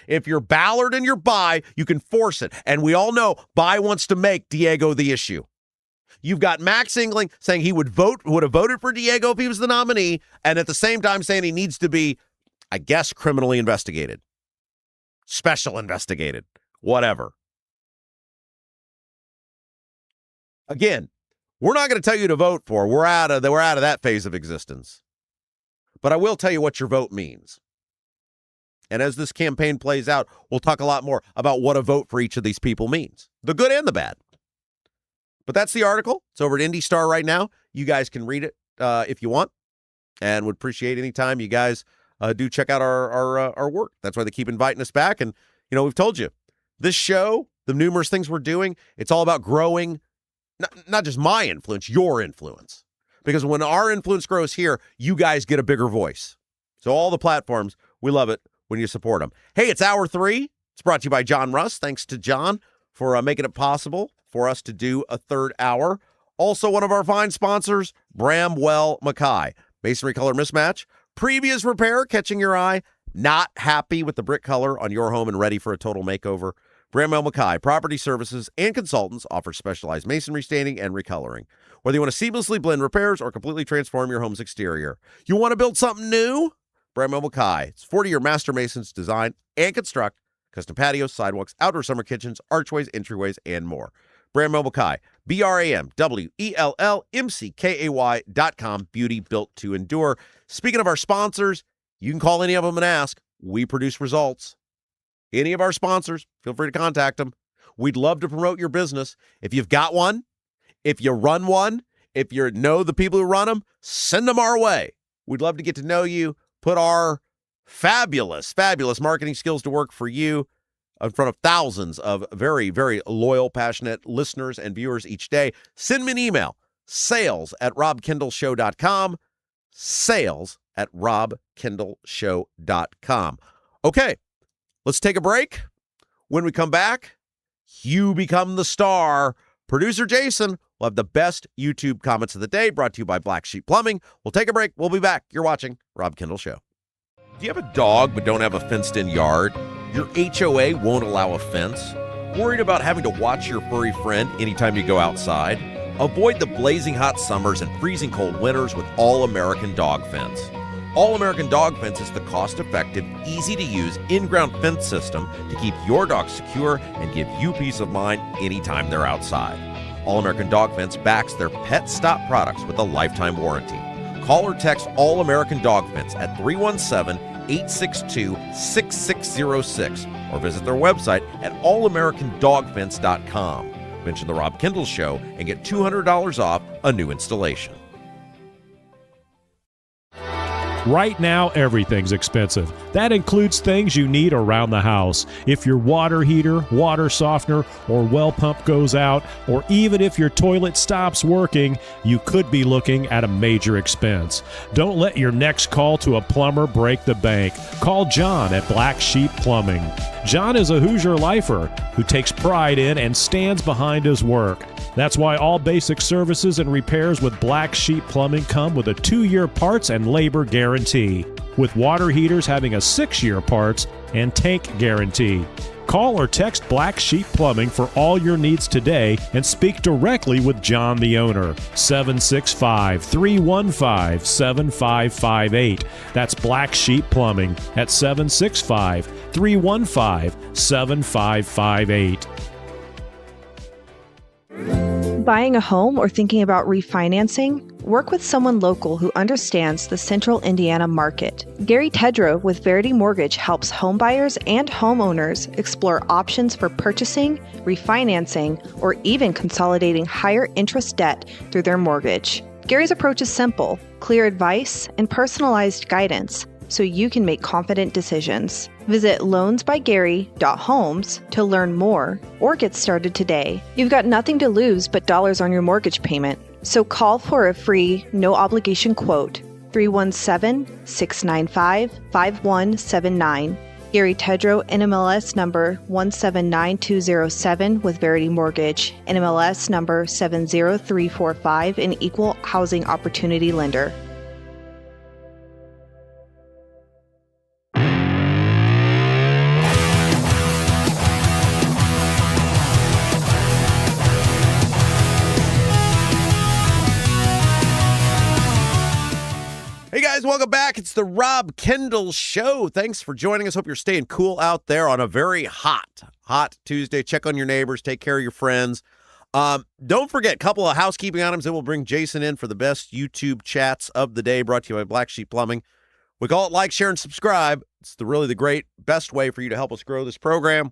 If you're Ballard and you're By, you can force it. And we all know By wants to make Diego the issue. You've got Max Engling saying he would have voted for Diego if he was the nominee, and at the same time saying he needs to be, I guess, criminally investigated. Special investigated. Whatever. Again, we're not going to tell you to vote for. We're out of that phase of existence. But I will tell you what your vote means. And as this campaign plays out, we'll talk a lot more about what a vote for each of these people means. The good and the bad. But that's the article. It's over at Indy Star right now. You guys can read it if you want, and would appreciate any time you guys do check out our work. That's why they keep inviting us back. And, you know, we've told you, this show, the numerous things we're doing, it's all about growing, not just my influence, your influence. Because when our influence grows here, you guys get a bigger voice. So all the platforms, we love it when you support them. Hey, it's Hour 3. It's brought to you by John Russ. Thanks to John for making it possible for us to do a third hour. Also, one of our fine sponsors, Bramwell Mackay. Masonry color mismatch. Previous repair catching your eye. Not happy with the brick color on your home and ready for a total makeover. Bramwell Mackay Property Services and Consultants offer specialized masonry staining and recoloring. Whether you want to seamlessly blend repairs or completely transform your home's exterior. You want to build something new? Bramwell Mackay. It's 40-year master masons design and construct custom patios, sidewalks, outdoor summer kitchens, archways, entryways, and more. Bramwell Mackay, BRAMWELLMCKAY.com. Beauty built to endure. Speaking of our sponsors, you can call any of them and ask. We produce results. Any of our sponsors, feel free to contact them. We'd love to promote your business. If you've got one, if you run one, if you know the people who run them, send them our way. We'd love to get to know you, put our fabulous, fabulous marketing skills to work for you in front of thousands of very, very loyal, passionate listeners and viewers each day. Send me an email, sales@robkendallshow.com, sales@robkendallshow.com. Okay, let's take a break. When we come back, you become the star. Producer Jason will have the best YouTube comments of the day, brought to you by Black Sheep Plumbing. We'll take a break. We'll be back. You're watching Rob Kendall Show. Do you have a dog but don't have a fenced-in yard? Your HOA won't allow a fence? Worried about having to watch your furry friend anytime you go outside? Avoid the blazing hot summers and freezing cold winters with All-American Dog Fence. All-American Dog Fence is the cost-effective, easy-to-use in-ground fence system to keep your dog secure and give you peace of mind anytime they're outside. All-American Dog Fence backs their Pet Stop products with a lifetime warranty. Call or text All-American Dog Fence at 317-862-6606 or visit their website at allamericandogfence.com. Mention the Rob Kendall Show and get $200 off a new installation. Right now, everything's expensive. That includes things you need around the house. If your water heater, water softener, or well pump goes out, or even if your toilet stops working, you could be looking at a major expense. Don't let your next call to a plumber break the bank. Call John at Black Sheep Plumbing. John is a Hoosier lifer who takes pride in and stands behind his work. That's why all basic services and repairs with Black Sheep Plumbing come with a 2-year parts and labor guarantee, with water heaters having a 6-year parts and tank guarantee. Call or text Black Sheep Plumbing for all your needs today and speak directly with John, the owner. 765-315-7558. That's Black Sheep Plumbing at 765-315-7558. Buying a home or thinking about refinancing? Work with someone local who understands the central Indiana market. Gary Tedrow with Verity Mortgage helps homebuyers and homeowners explore options for purchasing, refinancing, or even consolidating higher interest debt through their mortgage. Gary's approach is simple, clear advice, and personalized guidance so you can make confident decisions. Visit loansbygary.homes to learn more or get started today. You've got nothing to lose but dollars on your mortgage payment. So call for a free, no-obligation quote, 317-695-5179. Gary Tedrow, NMLS number 179207 with Verity Mortgage, NMLS number 70345, an equal housing opportunity lender. Hey guys, welcome back. It's the Rob Kendall Show. Thanks for joining us. Hope you're staying cool out there on a very hot Tuesday. Check on your neighbors. Take care of your friends. Don't forget, a couple of housekeeping items that will bring Jason in for the best YouTube chats of the day, brought to you by Black Sheep Plumbing. We call it like, share, and subscribe. It's really the great, best way for you to help us grow this program.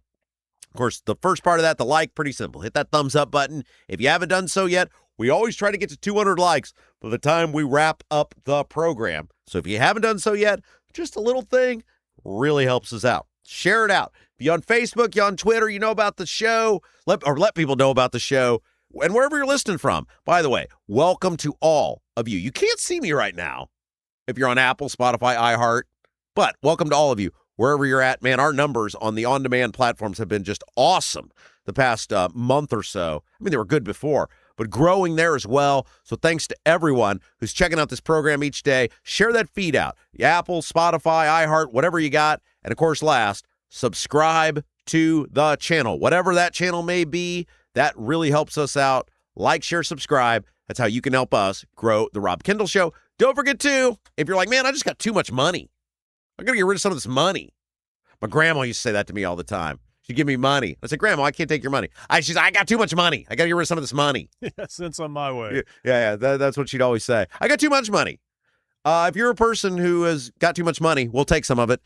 Of course, the first part of that, the like, pretty simple. Hit that thumbs up button. If you haven't done so yet, we always try to get to 200 likes by the time we wrap up the program. So if you haven't done so yet, just a little thing really helps us out. Share it out. If you're on Facebook, you're on Twitter, you know about the show, let people know about the show, and wherever you're listening from. By the way, welcome to all of you. You can't see me right now if you're on Apple, Spotify, iHeart, but welcome to all of you. Wherever you're at, man, our numbers on the on-demand platforms have been just awesome the past month or so. I mean, they were good before, but growing there as well. So thanks to everyone who's checking out this program each day. Share that feed out. Apple, Spotify, iHeart, whatever you got. And of course, last, subscribe to the channel. Whatever that channel may be, that really helps us out. Like, share, subscribe. That's how you can help us grow the Rob Kendall Show. Don't forget to, if you're like, man, I just got too much money. I got to get rid of some of this money. My grandma used to say that to me all the time. She'd give me money. I said, Grandma, I can't take your money. She's like, I got too much money. I got to get rid of some of this money. Since I'm my way. Yeah. That's what she'd always say. I got too much money. If you're a person who has got too much money, we'll take some of it.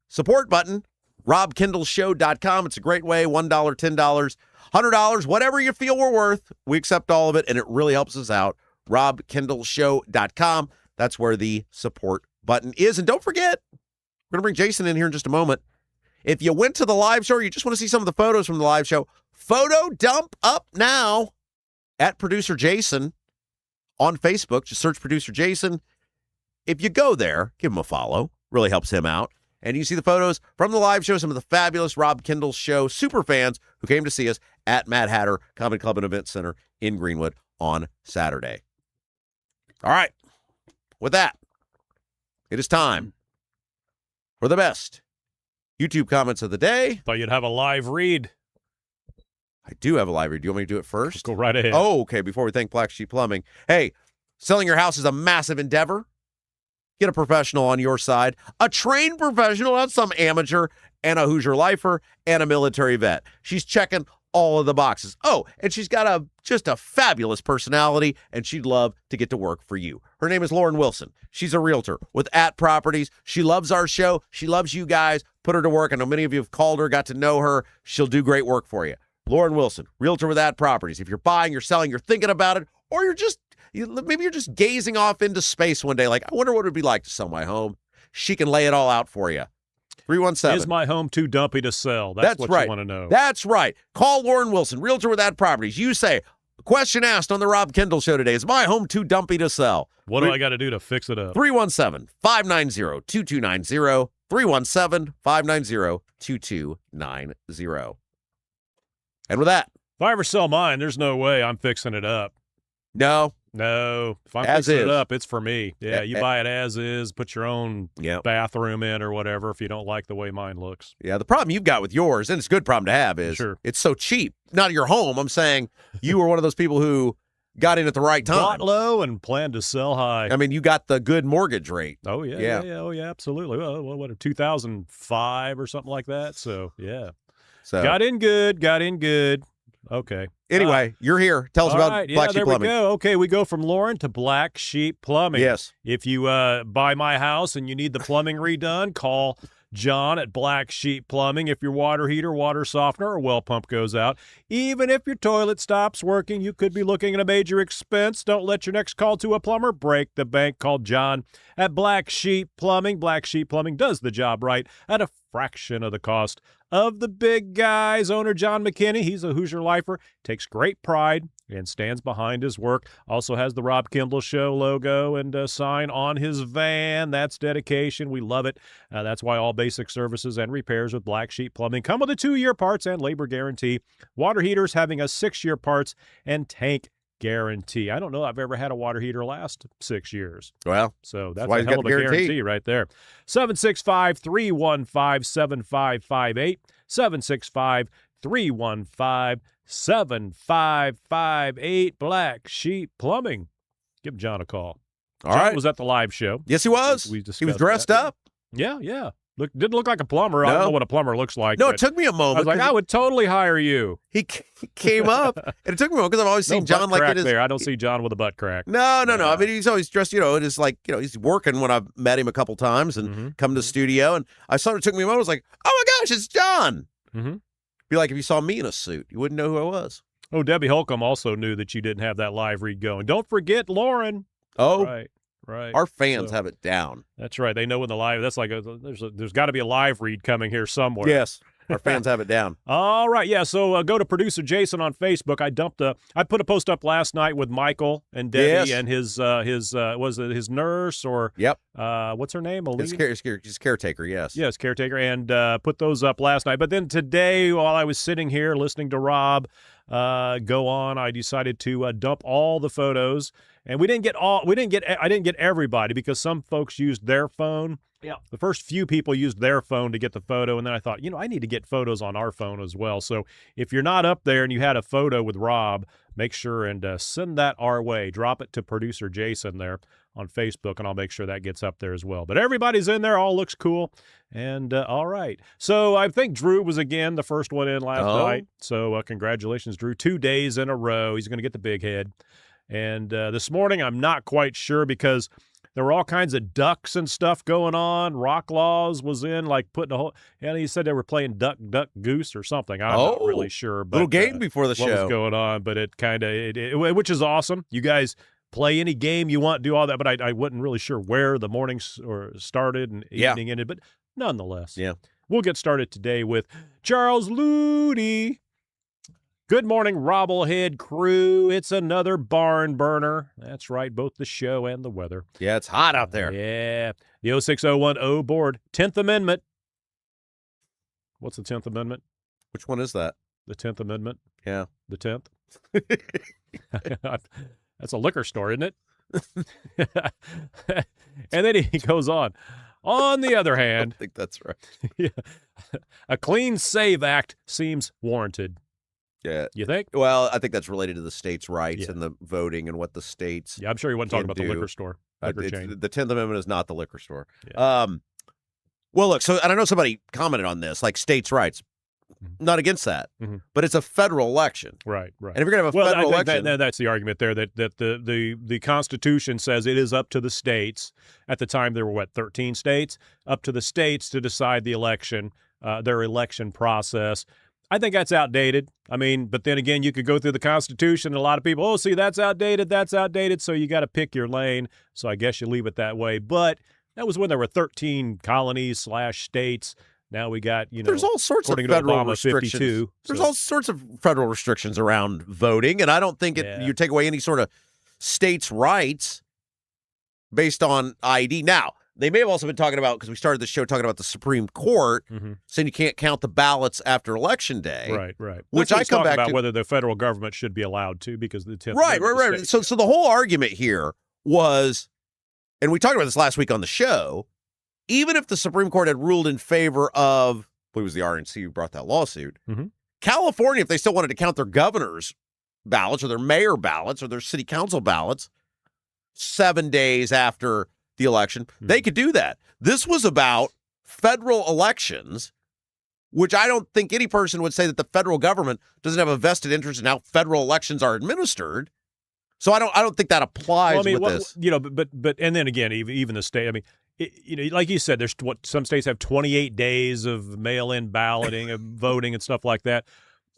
Support button, robkendallshow.com. It's a great way. $1, $10, $100, whatever you feel we're worth. We accept all of it, and it really helps us out. robkendallshow.com. That's where the support button is. And don't forget, we're going to bring Jason in here in just a moment. If you went to the live show or you just want to see some of the photos from the live show, photo dump up now at Producer Jason on Facebook. Just search Producer Jason. If you go there, give him a follow. Really helps him out. And you see the photos from the live show, some of the fabulous Rob Kendall Show super fans who came to see us at Mad Hatter Comedy Club and Event Center in Greenwood on Saturday. All right. With that, it is time for the best YouTube comments of the day. Thought you'd have a live read. I do have a live read. Do you want me to do it first? Just go right ahead. Oh, okay. Before we thank Black Sheep Plumbing. Hey, selling your house is a massive endeavor. Get a professional on your side. A trained professional, not some amateur, and a Hoosier lifer, and a military vet. She's checking all of the boxes. Oh, and she's got just a fabulous personality, and she'd love to get to work for you. Her name is Lauren Wilson. She's a realtor with At Properties. She loves our show. She loves you guys. Put her to work. I know many of you have called her, got to know her. She'll do great work for you. Lauren Wilson, realtor with At Properties. If you're buying, you're selling, you're thinking about it, or maybe you're just gazing off into space one day like, I wonder what it would be like to sell my home. She can lay it all out for you. 317. Is my home too dumpy to sell? That's what right. You want to know. That's right. Call Lauren Wilson, realtor with Ad Properties. You say, question asked on the Rob Kendall Show today, is my home too dumpy to sell? What do I got to do to fix it up? 317-590-2290. 317-590-2290. And with that. If I ever sell mine, there's no way I'm fixing it up. No, No, if I'm As fixing is. it up, it's for me. Yeah, you buy it as is, put your own bathroom in or whatever if you don't like the way mine looks. Yeah, the problem you've got with yours, and it's a good problem to have, is it's so cheap. Not your home. I'm saying you were one of those people who got in at the right time. Bought low and planned to sell high. I mean, you got the good mortgage rate. Oh, yeah. Oh, yeah, absolutely. Well, what, 2005 or something like that? So, yeah. So got in good. Okay. Anyway, you're here. Tell us about Black Sheep Plumbing. We go. Okay, we go from Lauren to Black Sheep Plumbing. Yes. If you buy my house and you need the plumbing redone, call John at Black Sheep Plumbing. If your water heater, water softener, or well pump goes out, even if your toilet stops working, you could be looking at a major expense. Don't let your next call to a plumber break the bank. Call John at Black Sheep Plumbing. Black Sheep Plumbing does the job right at a fraction of the cost of the big guys. Owner John McKinney, he's a Hoosier lifer, takes great pride and stands behind his work. Also has the Rob Kimball Show logo and a sign on his van. That's dedication. We love it. That's why all basic services and repairs with Black Sheep Plumbing come with a 2-year parts and labor guarantee. Water heaters having a 6-year parts and tank guarantee. I don't know I've ever had a water heater last 6 years. Well, so that's why a hell of a guarantee right there. 765-315-7558. 765-315-7558. Black Sheep Plumbing. Give John a call. All John right. was at the live show. Yes, he was. He was dressed up. Yeah. Didn't look like a plumber. I don't know what a plumber looks like. No, it took me a moment. I was like, I would totally hire you. He came up, and it took me a moment because I've always seen John like it is. There. I don't see John with a butt crack. No. I mean, he's always dressed, it is like, he's working when I've met him a couple times and come to the studio. And I saw it took me a moment. I was like, oh my gosh, it's John. Mm-hmm. Be like if you saw me in a suit, you wouldn't know who I was. Oh, Debbie Holcomb also knew that you didn't have that live read going. Don't forget Lauren. Oh, right. Our fans have it down. That's right. They know when the live. That's like there's got to be a live read coming here somewhere. Yes, our fans have it down. All right, yeah. So go to producer Jason on Facebook. I put a post up last night with Michael and Debbie and his was it his nurse or what's her name? His caretaker. Yes, caretaker, and put those up last night. But then today, while I was sitting here listening to Rob go on, I decided to dump all the photos. And I didn't get everybody because some folks used their phone. Yeah. The first few people used their phone to get the photo, and then I thought, I need to get photos on our phone as well. So if you're not up there and you had a photo with Rob, make sure and send that our way. Drop it to producer Jason there on Facebook, and I'll make sure that gets up there as well. But everybody's in there. All looks cool. And all right. So I think Drew was, again, the first one in last night. So congratulations, Drew. 2 days in a row. He's going to get the big head. And this morning, I'm not quite sure because there were all kinds of ducks and stuff going on. Rock Laws was in, like putting a whole, and he said they were playing Duck, Duck, Goose or something. I'm not really sure. But, little game before the show. What was going on, but it kind of, which is awesome. You guys play any game you want, do all that, but I wasn't really sure where the mornings started and evening ended, but nonetheless. Yeah. We'll get started today with Charles Ludy. Good morning, Robblehead crew. It's another barn burner. That's right, both the show and the weather. Yeah, it's hot out there. Yeah. The 06010 board, 10th Amendment. What's the 10th Amendment? Which one is that? The 10th Amendment. Yeah. The 10th. That's a liquor store, isn't it? And then he goes on. On the other hand, I think that's right. A clean save act seems warranted. Yeah. You think? Well, I think that's related to the states' rights and the voting and what the states. Yeah, I'm sure he wasn't talking about the liquor store. Chain. The 10th Amendment is not the liquor store. Yeah. Well, look, so, and I know somebody commented on this, like states' rights. Not against that, but it's a federal election. Right. And if you're going to have a federal election. That's the argument there, that the Constitution says it is up to the states. At the time, there were, 13 states? Up to the states to decide the election, their election process. I think that's outdated. I mean, but then again, you could go through the Constitution and a lot of people, see, that's outdated, so you got to pick your lane. So I guess you leave it that way. But that was when there were 13 colonies / states. Now we got, there's all sorts of federal restrictions. 52, there's all sorts of federal restrictions around voting, and I don't think you take away any sort of states' rights based on ID. Now, they may have also been talking about, because we started the show talking about the Supreme Court, saying you can't count the ballots after Election Day. Right. Which Let's I come back about to whether the federal government should be allowed to, because the 10th. Right. So the whole argument here was, and we talked about this last week on the show, even if the Supreme Court had ruled in favor of, I believe it was the RNC who brought that lawsuit, California, if they still wanted to count their governor's ballots or their mayor ballots or their city council ballots 7 days after the election, they could do that. This was about federal elections, which I don't think any person would say that the federal government doesn't have a vested interest in how federal elections are administered. So I don't think that applies with this. But and then again, even the state. I mean, like you said, there's some states have 28 days of mail-in balloting, of voting, and stuff like that.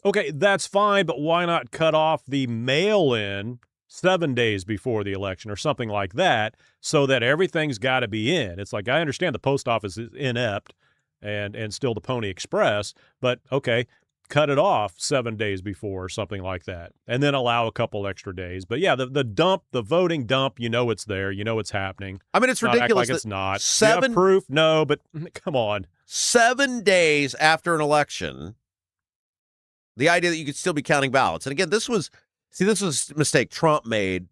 Okay, that's fine, but why not cut off the mail-in 7 days before the election or something like that, so that everything's got to be in? It's like, I understand the post office is inept and still the Pony Express, but okay, cut it off 7 days before or something like that, and then allow a couple extra days. But yeah, the voting dump, it's there, it's happening. I mean, it's not ridiculous. Act like it's not. 7 Do you have proof? No, but come on. 7 days after an election, the idea that you could still be counting ballots. And again, this was a mistake Trump made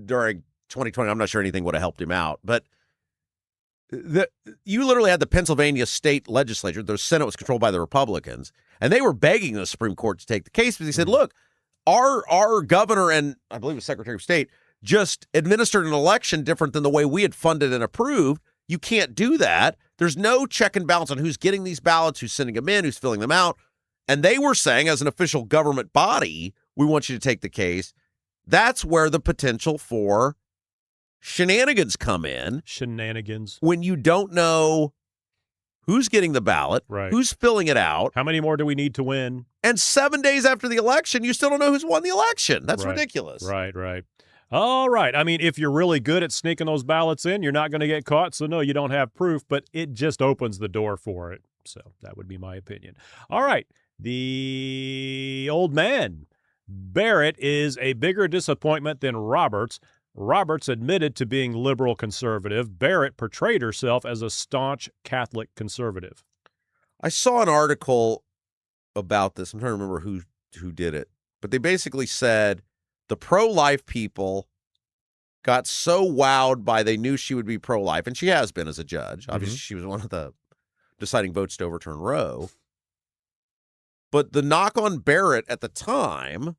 during 2020. I'm not sure anything would have helped him out, but you literally had the Pennsylvania state legislature, the Senate was controlled by the Republicans, and they were begging the Supreme Court to take the case because they said, look, our governor and I believe it was Secretary of State just administered an election different than the way we had funded and approved. You can't do that. There's no check and balance on who's getting these ballots, who's sending them in, who's filling them out. And they were saying, as an official government body, we want you to take the case. That's where the potential for shenanigans come in. Shenanigans. When you don't know who's getting the ballot, who's filling it out. How many more do we need to win? And 7 days after the election, you still don't know who's won the election. That's ridiculous. Right. All right. I mean, if you're really good at sneaking those ballots in, you're not going to get caught. So, no, you don't have proof, but it just opens the door for it. So that would be my opinion. All right. The old man, Barrett, is a bigger disappointment than Roberts. Roberts admitted to being liberal conservative. Barrett portrayed herself as a staunch Catholic conservative. I saw an article about this. I'm trying to remember who did it. But they basically said the pro-life people got so wowed by they knew she would be pro-life, and she has been as a judge. Obviously, she was one of the deciding votes to overturn Roe. But the knock on Barrett at the time,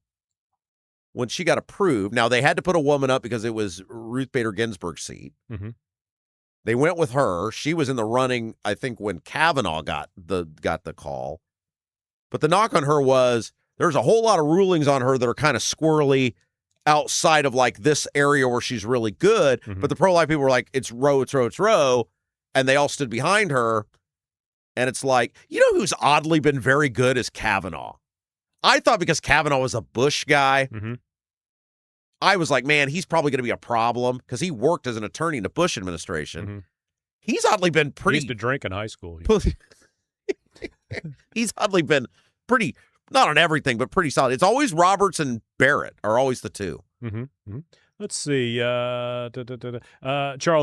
when she got approved, now they had to put a woman up because it was Ruth Bader Ginsburg's seat. They went with her. She was in the running, I think, when Kavanaugh got the call. But the knock on her was there's a whole lot of rulings on her that are kind of squirrely outside of like this area where she's really good. But the pro-life people were like, it's Roe. And they all stood behind her. And it's like, who's oddly been very good is Kavanaugh. I thought because Kavanaugh was a Bush guy, I was like, man, he's probably going to be a problem because he worked as an attorney in the Bush administration. He's oddly been pretty... He used to drink in high school. He's oddly been pretty, not on everything, but pretty solid. It's always Roberts and Barrett are always the two. Let's see. Charles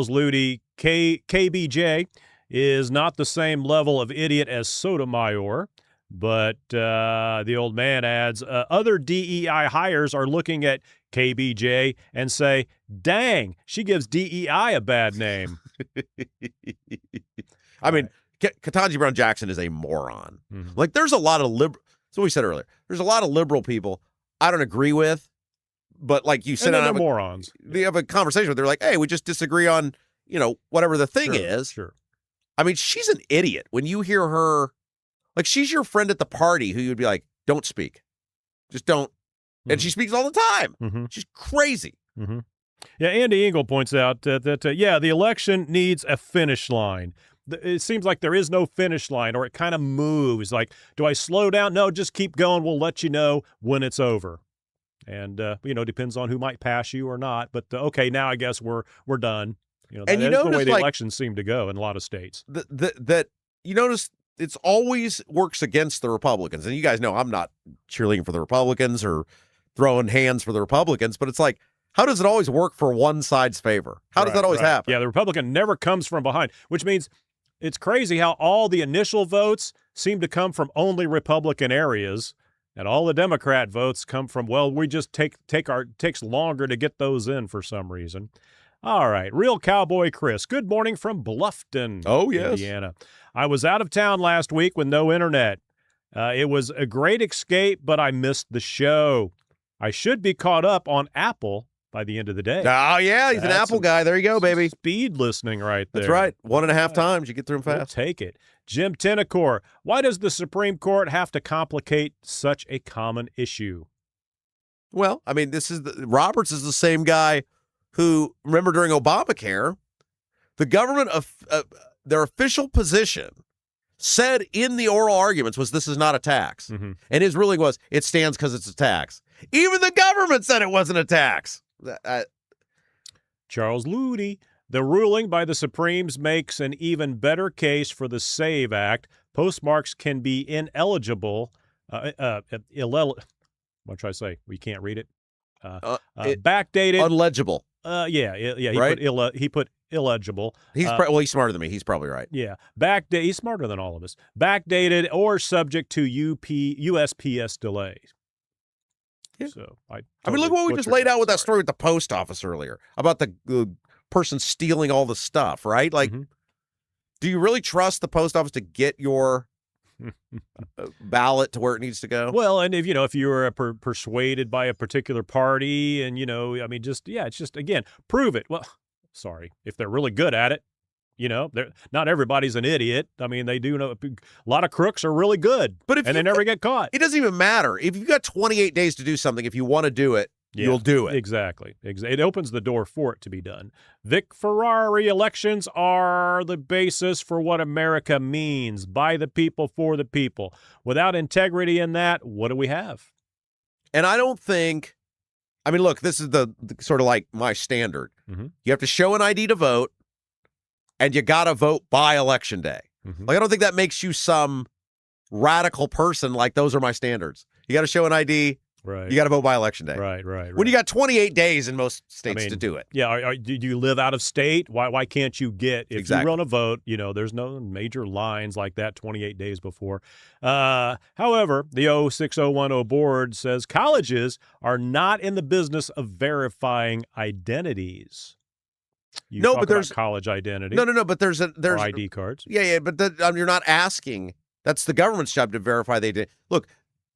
Luty, KBJ, is not the same level of idiot as Sotomayor, but the old man adds, other DEI hires are looking at KBJ and say, dang, she gives DEI a bad name. I mean, Ketanji Brown Jackson is a moron. Like, there's a lot of liberal, that's what we said earlier. There's a lot of liberal people I don't agree with, but like you said, they're morons. They have a conversation with, they're like, hey, we just disagree on, whatever the thing is. Sure. I mean, she's an idiot. When you hear her, like, she's your friend at the party who you'd be like, don't speak. Just don't. And she speaks all the time. She's crazy. Yeah, Andy Engel points out that the election needs a finish line. It seems like there is no finish line, or it kind of moves. Like, do I slow down? No, just keep going. We'll let you know when it's over. And, depends on who might pass you or not. But, okay, now I guess we're done. And that's the way the elections seem to go in a lot of states. That you notice it's always works against the Republicans. And you guys know I'm not cheerleading for the Republicans or throwing hands for the Republicans, but it's like How does it always work for one side's favor? How does that always happen? Yeah, the Republican never comes from behind, which means it's crazy how all the initial votes seem to come from only Republican areas, and all the Democrat votes come from, well, we just takes longer to get those in for some reason. All right, Real Cowboy Chris, good morning from Bluffton, Indiana. I was out of town last week with no internet. It was a great escape, but I missed the show. I should be caught up on Apple by the end of the day. Oh, yeah, he's an Apple guy. There you go, baby. Speed listening right there. That's right. 1.5 times. You get through them fast. We'll take it. Jim Tennecore, why does the Supreme Court have to complicate such a common issue? Well, I mean, Roberts is the same guy who, remember during Obamacare, the government, their official position said in the oral arguments was this is not a tax. Mm-hmm. And his ruling was it stands because it's a tax. Even the government said it wasn't a tax. Charles Ludy, the ruling by the Supremes makes an even better case for the SAVE Act. Postmarks can be ineligible. What should I say? We can't read it. Backdated. Unlegible. Yeah. He put illegible. He's smarter than me. He's probably right. Yeah. He's smarter than all of us. Backdated or subject to USPS delays. Yeah. So I mean, look what we just laid out with that story with the post office earlier about the person stealing all the stuff, right? Like, do you really trust the post office to get your ballot to where it needs to go? Well, and if you were persuaded by a particular party, and I mean, it's just again, prove it. Well, sorry, if they're really good at it, not everybody's an idiot. I mean, they do know a lot of crooks are really good, and they never get caught. It doesn't even matter if you've got 28 days to do something. If you want to do it, you'll do it. Exactly. It opens the door for it to be done. Vic Ferrari, elections are the basis for what America means. By the people, for the people. Without integrity in that, what do we have? And I don't think, I mean, look, this is the sort of like my standard. Mm-hmm. You have to show an ID to vote, and you got to vote by election day. Mm-hmm. Like, I don't think that makes you some radical person. Like, those are my standards. You got to show an ID. Right. You got to vote by election day. Right. When you got 28 days in most states to do it. Yeah. Do you live out of state? Why can't you get, if you run a vote, there's no major lines like that 28 days before. However, the 06010 board says colleges are not in the business of verifying identities. But there's college identity. No, but there's ID cards. Yeah, but you're not asking. That's the government's job to verify they did. Look,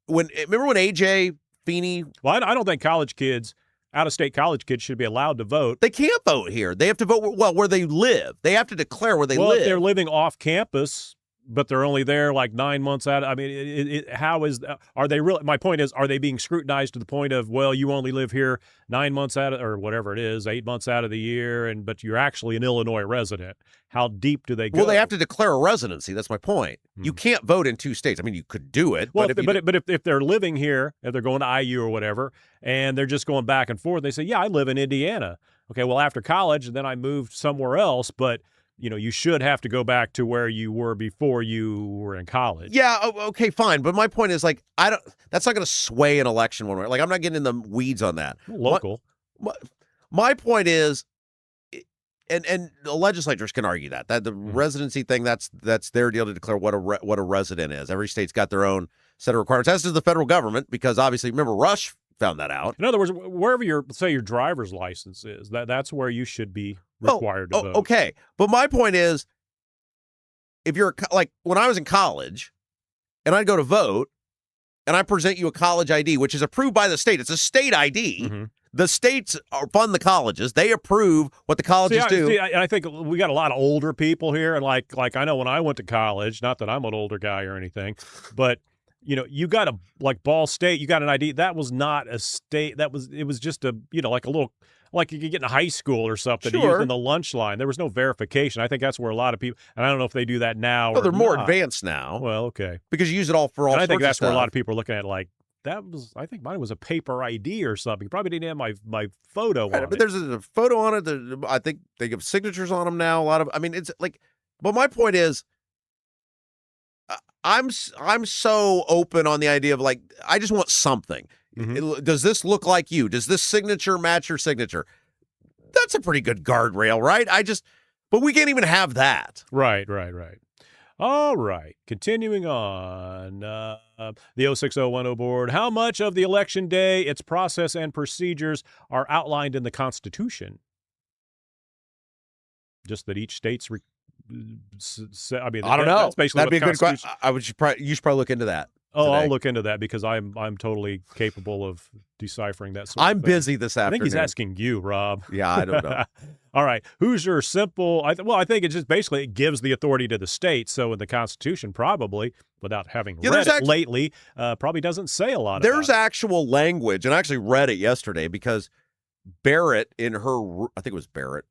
remember when AJ Feeney? Well, I don't think out-of-state college kids should be allowed to vote. They can't vote here. They have to vote where they live. They have to declare where they live. If they're living off campus, but they're only there like 9 months out. I mean, are they really? My point is, are they being scrutinized to the point of, well, you only live here 9 months out of, or whatever it is, 8 months out of the year, but you're actually an Illinois resident? How deep do they go? Well, they have to declare a residency. That's my point. You can't vote in 2 states. I mean, you could do it. Well, but if they're living here, if they're going to IU or whatever, and they're just going back and forth, they say, yeah, I live in Indiana. Okay, well, after college, then I moved somewhere else, but you should have to go back to where you were before you were in college. Yeah, okay, fine. But my point is, like, that's not going to sway an election one way. Like, I'm not getting in the weeds on that. Local. My point is, and the legislatures can argue that the residency thing, that's their deal to declare what a resident is. Every state's got their own set of requirements, as does the federal government, because obviously, remember, Rush found that out. In other words, wherever your driver's license is, that's where you should be required to vote. Okay, but my point is, if you're like when I was in college, and I'd go to vote, and I present you a college ID, which is approved by the state. It's a state ID. Mm-hmm. The states fund the colleges. They approve what the colleges do. I think we got a lot of older people here, and like I know when I went to college, not that I'm an older guy or anything, but you got Ball State, you got an ID. That was not a state. It was just a like a little, like you could get in high school or something. Sure. Used in the lunch line. There was no verification. I think that's where a lot of people, and I don't know if they do that now. They're more advanced now. Well, okay, because you use it all for all. And I think that's where a lot of people are looking at like. I think mine was a paper ID or something. Probably didn't have my photo on it. But there's a photo on it. I think they give signatures on them now. It's like, but my point is, I'm so open on the idea of like, I just want something. Does this look like you? Does this signature match your signature? That's a pretty good guardrail, right? But we can't even have that. Right. All right. Continuing on. The 06010 board. How much of the election day, its process and procedures are outlined in the Constitution? Just that each state's. I don't know. That's basically that'd be a good question. You should probably look into that. Oh, today. I'll look into that because I'm totally capable of deciphering that sort I'm of thing. busy this afternoon. I think he's asking you, Rob. Yeah, I don't know. All right. Who's your simple? I think it just basically gives the authority to the state. So in the Constitution, probably, without having read it lately, probably doesn't say a lot There's about actual language, and I actually read it yesterday because Barrett in her, I think it was Barrett.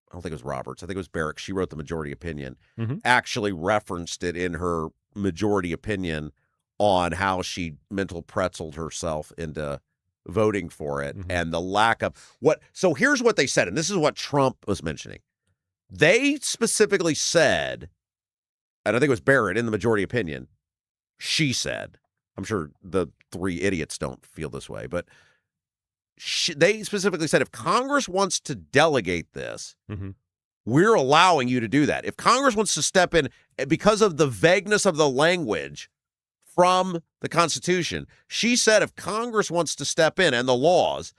I don't think it was Roberts. I think it was Barrett. She wrote the majority opinion, actually referenced it in her majority opinion on how she mental pretzeled herself into voting for it and the lack of what. So here's what they said, and this is what Trump was mentioning. They specifically said, and I think it was Barrett in the majority opinion, she said, I'm sure the three idiots don't feel this way, but they specifically said if Congress wants to delegate this, we're allowing you to do that. If Congress wants to step in because of the vagueness of the language from the Constitution, she said if Congress wants to step in and the laws,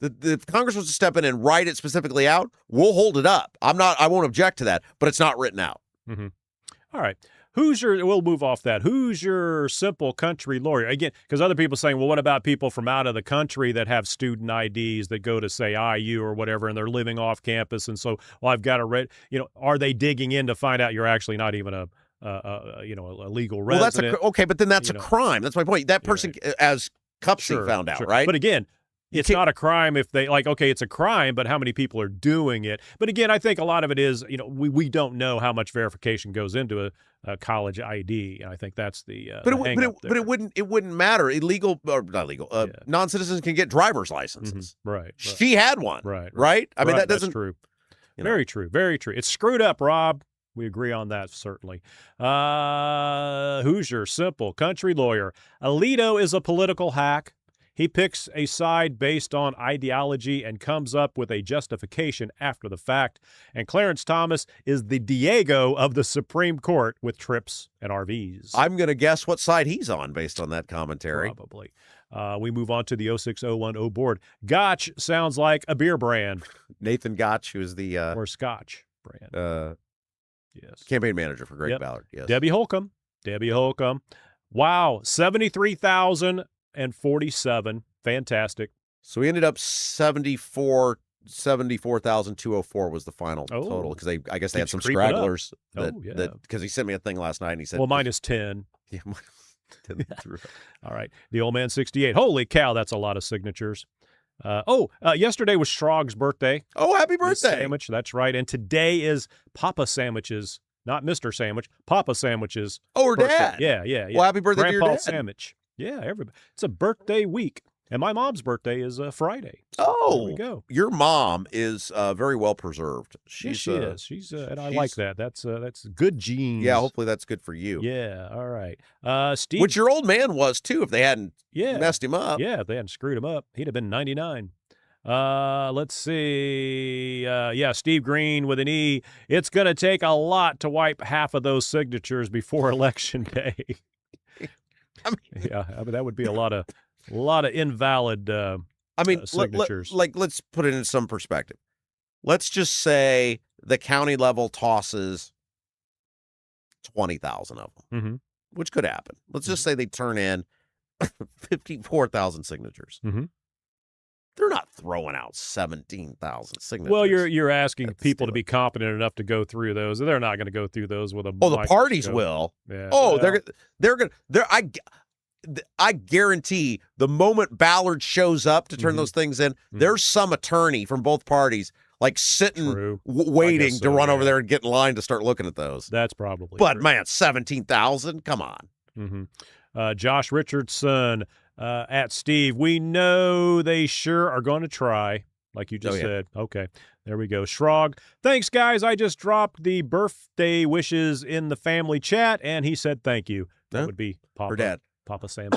if Congress wants to step in and write it specifically out, we'll hold it up. I won't object to that, but it's not written out. All right. We'll move off that. Who's your simple country lawyer? Again, because other people are saying, well, what about people from out of the country that have student IDs that go to, say, IU or whatever, and they're living off campus? And so, well, I've got to are they digging in to find out you're actually not even a legal resident? Well, but then that's a crime. That's my point. That person, as Cupsy found out, right? But again, it's not a crime if they it's a crime, but how many people are doing it? But again, I think a lot of it is, we don't know how much verification goes into a college ID, and I think that's the but it wouldn't matter. Illegal or not illegal, non-citizens can get driver's licenses. Right. She had one. Right. I mean, that doesn't. That's true. Very true. Very true. It's screwed up, Rob. We agree on that, certainly. Who's your simple country lawyer? Alito is a political hack. He picks a side based on ideology and comes up with a justification after the fact. And Clarence Thomas is the Diego of the Supreme Court with trips and RVs. I'm going to guess what side he's on based on that commentary. Probably. We move on to the 06010 board. Gotch sounds like a beer brand. Nathan Gotch, who is the... or Scotch brand. Yes. Campaign manager for Greg Ballard. Yes. Debbie Holcomb. Wow. 73,047. Fantastic. So we ended up 74,204 was the final total because I guess they had some stragglers because he sent me a thing last night and he said, well, mine is 10. Yeah. All right. The old man 68. Holy cow, that's a lot of signatures. Yesterday was Schrog's birthday. Oh, happy birthday. Sandwich, that's right. And today is Papa Sandwich's, not Mr. Sandwich, Papa Sandwich's. Oh, her birthday. dad. Yeah. Well, happy birthday Grandpa to your dad. Sandwich. Yeah, everybody. It's a birthday week. And my mom's birthday is Friday. So there we go. Your mom is very well preserved. She is. And I like that. That's good genes. Yeah, hopefully that's good for you. Yeah, all right. Steve. Which your old man was too if they hadn't messed him up. Yeah, if they hadn't screwed him up, he'd have been 99. Let's see. Steve Green with an E. It's going to take a lot to wipe half of those signatures before Election Day. That would be a lot of invalid signatures. Let's put it in some perspective. Let's just say the county level tosses 20,000 of them, which could happen. Let's just say they turn in 54,000 signatures. They're not throwing out 17,000 signatures. Well, you're asking people to be competent enough to go through those. They're not going to go through those with a. Oh, the parties will. Yeah. Oh, they're going to. I guarantee the moment Ballard shows up to turn those things in, there's some attorney from both parties sitting waiting to run over there and get in line to start looking at those. That's probably. But true. Man, 17,000. Come on. Josh Richardson. At Steve, we know they sure are going to try, like you just said. Okay, there we go. Schrog, thanks, guys. I just dropped the birthday wishes in the family chat, and he said thank you. That would be Papa. Or Dad. Papa Sam.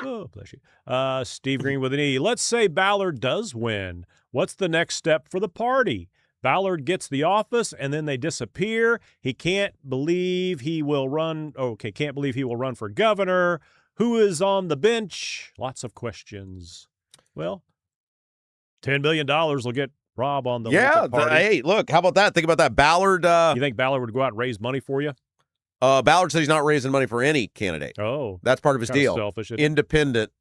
Oh, bless you. Steve Green with an E. Let's say Ballard does win. What's the next step for the party? Ballard gets the office and then they disappear. He can't believe he will run. Okay, can't believe he will run for governor. Who is on the bench? Lots of questions. Well, $10 million will get Rob on the party. Hey, look, how about that? Think about that. Ballard. You think Ballard would go out and raise money for you? Ballard said he's not raising money for any candidate. Oh, that's part of his deal. Selfish, independent,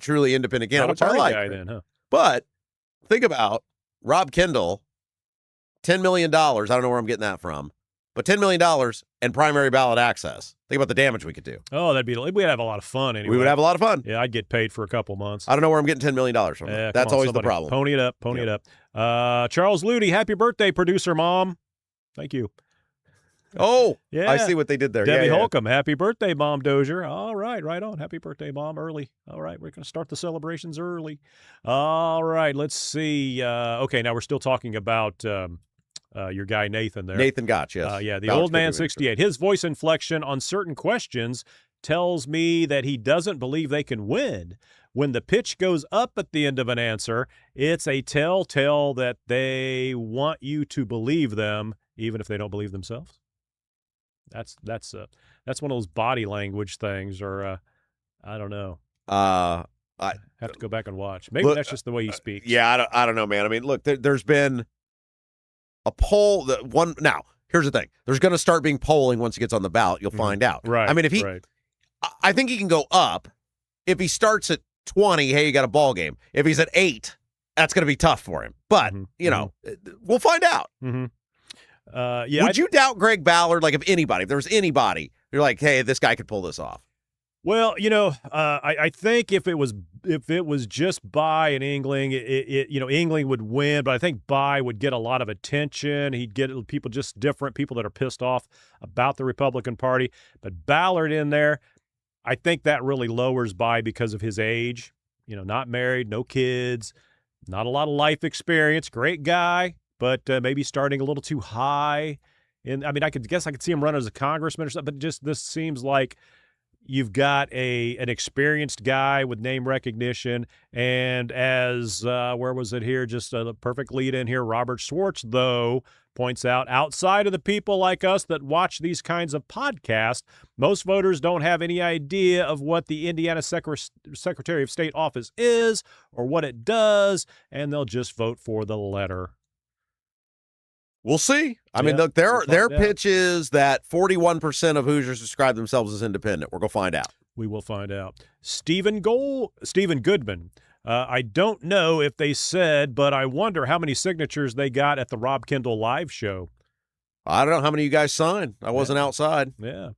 truly independent candidate, not a which I like. guy then, huh? But think about Rob Kendall, $10 million. I don't know where I'm getting that from, but $10 million and primary ballot access. Think about the damage we could do. Oh, we'd have a lot of fun anyway. We would have a lot of fun. Yeah, I'd get paid for a couple months. I don't know where I'm getting $10 million from. That's always the problem. Pony it up. Pony it up. Charles Ludy, happy birthday, producer mom. Thank you. Oh, yeah. I see what they did there. Debbie Holcomb, happy birthday, Mom Dozier. All right, right on. Happy birthday, Mom, early. All right, we're going to start the celebrations early. All right, let's see. Okay, now we're still talking about your guy Nathan there. Nathan Gotch, yes. Yeah, the old man 68. His voice inflection on certain questions tells me that he doesn't believe they can win. When the pitch goes up at the end of an answer, it's a telltale that they want you to believe them, even if they don't believe themselves. That's one of those body language things, or I don't know. I have to go back and watch. Maybe that's just the way he speaks. Yeah, I don't know, man. I mean, look, there's been a poll that one. Now, here's the thing: there's going to start being polling once he gets on the ballot. You'll find out. Right. I mean, if he, I think he can go up. If he starts at 20, hey, you got a ball game. If he's at 8, that's going to be tough for him. But you know, we'll find out. Mm-hmm. Would you doubt Greg Ballard? Like, if there was anybody, you're like, hey, this guy could pull this off. Well, I think if it was just by in England, England would win, but I think by would get a lot of attention. He'd get people people that are pissed off about the Republican Party. But Ballard in there, I think that really lowers by because of his age. Not married, no kids, not a lot of life experience. Great guy, but maybe starting a little too high. And I could see him run as a congressman or something, but this seems like you've got an experienced guy with name recognition, and as where was it here? Just a perfect lead in here. Robert Schwartz, though, points out, outside of the people like us that watch these kinds of podcasts, most voters don't have any idea of what the Indiana Secretary of State office is or what it does, and they'll just vote for the letter. We'll see. I mean, look, their pitch is that 41% of Hoosiers describe themselves as independent. We're going to find out. We will find out. Stephen Goodman. I don't know if they said, but I wonder how many signatures they got at the Rob Kendall live show. I don't know how many you guys signed. I wasn't outside. Yeah.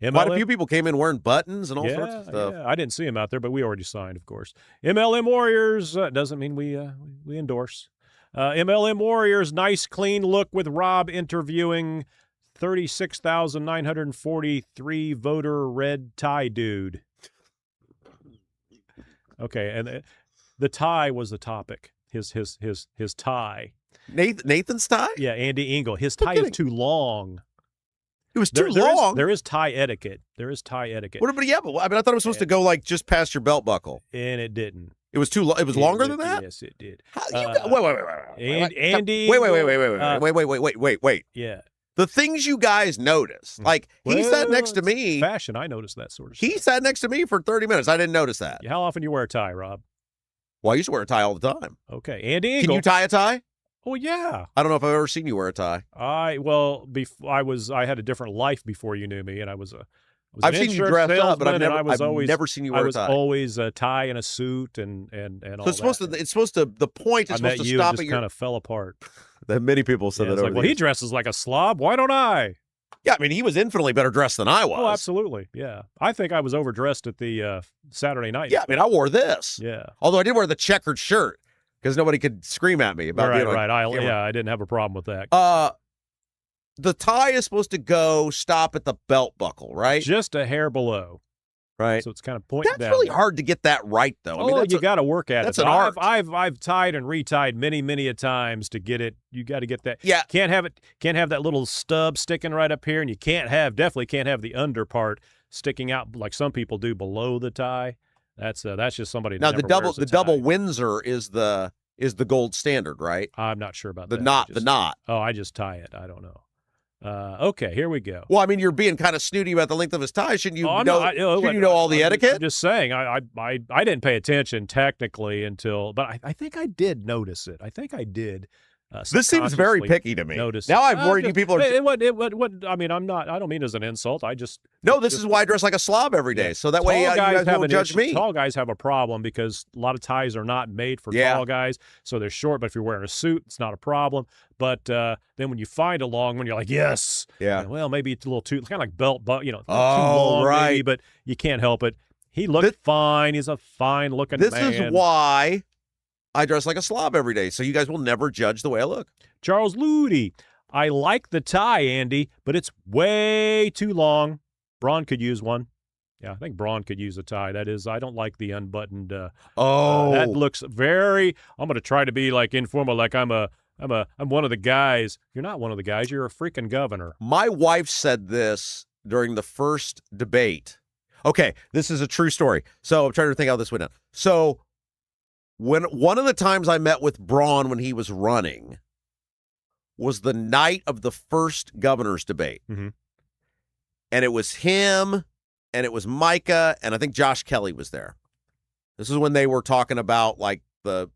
Quite a few people came in wearing buttons and all sorts of stuff. Yeah. I didn't see them out there, but we already signed, of course. MLM Warriors doesn't mean we endorse. MLM Warriors, nice clean look with Rob interviewing 36,943 voter red tie dude. Okay, and the tie was the topic. His tie. Nathan's tie? Yeah, Andy Engel. His tie is too long. It was too long. There is tie etiquette. What I thought it was supposed to go like just past your belt buckle, and it didn't. It was too long. It was longer than that? Yes, it did. Wait. Yeah. The things you guys notice. Like, he sat next to me. Fashion, I noticed that sort of stuff. He sat next to me for 30 minutes. I didn't notice that. How often you wear a tie, Rob? Well, I used to wear a tie all the time. Okay. Andy Engel. Can you tie a tie? Oh, yeah. I don't know if I've ever seen you wear a tie. I had a different life before you knew me, and I've seen you dress up, but I've never seen you wear a tie. I was always a tie and a suit and all that. It's supposed to, the point is supposed to stop at your... kind of fell apart. That many people said that over well, he dresses like a slob. Why don't I? Yeah, I mean, he was infinitely better dressed than I was. Oh, absolutely. Yeah. I think I was overdressed at the Saturday night. Yeah, I mean, I wore this. Yeah. Although I did wear the checkered shirt because nobody could scream at me about being right. I didn't have a problem with that. The tie is supposed to stop at the belt buckle, right? Just a hair below. Right. So it's kind of pointing down. That's really hard to get that right, though. I mean, you got to work at it. That's an art. I've tied and retied many a times to get it. You got to get that. Yeah. Can't have that little stub sticking right up here, and you definitely can't have the under part sticking out like some people do below the tie. That's just somebody. Now that the never wears a double tie. Windsor is the gold standard, right? I'm not sure about the that. knot. The knot. Oh, I just tie it. I don't know. Okay, here we go. Well, I mean, you're being kind of snooty about the length of his tie. Shouldn't you shouldn't you know all the etiquette? I'm just saying. I didn't pay attention technically but I think I did notice it. I think I did. This seems very picky to me. Now I'm worried you people are. I mean, I'm not. I don't mean as an insult. This is why I dress like a slob every day, so that way you guys won't judge me. Tall guys have a problem because a lot of ties are not made for tall guys, so they're short. But if you're wearing a suit, it's not a problem. But then when you find a long one, you're like, yes, well, maybe it's a little too kind of like belt, but too long, right. maybe, but you can't help it. He looked fine. He's a fine looking man. This is why I dress like a slob every day, so you guys will never judge the way I look. Charles Ludi, I like the tie, Andy, but it's way too long. Braun could use one. Yeah, I think Braun could use a tie. That is, I don't like the unbuttoned. That looks very. I'm going to try to be like informal, like I'm one of the guys. You're not one of the guys. You're a freaking governor. My wife said this during the first debate. Okay, this is a true story. So I'm trying to think how this went down. So when one of the times I met with Braun when he was running was the night of the first governor's debate. Mm-hmm. And it was him, and it was Micah, and I think Josh Kelly was there. This is when they were talking about, like,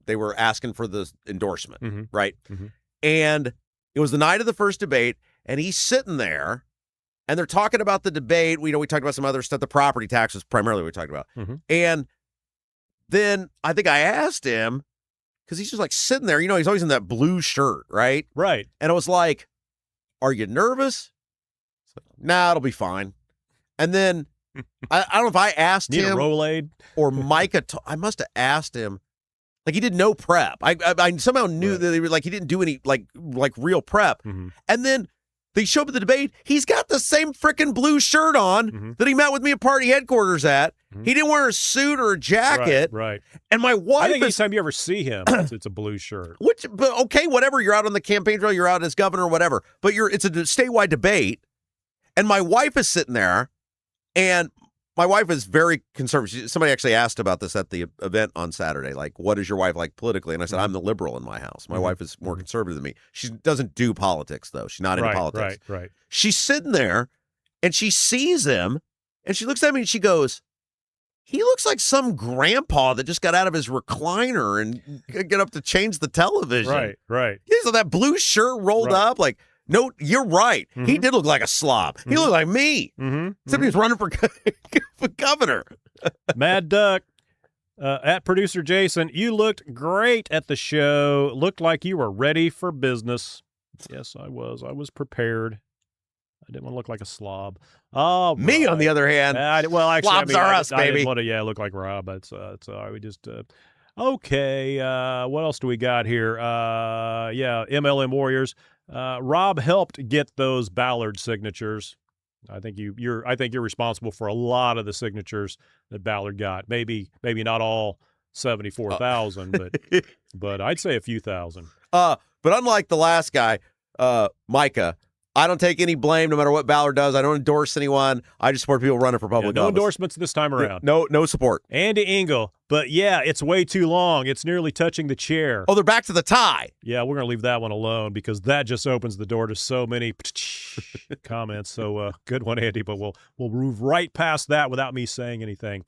they were asking for the endorsement, right? Mm-hmm. And it was the night of the first debate, and he's sitting there, and they're talking about the debate. We talked about some other stuff, the property taxes primarily we talked about. Mm-hmm. And then I think I asked him, because he's just like sitting there, he's always in that blue shirt, right? Right. And I was like, are you nervous? It's like, nah, it'll be fine. And then I don't know if I asked Need him a Rolade? or Micah. I must have asked him. Like, he did no prep. I somehow knew that they were like, he didn't do any like real prep. Mm-hmm. And then they show up at the debate. He's got the same freaking blue shirt on that he met with me at party headquarters at. Mm-hmm. He didn't wear a suit or a jacket. Right. And my wife, I think anytime you ever see him, it's a blue shirt. But okay, whatever. You're out on the campaign trail. You're out as governor, or whatever. But it's a statewide debate, and my wife is sitting there, and my wife is very conservative. Somebody actually asked about this at the event on Saturday. Like, what is your wife like politically? And I said, I'm the liberal in my house. My wife is more conservative than me. She doesn't do politics, though. She's not into politics. Right. She's sitting there, and she sees him, and she looks at me, and she goes, he looks like some grandpa that just got out of his recliner and get up to change the television. Right. He's with that blue shirt rolled up. Like, no, you're right. He did look like a slob. He looked like me. Except he was running for governor. Mad Duck, at producer Jason, you looked great at the show. Looked like you were ready for business. Yes, I was. I was prepared. I didn't want to look like a slob. Oh, me, on the other hand. Slobs are us, baby. I didn't want to, look like Rob. It's all right. We just, okay. What else do we got here? MLM Warriors. Rob helped get those Ballard signatures. I think you're responsible for a lot of the signatures that Ballard got. Maybe not all 74,000, but I'd say a few thousand. But unlike the last guy, Micah, I don't take any blame no matter what Ballard does. I don't endorse anyone. I just support people running for public office. No endorsements this time around. No support. Andy Engel. But it's way too long. It's nearly touching the chair. Oh, they're back to the tie. Yeah, we're going to leave that one alone because that just opens the door to so many comments. So good one, Andy, but we'll move right past that without me saying anything.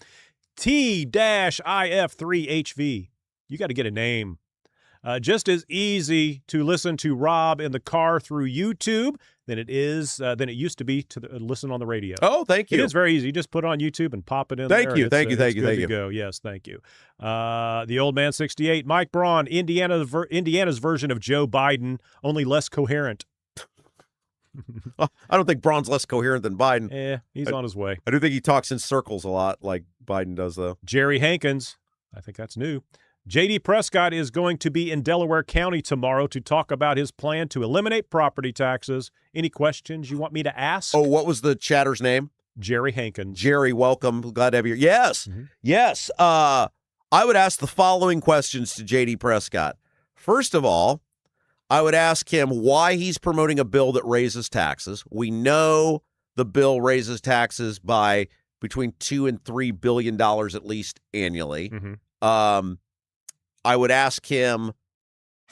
T-IF3HV. You got to get a name. Just as easy to listen to Rob in the car through YouTube than it used to be to listen on the radio. Oh, thank you. It is very easy. You just put it on YouTube and pop it in. Thank there. you. Thank you. Go. Yes, thank you. The old man 68, Mike Braun, Indiana's version of Joe Biden, only less coherent. I don't think Braun's less coherent than Biden. He's on his way. I do think he talks in circles a lot, like Biden does, though. Jerry Hankins, I think that's new. J.D. Prescott is going to be in Delaware County tomorrow to talk about his plan to eliminate property taxes. Any questions you want me to ask? Oh, what was the chatter's name? Jerry Hankins. Jerry, welcome. Glad to have you here. Yes. Mm-hmm. Yes. I would ask the following questions to J.D. Prescott. First of all, I would ask him why he's promoting a bill that raises taxes. We know the bill raises taxes by between $2 and $3 billion at least annually. Mm-hmm. I would ask him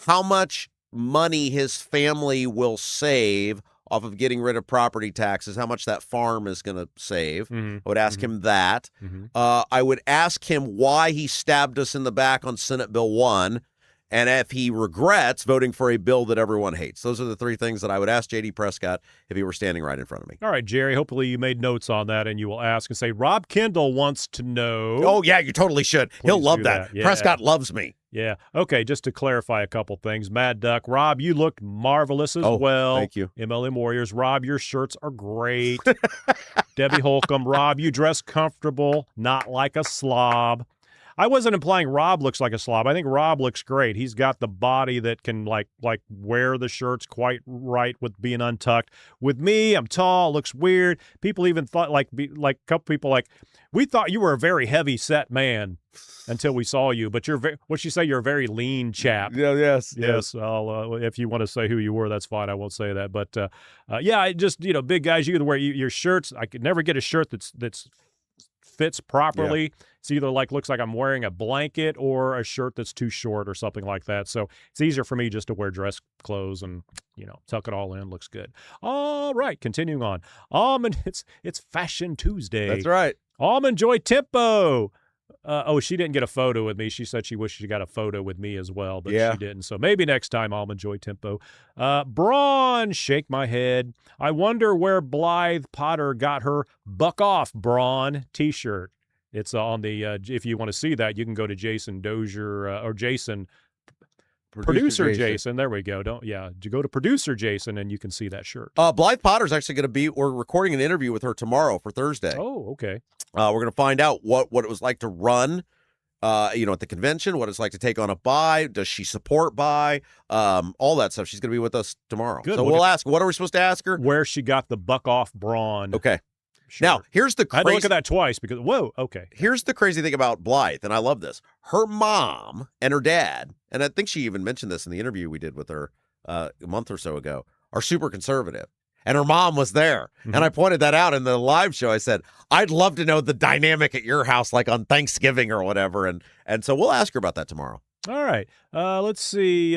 how much money his family will save off of getting rid of property taxes, how much that farm is going to save. Mm-hmm. I would ask him that. Mm-hmm. I would ask him why he stabbed us in the back on Senate Bill 1, and if he regrets voting for a bill that everyone hates. Those are the three things that I would ask J.D. Prescott if he were standing right in front of me. All right, Jerry, hopefully you made notes on that, and you will ask and say, Rob Kendall wants to know. Oh, yeah, you totally should. He'll love that. Yeah. Prescott loves me. Yeah. Okay, just to clarify a couple things. Mad Duck, Rob, you looked marvelous as well. Thank you. MLM Warriors, Rob, your shirts are great. Debbie Holcomb, Rob, you dress comfortable, not like a slob. I wasn't implying Rob looks like a slob. I think Rob looks great. He's got the body that can like wear the shirts quite right with being untucked. With me, I'm tall, looks weird. People even thought a couple people we thought you were a very heavy set man until we saw you. But what'd she say? You're a very lean chap. Yeah, yes. I'll, if you want to say who you were, that's fine. I won't say that. But I just big guys, you wear your shirts. I could never get a shirt that's fits properly. Yeah. It's either looks like I'm wearing a blanket or a shirt that's too short or something like that. So it's easier for me just to wear dress clothes and, tuck it all in. Looks good. All right. Continuing on. It's Fashion Tuesday. That's right. Almond Joy Tempo. She didn't get a photo with me. She said she wished she got a photo with me as well, but she didn't. So maybe next time, Almond Joy Tempo. Braun, shake my head. I wonder where Blythe Potter got her Buck Off Braun t-shirt. It's on the, if you want to see that, you can go to Jason Dozier or Jason, Producer Jason. There we go. You go to Producer Jason and you can see that shirt. Blythe Potter's actually going to be, we're recording an interview with her tomorrow for Thursday. Oh, okay. We're going to find out what it was like to run, at the convention, what it's like to take on a buy. Does she support buy? All that stuff. She's going to be with us tomorrow. Good. So we'll ask, what are we supposed to ask her? Where she got the Buck Off Braun. Okay. Sure. Now, here's the crazy... I had to look at that twice because, whoa, okay. Here's the crazy thing about Blythe, and I love this. Her mom and her dad, and I think she even mentioned this in the interview we did with her a month or so ago, are super conservative. And her mom was there. Mm-hmm. And I pointed that out in the live show. I said, I'd love to know the dynamic at your house, like on Thanksgiving or whatever. And so we'll ask her about that tomorrow. All right. Let's see.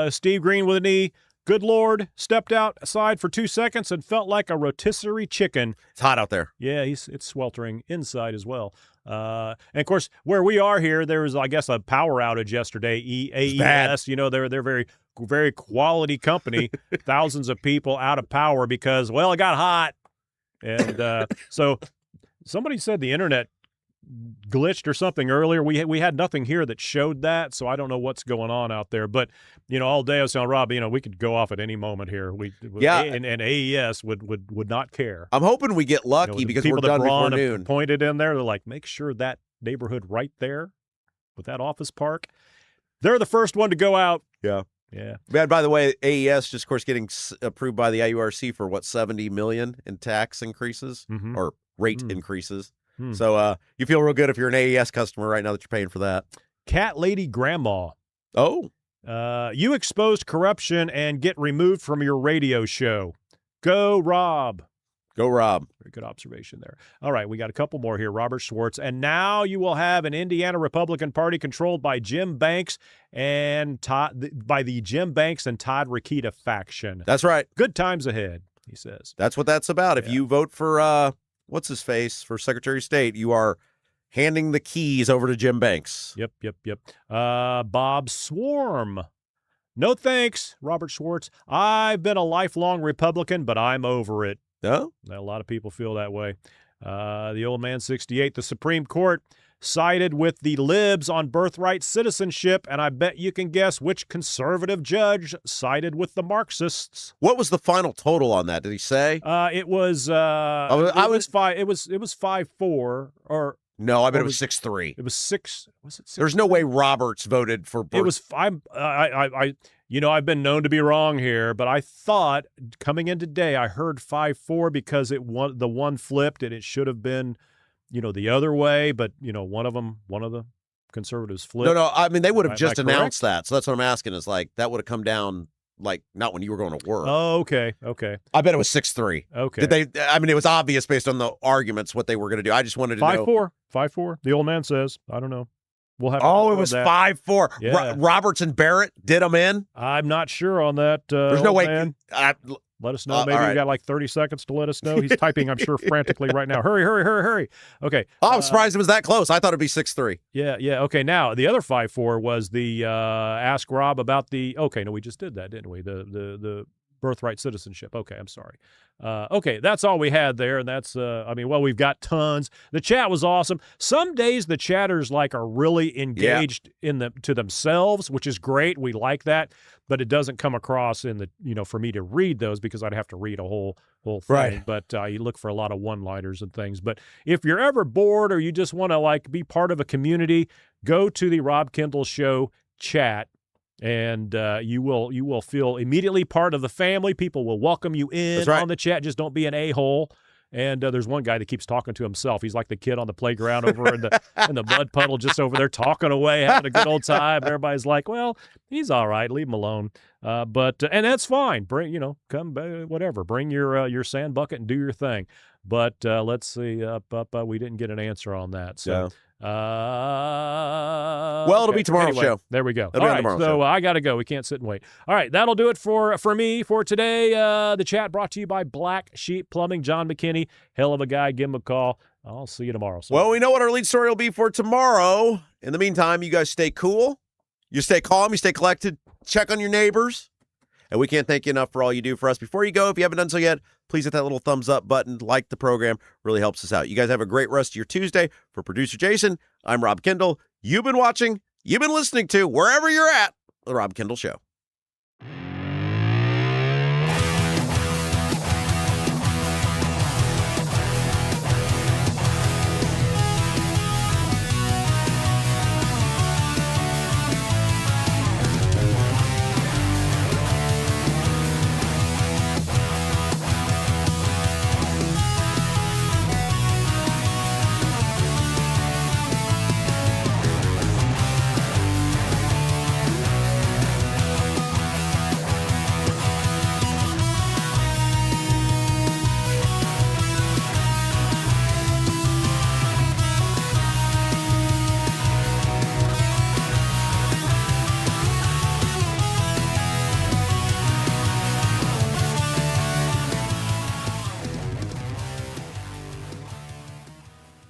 Steve Green with an E. Good Lord, stepped outside for 2 seconds and felt like a rotisserie chicken. It's hot out there. Yeah, it's sweltering inside as well. And, of course, where we are here, there was, I guess, a power outage yesterday. AES, they're very, very quality company. Thousands of people out of power because, it got hot. And so somebody said the internet glitched or something earlier. We had nothing here that showed that, so I don't know what's going on out there. But all day I was telling Rob, we could go off at any moment here. And AES would not care. I'm hoping we get lucky because we're done before noon. Pointed in there, they're like, make sure that neighborhood right there with that office park, they're the first one to go out. Yeah. Yeah. And by the way, AES just, of course, getting approved by the IURC for $70 million in tax increases or rate increases. So you feel real good if you're an AES customer right now that you're paying for that. Cat Lady Grandma. Oh. You exposed corruption and get removed from your radio show. Go, Rob. Go, Rob. Very good observation there. All right, we got a couple more here. Robert Schwartz. And now you will have an Indiana Republican Party controlled by Jim Banks and by the Jim Banks and Todd Rokita faction. That's right. Good times ahead, he says. That's what that's about. If you vote for what's his face for Secretary of State, you are handing the keys over to Jim Banks. Yep. Bob Swarm. No thanks, Robert Schwartz. I've been a lifelong Republican, but I'm over it. Oh? A lot of people feel that way. The old man 68, the Supreme Court sided with the libs on birthright citizenship, and I bet you can guess which conservative judge sided with the Marxists. What was the final total on that? Did he say? It was 5-4 or no, I bet it was 6-3. It was 6. Was it 6? There's no way Roberts voted for birth. It was I've been known to be wrong here, but I thought coming in today I heard 5-4 because the one flipped and it should have been the other way, but one of the conservatives flipped. No, I mean they would have just announced that. So that's what I'm asking is that would have come down like not when you were going to work. Oh, okay. I bet it was 6-3. Okay. Did they? I mean, it was obvious based on the arguments what they were going to do. I just wanted to know. 5-4. 5-4. The old man says. I don't know. We'll have. Oh, it was 5-4. Yeah. Roberts and Barrett did them in. I'm not sure on that. There's no way. Man. Let us know. Maybe all right. we got like 30 seconds to let us know. He's typing, I'm sure, frantically right now. Hurry. Okay. Oh, I'm surprised it was that close. I thought it'd be 6-3. Yeah. Okay, now, the other 5-4 was the Ask Rob about the – okay, no, we just did that, didn't we? The birthright citizenship. Okay, I'm sorry. Okay, that's all we had there, and that's we've got tons. The chat was awesome. Some days the chatters are really engaged to themselves, which is great. We like that, but it doesn't come across in the for me to read those because I'd have to read a whole thing. Right. But you look for a lot of one-liners and things. But if you're ever bored or you just want to be part of a community, go to the Rob Kendall Show chat. And you will feel immediately part of the family. People will welcome you in on the chat. Just don't be an a-hole. And there's one guy that keeps talking to himself. He's like the kid on the playground over in the mud puddle, just over there talking away, having a good old time. Everybody's like, well, he's all right. Leave him alone. But that's fine. Bring come whatever. Bring your sand bucket and do your thing. But let's see. We didn't get an answer on that. So. Yeah. It'll be tomorrow's show. There we go. It'll All right, so I got to go. We can't sit and wait. All right, that'll do it for me for today. The chat brought to you by Black Sheep Plumbing. John McKinney, hell of a guy. Give him a call. I'll see you tomorrow. Well, we know what our lead story will be for tomorrow. In the meantime, you guys stay cool. You stay calm. You stay collected. Check on your neighbors. And we can't thank you enough for all you do for us. Before you go, if you haven't done so yet, please hit that little thumbs up button. Like the program. Really helps us out. You guys have a great rest of your Tuesday. For producer Jason, I'm Rob Kendall. You've been watching, you've been listening to, wherever you're at, The Rob Kendall Show.